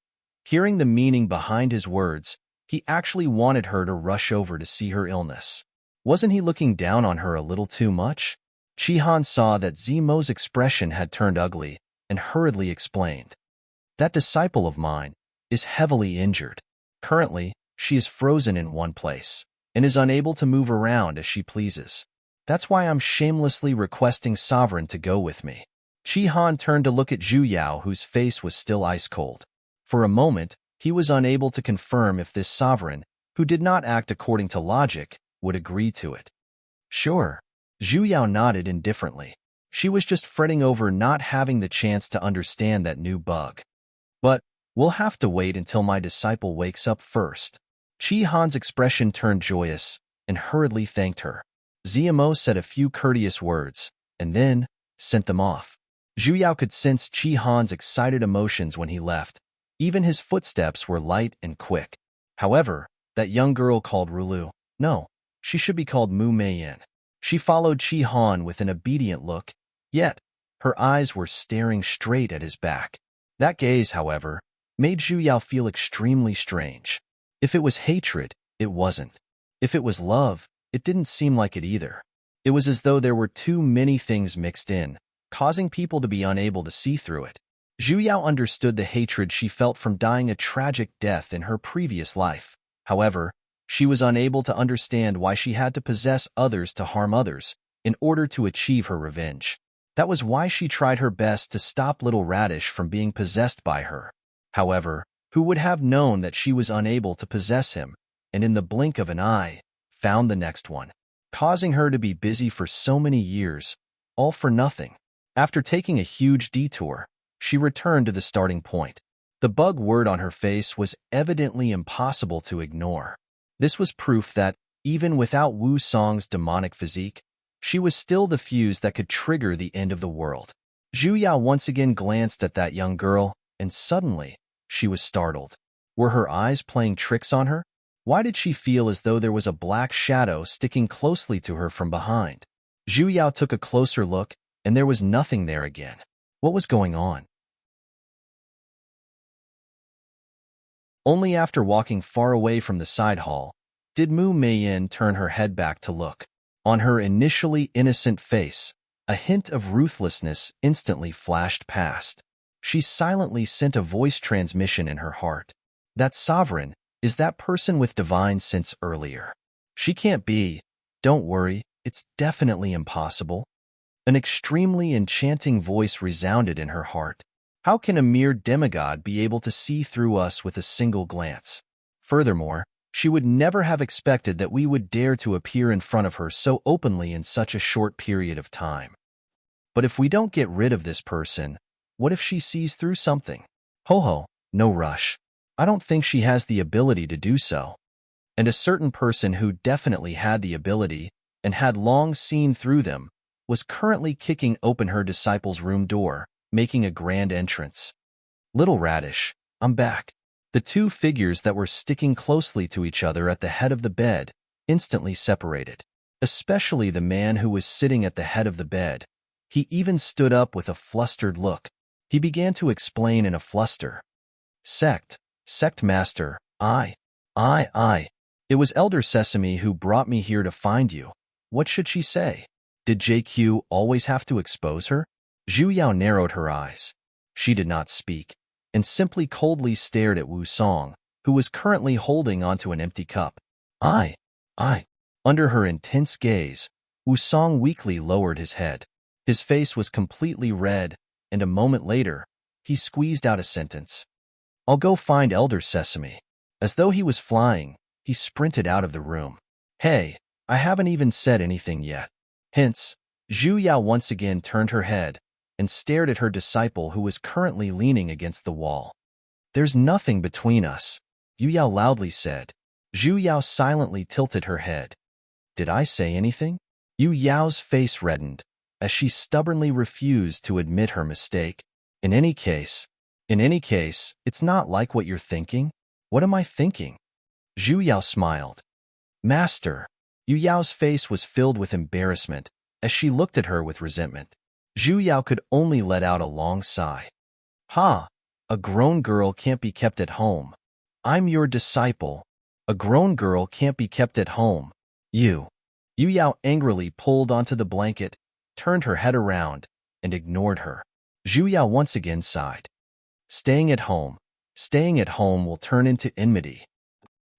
hearing the meaning behind his words, he actually wanted her to rush over to see her illness. Wasn't he looking down on her a little too much? Chi-Han saw that ZMO's expression had turned ugly and hurriedly explained. That disciple of mine is heavily injured. Currently, she is frozen in one place and is unable to move around as she pleases. That's why I'm shamelessly requesting Sovereign to go with me. Chi-Han turned to look at Zhu Yao, whose face was still ice-cold. For a moment, he was unable to confirm if this Sovereign, who did not act according to logic, would agree to it. Sure. Zhu Yao nodded indifferently. She was just fretting over not having the chance to understand that new bug. But we'll have to wait until my disciple wakes up first. Chi-Han's expression turned joyous and hurriedly thanked her. ZMO said a few courteous words and then sent them off. Zhu Yao could sense Chi-Han's excited emotions when he left. Even his footsteps were light and quick. However, that young girl called Rulu. No, she should be called Mu Meiyan. She followed Chi-Han with an obedient look, yet her eyes were staring straight at his back. That gaze, however, made Zhu Yao feel extremely strange. If it was hatred, it wasn't. If it was love, it didn't seem like it either. It was as though there were too many things mixed in, causing people to be unable to see through it. Zhu Yao understood the hatred she felt from dying a tragic death in her previous life. However, she was unable to understand why she had to possess others to harm others in order to achieve her revenge. That was why she tried her best to stop Little Radish from being possessed by her. However, who would have known that she was unable to possess him, and in the blink of an eye, found the next one, causing her to be busy for so many years, all for nothing. After taking a huge detour, she returned to the starting point. The bug word on her face was evidently impossible to ignore. This was proof that, even without Wu Song's demonic physique, she was still the fuse that could trigger the end of the world. Zhu Yao once again glanced at that young girl, and suddenly, she was startled. Were her eyes playing tricks on her? Why did she feel as though there was a black shadow sticking closely to her from behind? Zhu Yao took a closer look, and there was nothing there again. What was going on? Only after walking far away from the side hall did Mu Meiyin turn her head back to look. On her initially innocent face, a hint of ruthlessness instantly flashed past. She silently sent a voice transmission in her heart. That sovereign is that person with divine sense earlier. She can't be. Don't worry, it's definitely impossible. An extremely enchanting voice resounded in her heart. How can a mere demigod be able to see through us with a single glance? Furthermore, she would never have expected that we would dare to appear in front of her so openly in such a short period of time. But if we don't get rid of this person, what if she sees through something? Ho, no rush. I don't think she has the ability to do so. And a certain person who definitely had the ability and had long seen through them was currently kicking open her disciple's room door, making a grand entrance. Little Radish, I'm back. The two figures that were sticking closely to each other at the head of the bed instantly separated, especially the man who was sitting at the head of the bed. He even stood up with a flustered look. He began to explain in a fluster. Sect master, I. It was Elder Sesame who brought me here to find you. What should she say? Did JQ always have to expose her? Zhu Yao narrowed her eyes. She did not speak, and simply coldly stared at Wu Song, who was currently holding onto an empty cup. I. Under her intense gaze, Wu Song weakly lowered his head. His face was completely red, and a moment later, he squeezed out a sentence. I'll go find Elder Sesame. As though he was flying, he sprinted out of the room. Hey, I haven't even said anything yet. Hence, Zhu Yao once again turned her head and stared at her disciple who was currently leaning against the wall. There's nothing between us, Yu Yao loudly said. Zhu Yao silently tilted her head. Did I say anything? Yu Yao's face reddened, as she stubbornly refused to admit her mistake. In any case, it's not like what you're thinking. What am I thinking? Zhu Yao smiled. Master. Yu Yao's face was filled with embarrassment as she looked at her with resentment. Zhu Yao could only let out a long sigh. Ha! A grown girl can't be kept at home. I'm your disciple. A grown girl can't be kept at home. Yu Yao angrily pulled onto the blanket, turned her head around, and ignored her. Zhu Yao once again sighed. Staying at home will turn into enmity.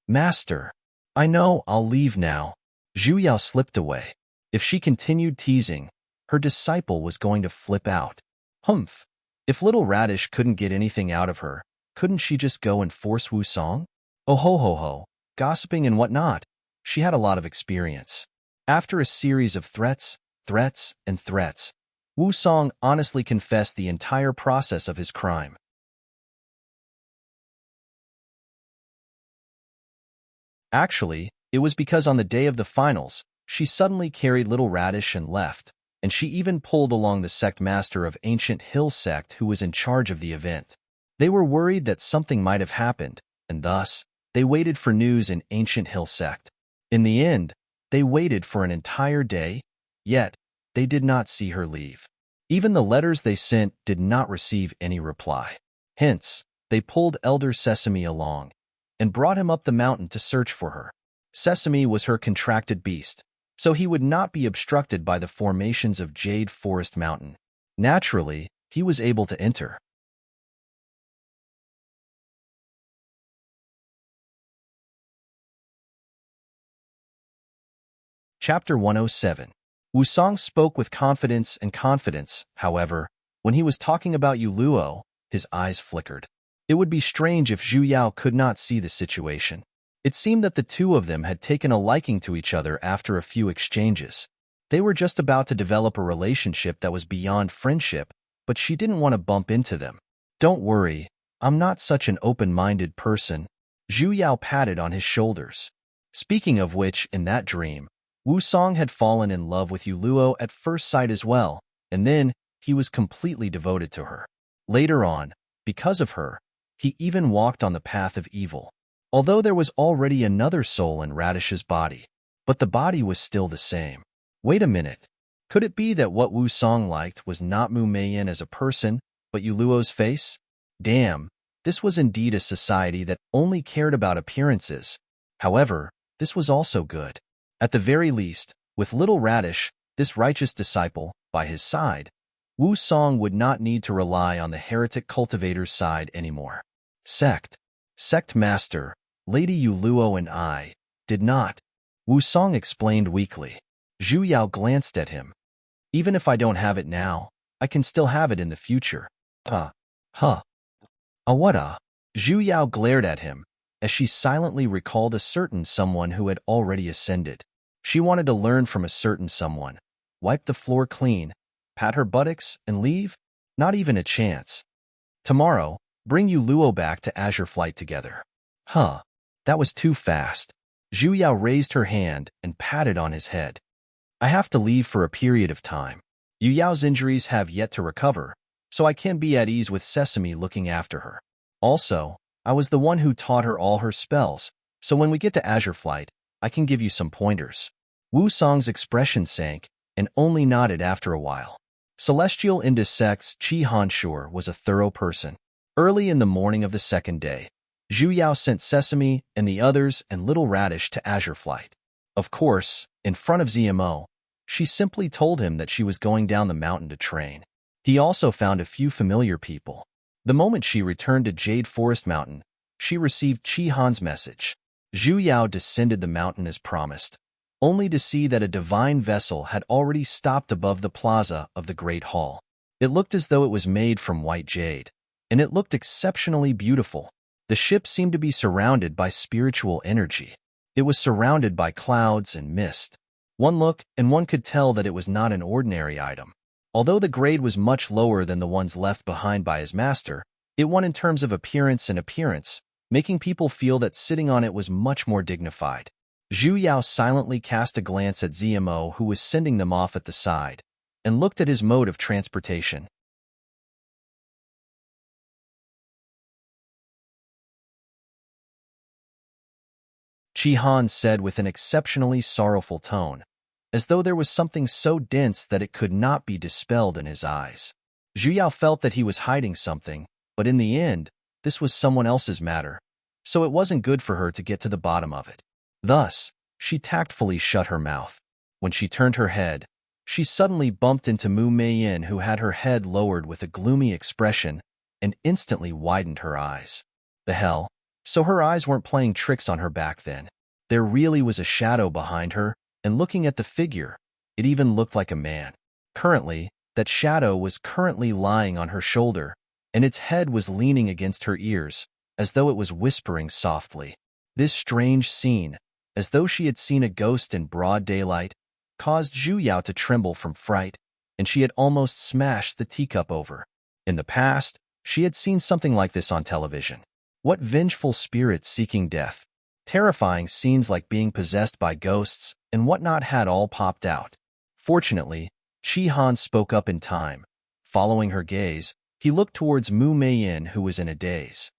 Master, I know, I'll leave now. Zhu Yao slipped away. If she continued teasing, her disciple was going to flip out. Humph. If Little Radish couldn't get anything out of her, couldn't she just go and force Wu Song? Oh ho, gossiping and whatnot. She had a lot of experience. After a series of threats, Wu Song honestly confessed the entire process of his crime. Actually, it was because on the day of the finals, she suddenly carried Little Radish and left, and she even pulled along the sect master of Ancient Hill Sect who was in charge of the event. They were worried that something might have happened, and thus, they waited for news in Ancient Hill Sect. In the end, they waited for an entire day, yet they did not see her leave. Even the letters they sent did not receive any reply. Hence, they pulled Elder Sesame along and brought him up the mountain to search for her. Sesame was her contracted beast, so he would not be obstructed by the formations of Jade Forest Mountain. Naturally, he was able to enter. Chapter 107. Wu Song spoke with confidence, however, when he was talking about Yu Luo, his eyes flickered. It would be strange if Zhu Yao could not see the situation. It seemed that the two of them had taken a liking to each other after a few exchanges. They were just about to develop a relationship that was beyond friendship, but she didn't want to bump into them. Don't worry, I'm not such an open-minded person. Zhu Yao patted on his shoulders. Speaking of which, in that dream, Wu Song had fallen in love with Yu Luo at first sight as well, and then he was completely devoted to her. Later on, because of her, He even walked on the path of evil. Although there was already another soul in Radish's body, but the body was still the same. Wait a minute. Could it be that what Wu Song liked was not Mu Meiyin as a person, but Yuluo's face? Damn, this was indeed a society that only cared about appearances. However, this was also good. At the very least, with little Radish, this righteous disciple, by his side, Wu Song would not need to rely on the heretic cultivator's side anymore. Sect Master, Lady Yuluo and I, did not. Wu Song explained weakly. Zhu Yao glanced at him. Even if I don't have it now, I can still have it in the future. What? Zhu Yao glared at him, as she silently recalled a certain someone who had already ascended. She wanted to learn from a certain someone. Wipe the floor clean, pat her buttocks, and leave? Not even a chance. Tomorrow, bring Yuluo back to Azure Flight together. That was too fast. Zhu Yao raised her hand and patted on his head. I have to leave for a period of time. Yu Yao's injuries have yet to recover, so I can't be at ease with Sesame looking after her. Also, I was the one who taught her all her spells, so when we get to Azure Flight, I can give you some pointers. Wu Song's expression sank and only nodded after a while. Celestial Indus Sect's Qi Hanshur was a thorough person. Early in the morning of the second day, Zhu Yao sent Sesame and the others and Little Radish to Azure Flight. Of course, in front of ZMO, she simply told him that she was going down the mountain to train. He also found a few familiar people. The moment she returned to Jade Forest Mountain, she received Qi Han's message. Zhu Yao descended the mountain as promised, only to see that a divine vessel had already stopped above the plaza of the Great Hall. It looked as though it was made from white jade, and it looked exceptionally beautiful. The ship seemed to be surrounded by spiritual energy. It was surrounded by clouds and mist. One look, and one could tell that it was not an ordinary item. Although the grade was much lower than the ones left behind by his master, it won in terms of appearance, making people feel that sitting on it was much more dignified. Zhu Yao silently cast a glance at ZMO, who was sending them off at the side, and looked at his mode of transportation. Qi Han said with an exceptionally sorrowful tone, as though there was something so dense that it could not be dispelled in his eyes. Zhu Yao felt that he was hiding something, but in the end, this was someone else's matter, so it wasn't good for her to get to the bottom of it. Thus, she tactfully shut her mouth. When she turned her head, she suddenly bumped into Mu Meiyin, who had her head lowered with a gloomy expression and instantly widened her eyes. The hell? So her eyes weren't playing tricks on her back then. There really was a shadow behind her, and looking at the figure, it even looked like a man. Currently, that shadow was currently lying on her shoulder, and its head was leaning against her ears, as though it was whispering softly. This strange scene, as though she had seen a ghost in broad daylight, caused Zhu Yao to tremble from fright, and she had almost smashed the teacup over. In the past, she had seen something like this on television. What vengeful spirits seeking death? Terrifying scenes like being possessed by ghosts and whatnot had all popped out. Fortunately, Qi Han spoke up in time. Following her gaze, he looked towards Mu Meiyin, who was in a daze.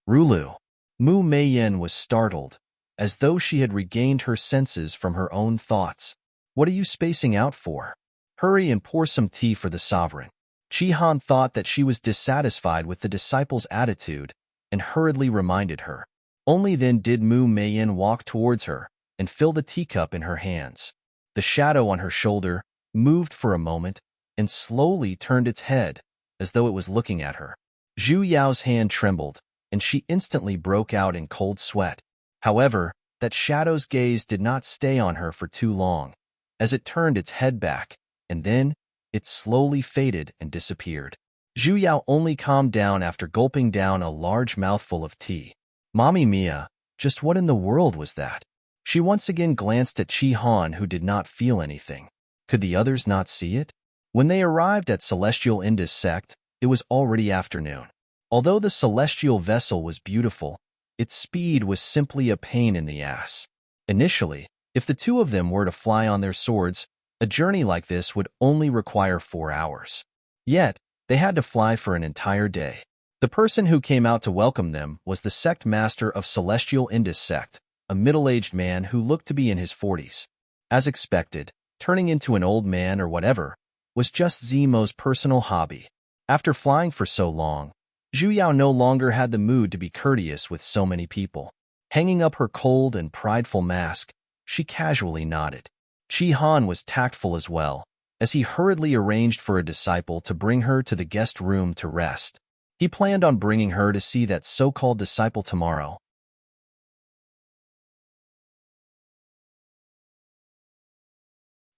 Rulu. Mu Meiyin was startled, as though she had regained her senses from her own thoughts. What are you spacing out for? Hurry and pour some tea for the sovereign. Qi Han thought that she was dissatisfied with the disciple's attitude and hurriedly reminded her. Only then did Mu Meiyin walk towards her and fill the teacup in her hands. The shadow on her shoulder moved for a moment and slowly turned its head as though it was looking at her. Zhu Yao's hand trembled, and she instantly broke out in cold sweat. However, that shadow's gaze did not stay on her for too long, as it turned its head back, and then it slowly faded and disappeared. Zhu Yao only calmed down after gulping down a large mouthful of tea. Mommy Mia, just what in the world was that? She once again glanced at Qi Han, who did not feel anything. Could the others not see it? When they arrived at Celestial Indus Sect, it was already afternoon. Although the celestial vessel was beautiful, its speed was simply a pain in the ass. Initially, if the two of them were to fly on their swords, a journey like this would only require 4 hours. Yet, they had to fly for an entire day. The person who came out to welcome them was the sect master of Celestial Indus sect, a middle-aged man who looked to be in his 40s. As expected, turning into an old man or whatever was just Zemo's personal hobby. After flying for so long, Zhu Yao no longer had the mood to be courteous with so many people. Hanging up her cold and prideful mask, she casually nodded. Chi Han was tactful as well, as he hurriedly arranged for a disciple to bring her to the guest room to rest. He planned on bringing her to see that so-called disciple tomorrow.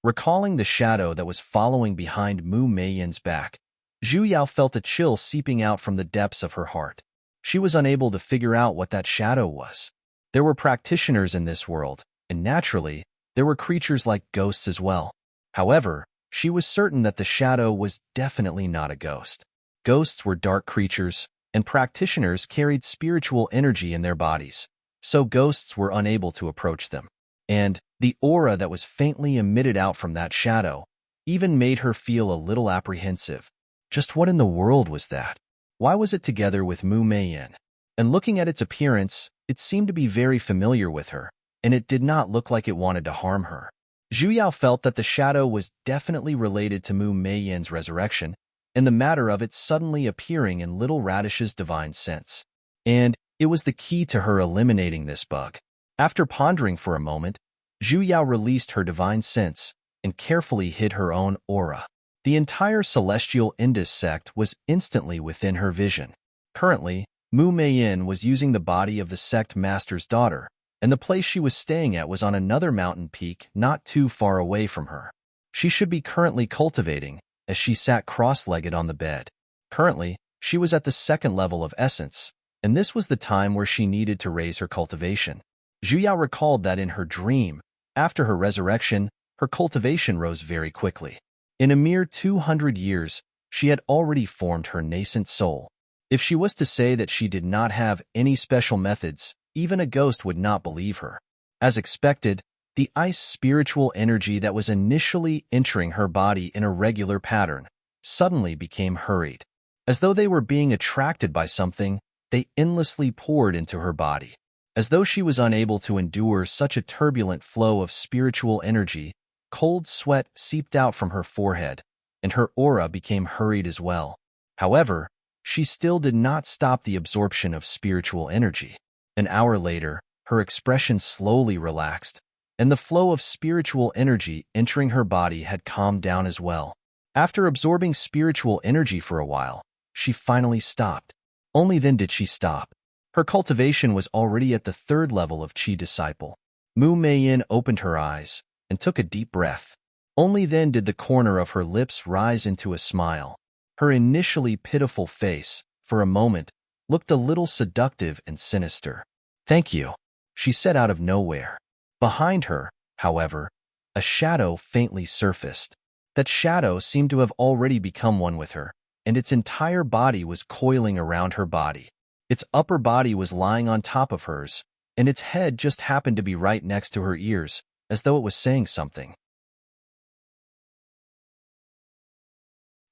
Recalling the shadow that was following behind Mu Meiyin's back, Zhu Yao felt a chill seeping out from the depths of her heart. She was unable to figure out what that shadow was. There were practitioners in this world, and naturally, there were creatures like ghosts as well. However, she was certain that the shadow was definitely not a ghost. Ghosts were dark creatures, and practitioners carried spiritual energy in their bodies, so ghosts were unable to approach them. And the aura that was faintly emitted out from that shadow even made her feel a little apprehensive. Just what in the world was that? Why was it together with Mu Meiyin? And looking at its appearance, it seemed to be very familiar with her, and it did not look like it wanted to harm her. Zhu Yao felt that the shadow was definitely related to Mu Meiyin's resurrection, and the matter of it suddenly appearing in Little Radish's divine sense. And it was the key to her eliminating this bug. After pondering for a moment, Zhu Yao released her divine sense and carefully hid her own aura. The entire Celestial Indus sect was instantly within her vision. Currently, Mu Meiyin was using the body of the sect master's daughter, and the place she was staying at was on another mountain peak not too far away from her. She should be currently cultivating, as she sat cross-legged on the bed. Currently, she was at the second level of essence, and this was the time where she needed to raise her cultivation. Zhu Yao recalled that in her dream, after her resurrection, her cultivation rose very quickly. In a mere 200 years, she had already formed her nascent soul. If she was to say that she did not have any special methods, even a ghost would not believe her. As expected, the ice spiritual energy that was initially entering her body in a regular pattern suddenly became hurried. As though they were being attracted by something, they endlessly poured into her body. As though she was unable to endure such a turbulent flow of spiritual energy, cold sweat seeped out from her forehead, and her aura became hurried as well. However, she still did not stop the absorption of spiritual energy. An hour later, her expression slowly relaxed, and the flow of spiritual energy entering her body had calmed down as well. After absorbing spiritual energy for a while, she finally stopped. Only then did she stop. Her cultivation was already at the third level of Qi disciple. Mu Meiyin opened her eyes and took a deep breath. Only then did the corner of her lips rise into a smile. Her initially pitiful face, for a moment, looked a little seductive and sinister. "Thank you," she said out of nowhere. Behind her, however, a shadow faintly surfaced. That shadow seemed to have already become one with her, and its entire body was coiling around her body. Its upper body was lying on top of hers, and its head just happened to be right next to her ears, as though it was saying something.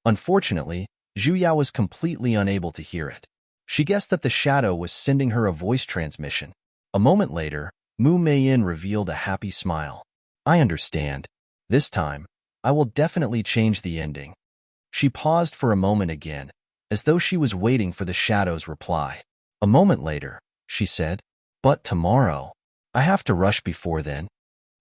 Unfortunately, Zhu Yao was completely unable to hear it. She guessed that the shadow was sending her a voice transmission. A moment later, Mu Meiyin revealed a happy smile. "I understand. This time, I will definitely change the ending." She paused for a moment again, as though she was waiting for the shadow's reply. A moment later, she said, "But tomorrow, I have to rush before then."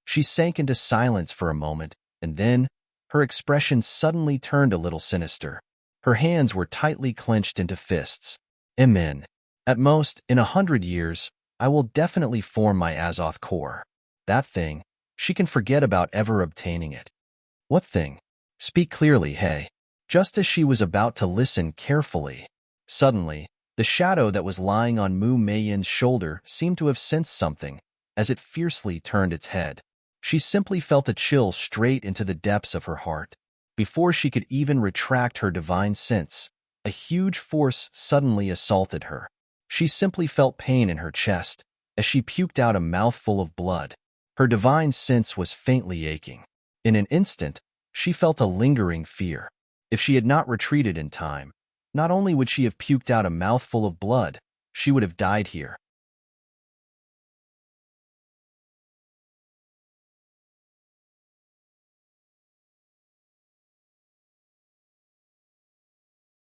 She sank into silence for a moment, and then, her expression suddenly turned a little sinister. Her hands were tightly clenched into fists. "Amen. At most, in 100 years, I will definitely form my Azoth core. That thing, she can forget about ever obtaining it." "What thing? Speak clearly, hey." Just as she was about to listen carefully, suddenly, the shadow that was lying on Mu Meiyin's shoulder seemed to have sensed something, as it fiercely turned its head. She simply felt a chill straight into the depths of her heart. Before she could even retract her divine sense, a huge force suddenly assaulted her. She simply felt pain in her chest, as she puked out a mouthful of blood. Her divine sense was faintly aching. In an instant, she felt a lingering fear. If she had not retreated in time, Not only would she have puked out a mouthful of blood, she would have died here.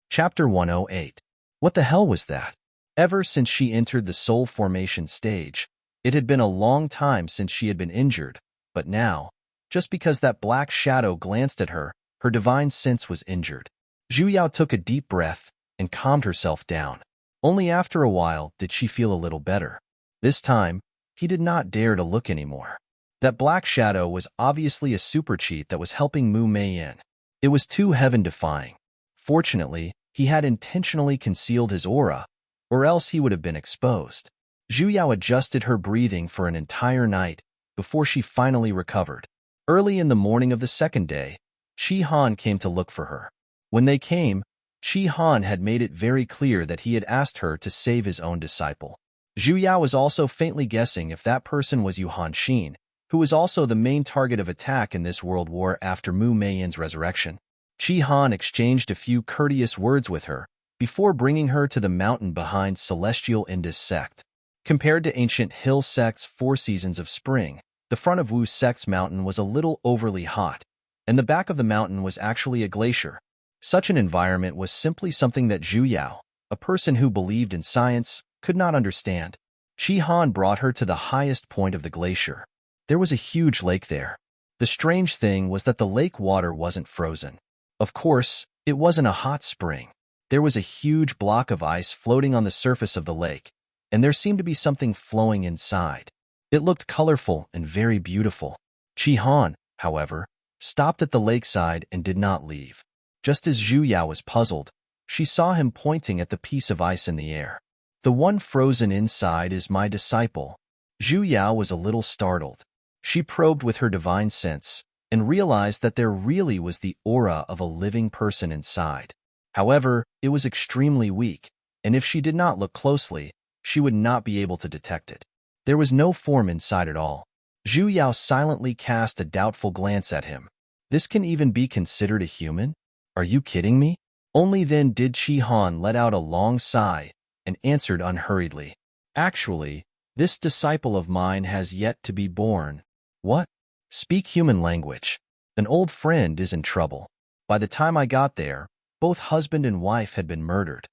Chapter 108. What the hell was that? Ever since she entered the soul formation stage, it had been a long time since she had been injured, but now, just because that black shadow glanced at her, her divine sense was injured. Zhu Yao took a deep breath and calmed herself down. Only after a while did she feel a little better. This time, he did not dare to look anymore. That black shadow was obviously a super cheat that was helping Mu Mei in. It was too heaven-defying. Fortunately, he had intentionally concealed his aura, or else he would have been exposed. Zhu Yao adjusted her breathing for an entire night before she finally recovered. Early in the morning of the second day, Qi Han came to look for her. When they came, Qi Han had made it very clear that he had asked her to save his own disciple. Zhu Yao was also faintly guessing if that person was Yu Hanxin, who was also the main target of attack in this world war after Mu Meiyin's resurrection. Qi Han exchanged a few courteous words with her before bringing her to the mountain behind Celestial Indus sect. Compared to ancient hill sect's 4 seasons of spring, the front of Wu sect's mountain was a little overly hot, and the back of the mountain was actually a glacier. Such an environment was simply something that Zhu Yao, a person who believed in science, could not understand. Qi Han brought her to the highest point of the glacier. There was a huge lake there. The strange thing was that the lake water wasn't frozen. Of course, it wasn't a hot spring. There was a huge block of ice floating on the surface of the lake, and there seemed to be something flowing inside. It looked colorful and very beautiful. Qi Han, however, stopped at the lakeside and did not leave. Just as Zhu Yao was puzzled, she saw him pointing at the piece of ice in the air. The one frozen inside is my disciple. Zhu Yao was a little startled. She probed with her divine sense and realized that there really was the aura of a living person inside. However, it was extremely weak, and if she did not look closely, she would not be able to detect it. There was no form inside at all. Zhu Yao silently cast a doubtful glance at him. This can even be considered a human? Are you kidding me? Only then did Qi Han let out a long sigh and answered unhurriedly. Actually, this disciple of mine has yet to be born. What? Speak human language. An old friend is in trouble. By the time I got there, both husband and wife had been murdered.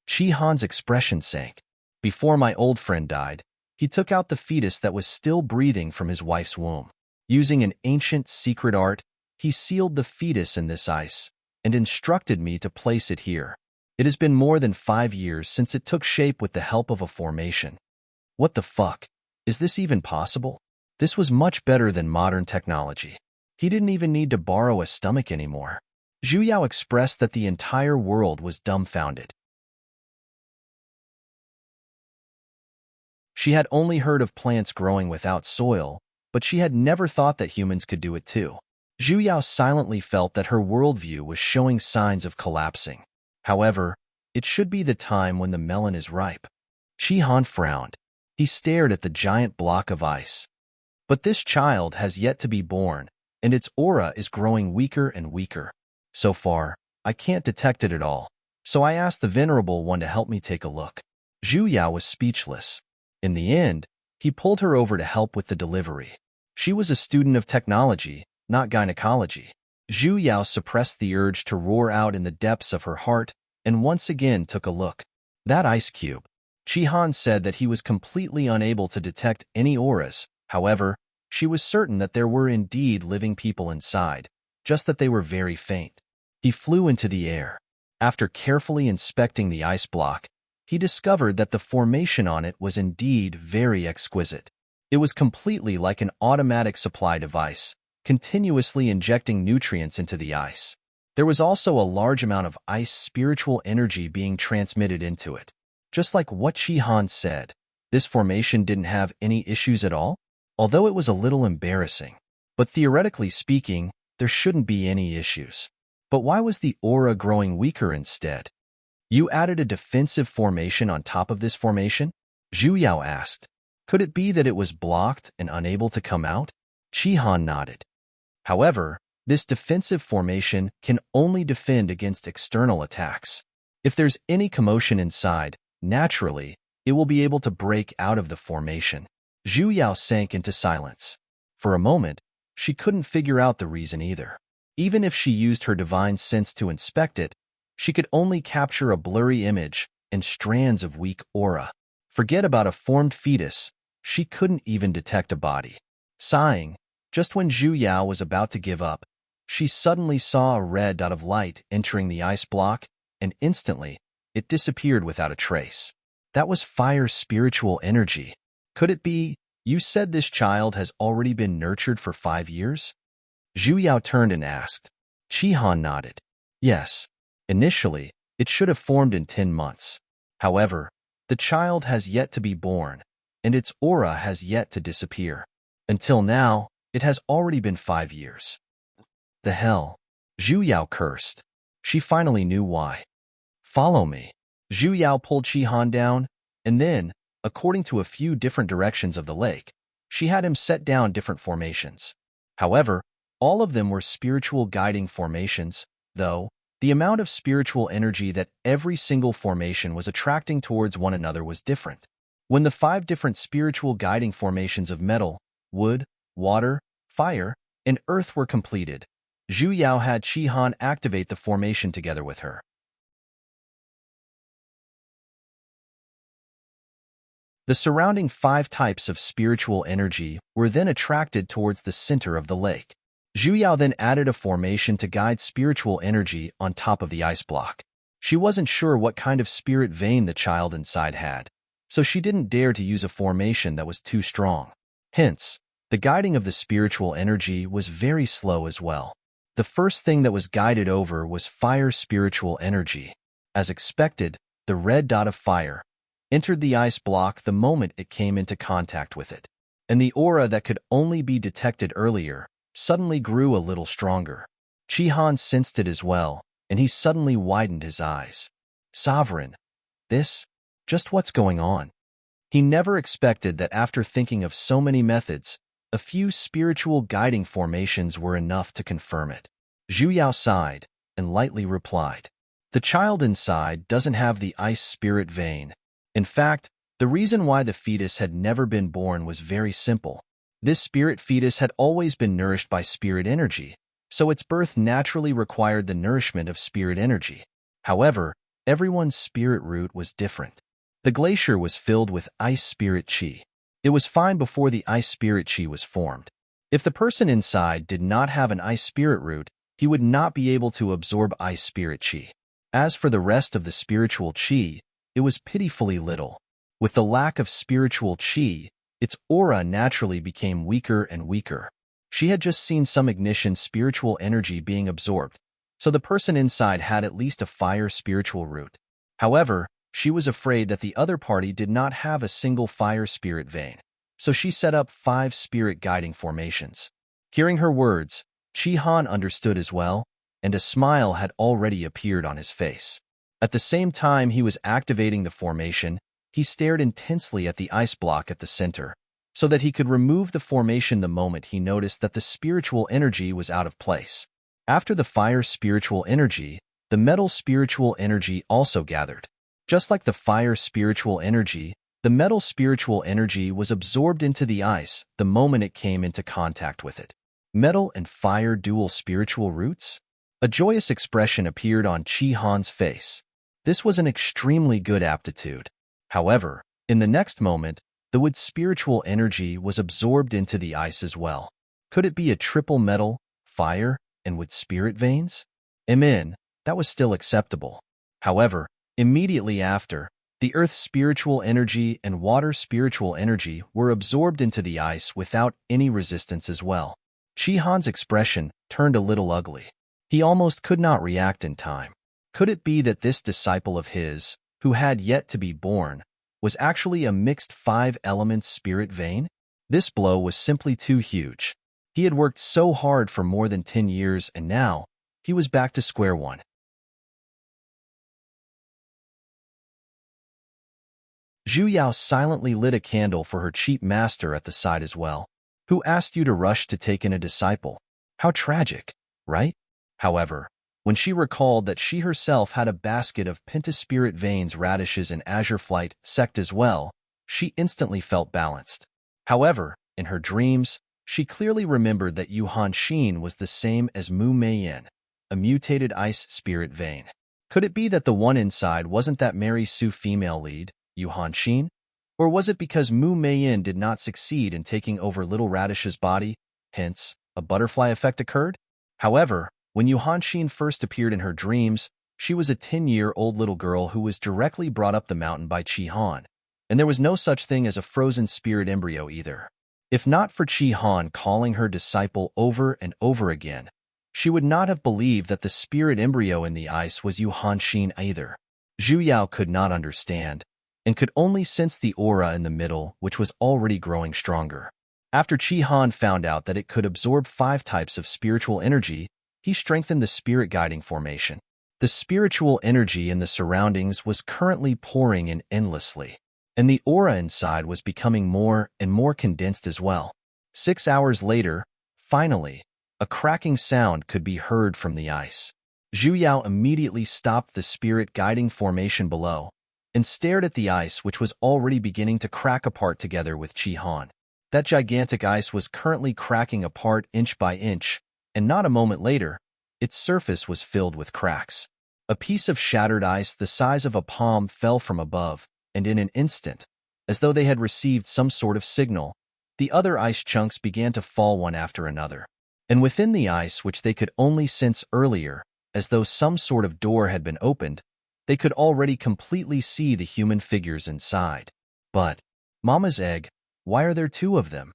Qi Han's expression sank. Before my old friend died, he took out the fetus that was still breathing from his wife's womb. Using an ancient secret art, he sealed the fetus in this ice and instructed me to place it here. It has been more than 5 years since it took shape with the help of a formation. What the fuck? Is this even possible? This was much better than modern technology. He didn't even need to borrow a stomach anymore. Zhu Yao expressed that the entire world was dumbfounded. She had only heard of plants growing without soil, but she had never thought that humans could do it too. Zhu Yao silently felt that her worldview was showing signs of collapsing. However, it should be the time when the melon is ripe. Qi Han frowned. He stared at the giant block of ice. But this child has yet to be born, and its aura is growing weaker and weaker. So far, I can't detect it at all, so I asked the Venerable One to help me take a look. Zhu Yao was speechless. In the end, he pulled her over to help with the delivery. She was a student of technology, not gynecology. Zhu Yao suppressed the urge to roar out in the depths of her heart and once again took a look. That ice cube. Qi Han said that he was completely unable to detect any auras. However, she was certain that there were indeed living people inside, just that they were very faint. He flew into the air. After carefully inspecting the ice block, he discovered that the formation on it was indeed very exquisite. It was completely like an automatic supply device, continuously injecting nutrients into the ice. There was also a large amount of ice spiritual energy being transmitted into it. Just like what Qi Han said, this formation didn't have any issues at all, although it was a little embarrassing. But theoretically speaking, there shouldn't be any issues. But why was the aura growing weaker instead? You added a defensive formation on top of this formation? Zhu Yao asked. Could it be that it was blocked and unable to come out? Qi Han nodded. However, this defensive formation can only defend against external attacks. If there's any commotion inside, naturally, it will be able to break out of the formation. Zhu Yao sank into silence. For a moment, she couldn't figure out the reason either. Even if she used her divine sense to inspect it, she could only capture a blurry image and strands of weak aura. Forget about a formed fetus, she couldn't even detect a body. Sighing, just when Zhu Yao was about to give up, she suddenly saw a red dot of light entering the ice block, and instantly, it disappeared without a trace. That was fire's spiritual energy. Could it be, you said this child has already been nurtured for 5 years? Zhu Yao turned and asked. Qi Han nodded. Yes. Initially, it should have formed in 10 months. However, the child has yet to be born, and its aura has yet to disappear. Until now, it has already been 5 years. The hell? Zhu Yao cursed. She finally knew why. Follow me. Zhu Yao pulled Qi Han down, and then, according to a few different directions of the lake, she had him set down different formations. However, all of them were spiritual guiding formations, though the amount of spiritual energy that every single formation was attracting towards one another was different. When the 5 different spiritual guiding formations of metal, wood, water, fire, and earth were completed, Zhu Yao had Qi Han activate the formation together with her. The surrounding 5 types of spiritual energy were then attracted towards the center of the lake. Zhu Yao then added a formation to guide spiritual energy on top of the ice block. She wasn't sure what kind of spirit vein the child inside had, so she didn't dare to use a formation that was too strong. Hence, the guiding of the spiritual energy was very slow as well. The first thing that was guided over was fire spiritual energy. As expected, the red dot of fire entered the ice block the moment it came into contact with it, and the aura that could only be detected earlier suddenly grew a little stronger. Qi Han sensed it as well, and he suddenly widened his eyes. Sovereign, just what's going on? He never expected that after thinking of so many methods, a few spiritual guiding formations were enough to confirm it. Zhu Yao sighed and lightly replied, the child inside doesn't have the ice spirit vein. In fact, the reason why the fetus had never been born was very simple. This spirit fetus had always been nourished by spirit energy, so its birth naturally required the nourishment of spirit energy. However, everyone's spirit root was different. The glacier was filled with ice spirit qi. It was fine before the ice spirit qi was formed. If the person inside did not have an ice spirit root, he would not be able to absorb ice spirit qi. As for the rest of the spiritual qi, it was pitifully little. With the lack of spiritual qi, its aura naturally became weaker and weaker. She had just seen some ignition spiritual energy being absorbed, so the person inside had at least a fire spiritual root. However, she was afraid that the other party did not have a single fire spirit vein, so she set up 5 spirit guiding formations. Hearing her words, Qi Han understood as well, and a smile had already appeared on his face. At the same time he was activating the formation, he stared intensely at the ice block at the center, so that he could remove the formation the moment he noticed that the spiritual energy was out of place. After the fire spiritual energy, the metal spiritual energy also gathered. Just like the fire spiritual energy, the metal spiritual energy was absorbed into the ice the moment it came into contact with it. Metal and fire dual spiritual roots? A joyous expression appeared on Qi Han's face. This was an extremely good aptitude. However, in the next moment, the wood spiritual energy was absorbed into the ice as well. Could it be a triple metal, fire, and wood spirit veins? That was still acceptable. However, immediately after, the earth spiritual energy and water spiritual energy were absorbed into the ice without any resistance as well. Qi Han's expression turned a little ugly. He almost could not react in time. Could it be that this disciple of his, who had yet to be born, was actually a mixed 5-element spirit vein? This blow was simply too huge. He had worked so hard for more than 10 years, and now he was back to square one. Zhu Yao silently lit a candle for her cheap master at the side as well. Who asked you to rush to take in a disciple? How tragic, right? However, When she recalled that she herself had a basket of pentaspirit veins, radishes, and azure flight sect as well, she instantly felt balanced. However, in her dreams, she clearly remembered that Yu Hanxin was the same as Mu Meiyin, a mutated ice spirit vein. Could it be that the one inside wasn't that Mary Sue female lead, Yu Hanxin? Or was it because Mu Meiyin did not succeed in taking over Little Radish's body, hence, a butterfly effect occurred? However, when Yu Hanxin first appeared in her dreams, she was a 10-year-old little girl who was directly brought up the mountain by Qi Han, and there was no such thing as a frozen spirit embryo either. If not for Qi Han calling her disciple over and over again, she would not have believed that the spirit embryo in the ice was Yu Hanxin either. Zhu Yao could not understand, and could only sense the aura in the middle, which was already growing stronger. After Qi Han found out that it could absorb 5 types of spiritual energy, he strengthened the spirit guiding formation. The spiritual energy in the surroundings was currently pouring in endlessly, and the aura inside was becoming more and more condensed as well. 6 hours later, finally, a cracking sound could be heard from the ice. Zhu Yao immediately stopped the spirit guiding formation below and stared at the ice, which was already beginning to crack apart together with Qi Han. That gigantic ice was currently cracking apart inch by inch, and not a moment later, its surface was filled with cracks. A piece of shattered ice the size of a palm fell from above, and in an instant, as though they had received some sort of signal, the other ice chunks began to fall one after another. And within the ice, which they could only sense earlier, as though some sort of door had been opened, they could already completely see the human figures inside. But, Mama's egg, why are there 2 of them?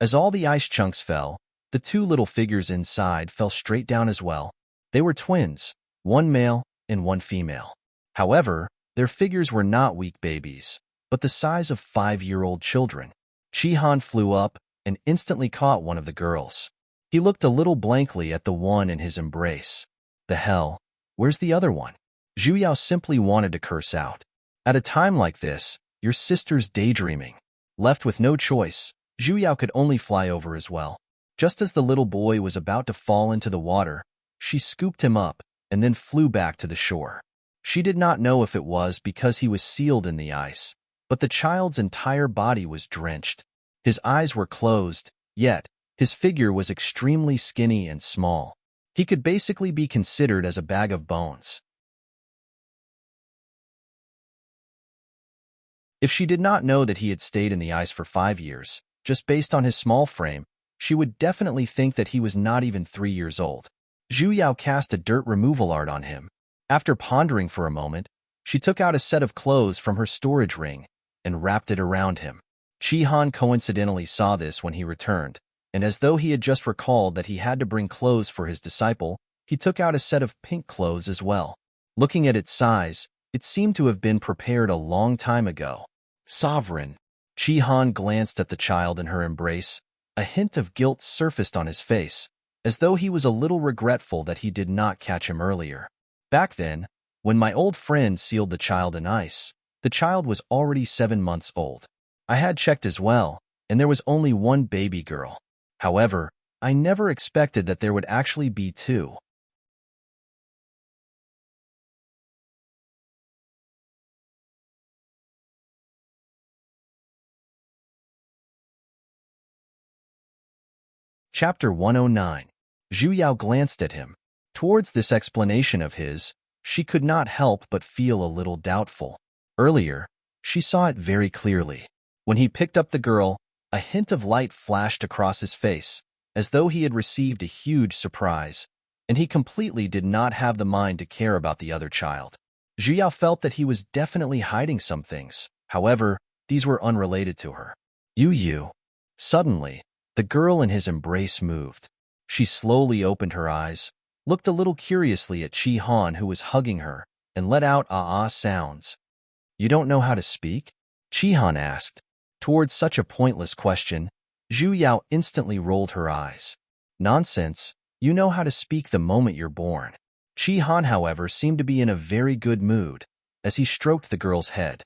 As all the ice chunks fell, the 2 little figures inside fell straight down as well. They were twins, 1 male and 1 female. However, their figures were not weak babies, but the size of 5-year-old children. Qi Han flew up and instantly caught one of the girls. He looked a little blankly at the one in his embrace. The hell? Where's the other one? Zhu Yao simply wanted to curse out. At a time like this, your sister's daydreaming. Left with no choice, Zhu Yao could only fly over as well. Just as the little boy was about to fall into the water, she scooped him up and then flew back to the shore. She did not know if it was because he was sealed in the ice, but the child's entire body was drenched. His eyes were closed, yet his figure was extremely skinny and small. He could basically be considered as a bag of bones. If she did not know that he had stayed in the ice for 5 years, just based on his small frame, she would definitely think that he was not even 3 years old. Zhu Yao cast a dirt removal art on him. After pondering for a moment, she took out a set of clothes from her storage ring and wrapped it around him. Qi Han coincidentally saw this when he returned, and as though he had just recalled that he had to bring clothes for his disciple, he took out a set of pink clothes as well. Looking at its size, it seemed to have been prepared a long time ago. Sovereign. Qi Han glanced at the child in her embrace. A hint of guilt surfaced on his face, as though he was a little regretful that he did not catch him earlier. Back then, when my old friend sealed the child in ice, the child was already 7 months old. I had checked as well, and there was only 1 baby girl. However, I never expected that there would actually be 2. Chapter 109. Zhu Yao glanced at him. Towards this explanation of his, she could not help but feel a little doubtful. Earlier, she saw it very clearly. When he picked up the girl, a hint of light flashed across his face, as though he had received a huge surprise, and he completely did not have the mind to care about the other child. Zhu Yao felt that he was definitely hiding some things. However, these were unrelated to her. Yu. Suddenly, the girl in his embrace moved. She slowly opened her eyes, looked a little curiously at Qi Han, who was hugging her, and let out ah-ah sounds. You don't know how to speak? Qi Han asked. Towards such a pointless question, Zhu Yao instantly rolled her eyes. Nonsense, you know how to speak the moment you're born. Qi Han, however, seemed to be in a very good mood, as he stroked the girl's head.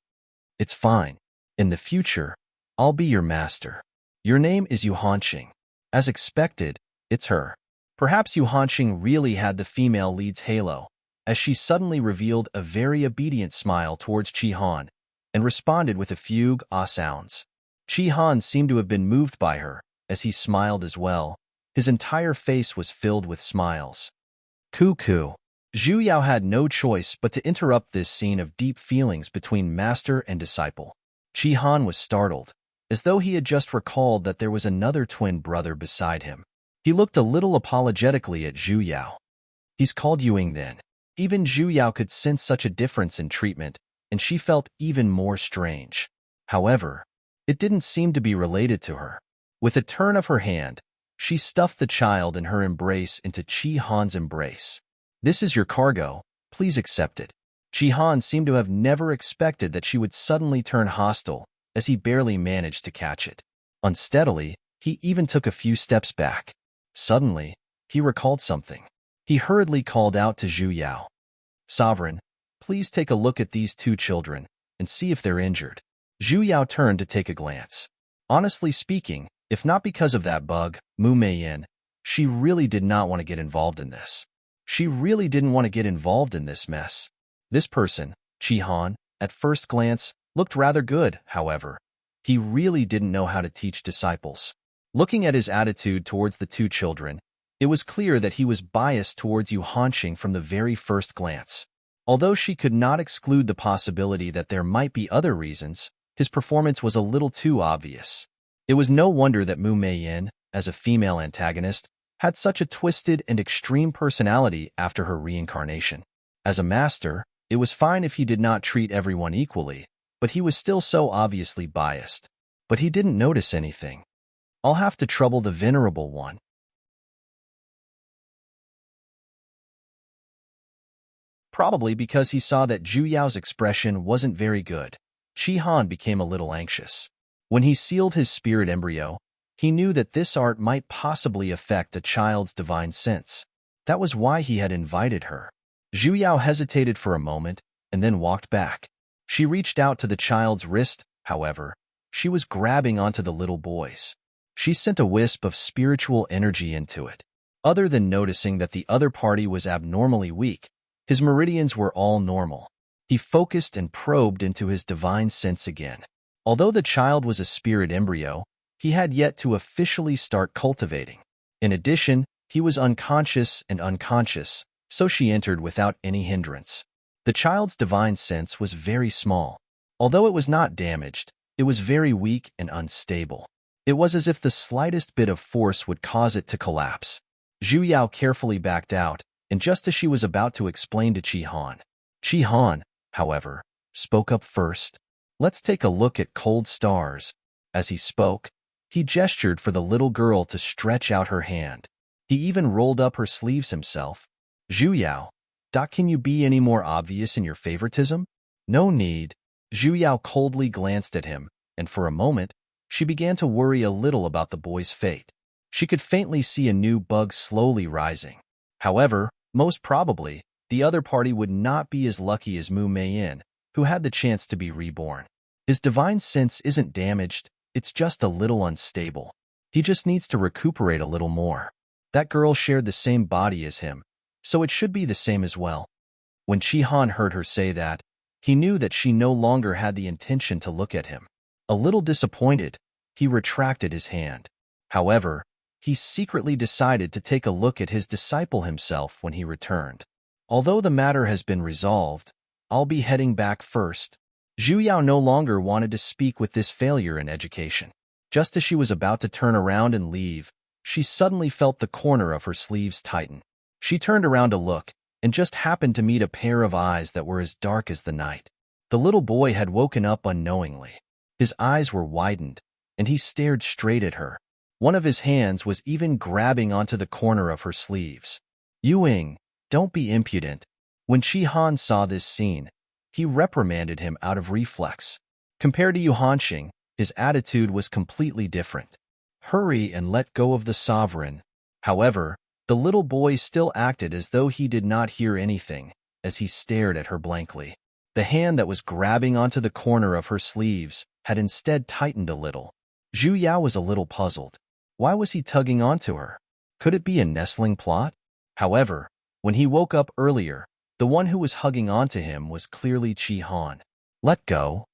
It's fine. In the future, I'll be your master. Your name is Yu Hanxing. As expected, it's her. Perhaps Yuhanqing really had the female lead's halo, as she suddenly revealed a very obedient smile towards Chi-Han and responded with a few ah sounds. Chi-Han seemed to have been moved by her, as he smiled as well. His entire face was filled with smiles. Cuckoo. Zhu Yao had no choice but to interrupt this scene of deep feelings between master and disciple. Chi-Han was startled, as though he had just recalled that there was another twin brother beside him. He looked a little apologetically at Zhu Yao. He's called Yuing then. Even Zhu Yao could sense such a difference in treatment, and she felt even more strange. However, it didn't seem to be related to her. With a turn of her hand, she stuffed the child in her embrace into Chi-Han's embrace. This is your cargo, please accept it. Chi-Han seemed to have never expected that she would suddenly turn hostile, as he barely managed to catch it. Unsteadily, he even took a few steps back. Suddenly, he recalled something. He hurriedly called out to Zhu Yao. Sovereign, please take a look at these two children and see if they're injured. Zhu Yao turned to take a glance. Honestly speaking, if not because of that bug, Mu Meiyin, she really did not want to get involved in this. She really didn't want to get involved in this mess. This person, Chi-Han, at first glance, looked rather good, however. He really didn't know how to teach disciples. Looking at his attitude towards the two children, it was clear that he was biased towards Yuhanqing from the very first glance. Although she could not exclude the possibility that there might be other reasons, his performance was a little too obvious. It was no wonder that Mu Meiyin, as a female antagonist, had such a twisted and extreme personality after her reincarnation. As a master, it was fine if he did not treat everyone equally, but he was still so obviously biased. But he didn't notice anything. I'll have to trouble the venerable one. Probably because he saw that Zhu Yao's expression wasn't very good, Chi-Han became a little anxious. When he sealed his spirit embryo, he knew that this art might possibly affect a child's divine sense. That was why he had invited her. Zhu Yao hesitated for a moment and then walked back. She reached out to the child's wrist, however. She was grabbing onto the little boy's. She sent a wisp of spiritual energy into it. Other than noticing that the other party was abnormally weak, his meridians were all normal. He focused and probed into his divine sense again. Although the child was a spirit embryo, he had yet to officially start cultivating. In addition, he was unconscious, so she entered without any hindrance. The child's divine sense was very small. Although it was not damaged, it was very weak and unstable. It was as if the slightest bit of force would cause it to collapse. Zhu Yao carefully backed out, and just as she was about to explain to Chi-Han, however, spoke up first. Let's take a look at cold stars. As he spoke, he gestured for the little girl to stretch out her hand. He even rolled up her sleeves himself. Zhu Yao, can you be any more obvious in your favoritism? No need. Zhu Yao coldly glanced at him, and for a moment, she began to worry a little about the boy's fate. She could faintly see a new bug slowly rising. However, most probably, the other party would not be as lucky as Mu Meiyin, who had the chance to be reborn. His divine sense isn't damaged, it's just a little unstable. He just needs to recuperate a little more. That girl shared the same body as him, so it should be the same as well. When Chi-Han heard her say that, he knew that she no longer had the intention to look at him. A little disappointed, he retracted his hand. However, he secretly decided to take a look at his disciple himself when he returned. Although the matter has been resolved, I'll be heading back first. Zhu Yao no longer wanted to speak with this failure in education. Just as she was about to turn around and leave, she suddenly felt the corner of her sleeves tighten. She turned around to look, and just happened to meet a pair of eyes that were as dark as the night. The little boy had woken up unknowingly. His eyes were widened, and he stared straight at her. One of his hands was even grabbing onto the corner of her sleeves. Yuing, don't be impudent. When Chi-Han saw this scene, he reprimanded him out of reflex. Compared to Yuhanqing, his attitude was completely different. Hurry and let go of the sovereign. However, the little boy still acted as though he did not hear anything, as he stared at her blankly. The hand that was grabbing onto the corner of her sleeves had instead tightened a little. Zhu Yao was a little puzzled. Why was he tugging onto her? Could it be a nestling plot? However, when he woke up earlier, the one who was hugging onto him was clearly Chi Han. Let go.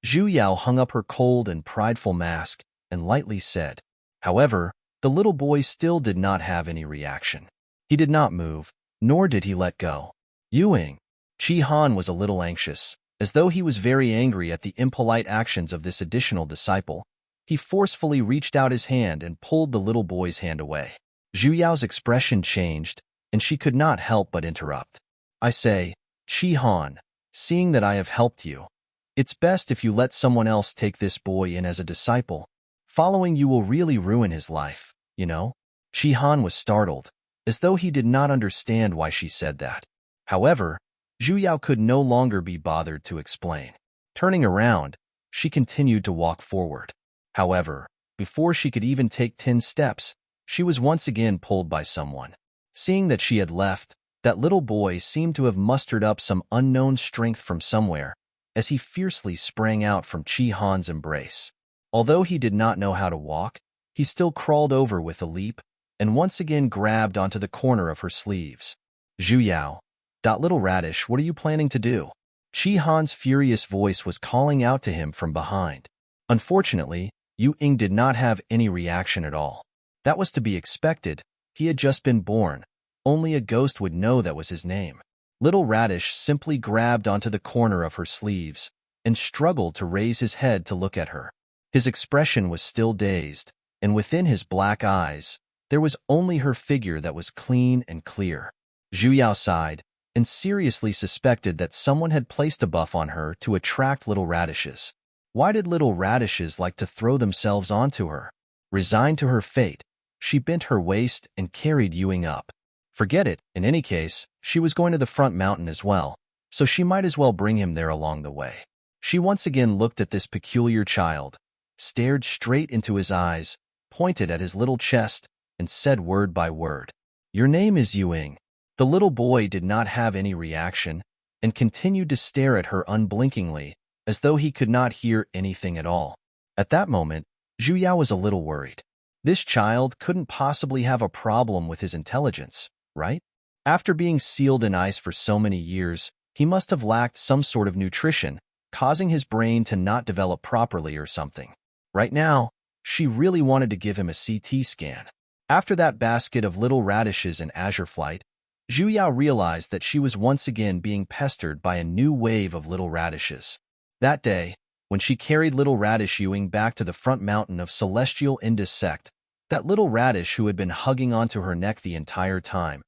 Zhu Yao hung up her cold and prideful mask and lightly said. However, the little boy still did not have any reaction. He did not move, nor did he let go. Yuing. Chi Han was a little anxious, as though he was very angry at the impolite actions of this additional disciple. He forcefully reached out his hand and pulled the little boy's hand away. Zhu Yao's expression changed, and she could not help but interrupt. I say, Chi Han, seeing that I have helped you, it's best if you let someone else take this boy in as a disciple. Following you will really ruin his life, you know? Chi Han was startled, as though he did not understand why she said that. However, Zhu Yao could no longer be bothered to explain. Turning around, she continued to walk forward. However, before she could even take 10 steps, she was once again pulled by someone. Seeing that she had left, that little boy seemed to have mustered up some unknown strength from somewhere, as he fiercely sprang out from Chi Han's embrace. Although he did not know how to walk, he still crawled over with a leap and once again grabbed onto the corner of her sleeves. Zhu Yao, little radish, what are you planning to do? Chi Han's furious voice was calling out to him from behind. Unfortunately, Yu Ying did not have any reaction at all. That was to be expected. He had just been born. Only a ghost would know that was his name. Little Radish simply grabbed onto the corner of her sleeves and struggled to raise his head to look at her. His expression was still dazed, and within his black eyes, there was only her figure that was clean and clear. Zhu Yao sighed and seriously suspected that someone had placed a buff on her to attract little radishes. Why did little radishes like to throw themselves onto her? Resigned to her fate, she bent her waist and carried Yuing up. Forget it, in any case, she was going to the front mountain as well, so she might as well bring him there along the way. She once again looked at this peculiar child, stared straight into his eyes, pointed at his little chest, and said word by word, "Your name is Yuing." The little boy did not have any reaction and continued to stare at her unblinkingly, as though he could not hear anything at all. At that moment, Zhu Yao was a little worried. This child couldn't possibly have a problem with his intelligence, right? After being sealed in ice for so many years, he must have lacked some sort of nutrition, causing his brain to not develop properly or something. Right now, she really wanted to give him a CT scan. After that basket of little radishes in Azure Flight, Zhu Yao realized that she was once again being pestered by a new wave of little radishes. That day, when she carried little radish Yuing back to the front mountain of Celestial Indus sect, that little radish who had been hugging onto her neck the entire time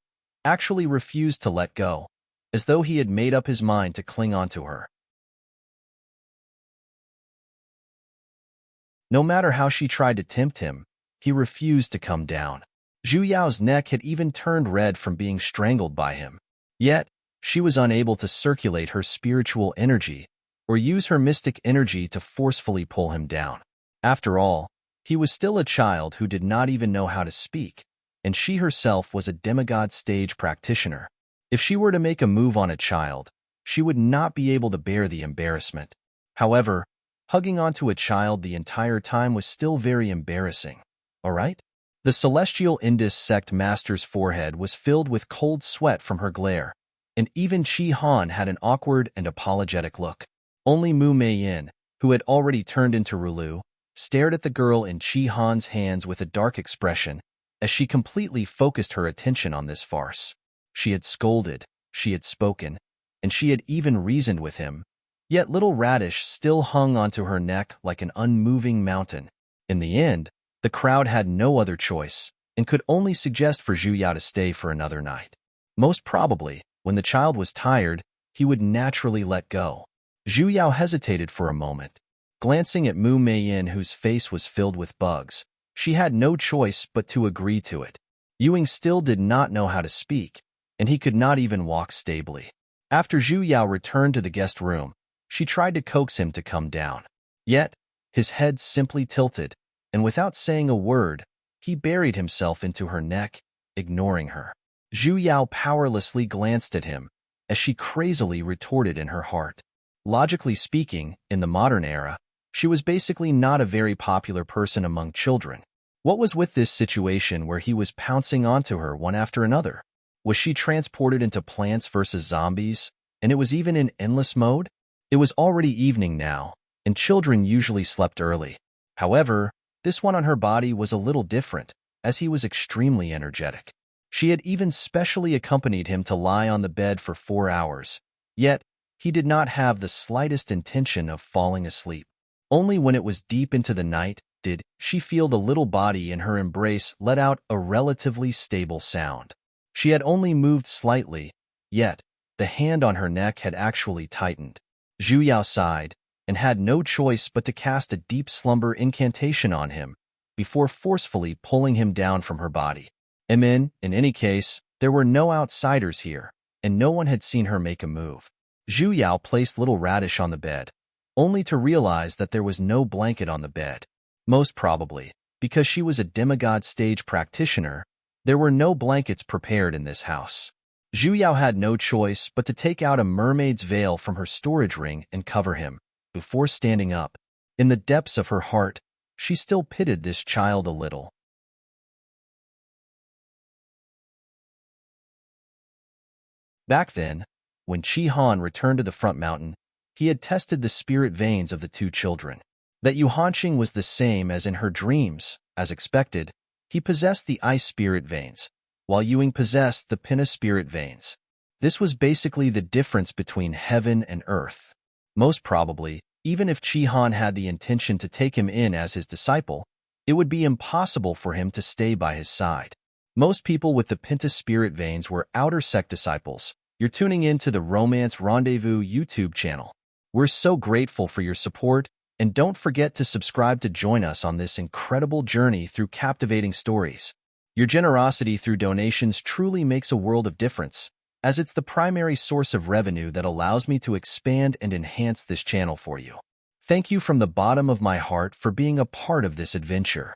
actually refused to let go, as though he had made up his mind to cling onto her. No matter how she tried to tempt him, he refused to come down. Zhu Yao's neck had even turned red from being strangled by him. Yet, she was unable to circulate her spiritual energy or use her mystic energy to forcefully pull him down. After all, he was still a child who did not even know how to speak, and she herself was a demigod stage practitioner. If she were to make a move on a child, she would not be able to bear the embarrassment. However, hugging onto a child the entire time was still very embarrassing. Alright? The Celestial Indus sect master's forehead was filled with cold sweat from her glare, and even Chi Han had an awkward and apologetic look. Only Mu Meiyin, who had already turned into Rulu, stared at the girl in Chi Han's hands with a dark expression as she completely focused her attention on this farce. She had scolded, she had spoken, and she had even reasoned with him, yet little Radish still hung onto her neck like an unmoving mountain. In the end, the crowd had no other choice and could only suggest for Zhu Yao to stay for another night. Most probably, when the child was tired, he would naturally let go. Zhu Yao hesitated for a moment. Glancing at Mu Meiyin, whose face was filled with bugs, she had no choice but to agree to it. Yuing still did not know how to speak, and he could not even walk stably. After Zhu Yao returned to the guest room, she tried to coax him to come down. Yet, his head simply tilted, and without saying a word, he buried himself into her neck, ignoring her. Zhu Yao powerlessly glanced at him, as she crazily retorted in her heart. Logically speaking, in the modern era, She was basically not a very popular person among children. What was with this situation where he was pouncing onto her one after another? Was she transported into Plants vs. Zombies, and it was even in endless mode? It was already evening now, and children usually slept early. However, this one on her body was a little different, as he was extremely energetic. She had even specially accompanied him to lie on the bed for 4 hours, yet he did not have the slightest intention of falling asleep. Only when it was deep into the night did she feel the little body in her embrace let out a relatively stable sound. She had only moved slightly, yet the hand on her neck had actually tightened. Zhu Yao sighed and had no choice but to cast a deep slumber incantation on him before forcefully pulling him down from her body. In any case, there were no outsiders here, and no one had seen her make a move. Zhu Yao placed little Radish on the bed, only to realize that there was no blanket on the bed. Most probably, because she was a demigod stage practitioner, there were no blankets prepared in this house. Zhu Yao had no choice but to take out a mermaid's veil from her storage ring and cover him, before standing up. In the depths of her heart, she still pitied this child a little. Back then, when Chi Han returned to the front mountain, he had tested the spirit veins of the two children. That Yu Hanqing was the same as in her dreams. As expected, he possessed the ice spirit veins, while Yuing possessed the pinna spirit veins. This was basically the difference between heaven and earth. Most probably, even if Chi Han had the intention to take him in as his disciple, it would be impossible for him to stay by his side. Most people with the Pinta spirit veins were outer sect disciples. You're tuning in to the Romance Rendezvous YouTube channel. We're so grateful for your support, and don't forget to subscribe to join us on this incredible journey through captivating stories. Your generosity through donations truly makes a world of difference, as it's the primary source of revenue that allows me to expand and enhance this channel for you. Thank you from the bottom of my heart for being a part of this adventure.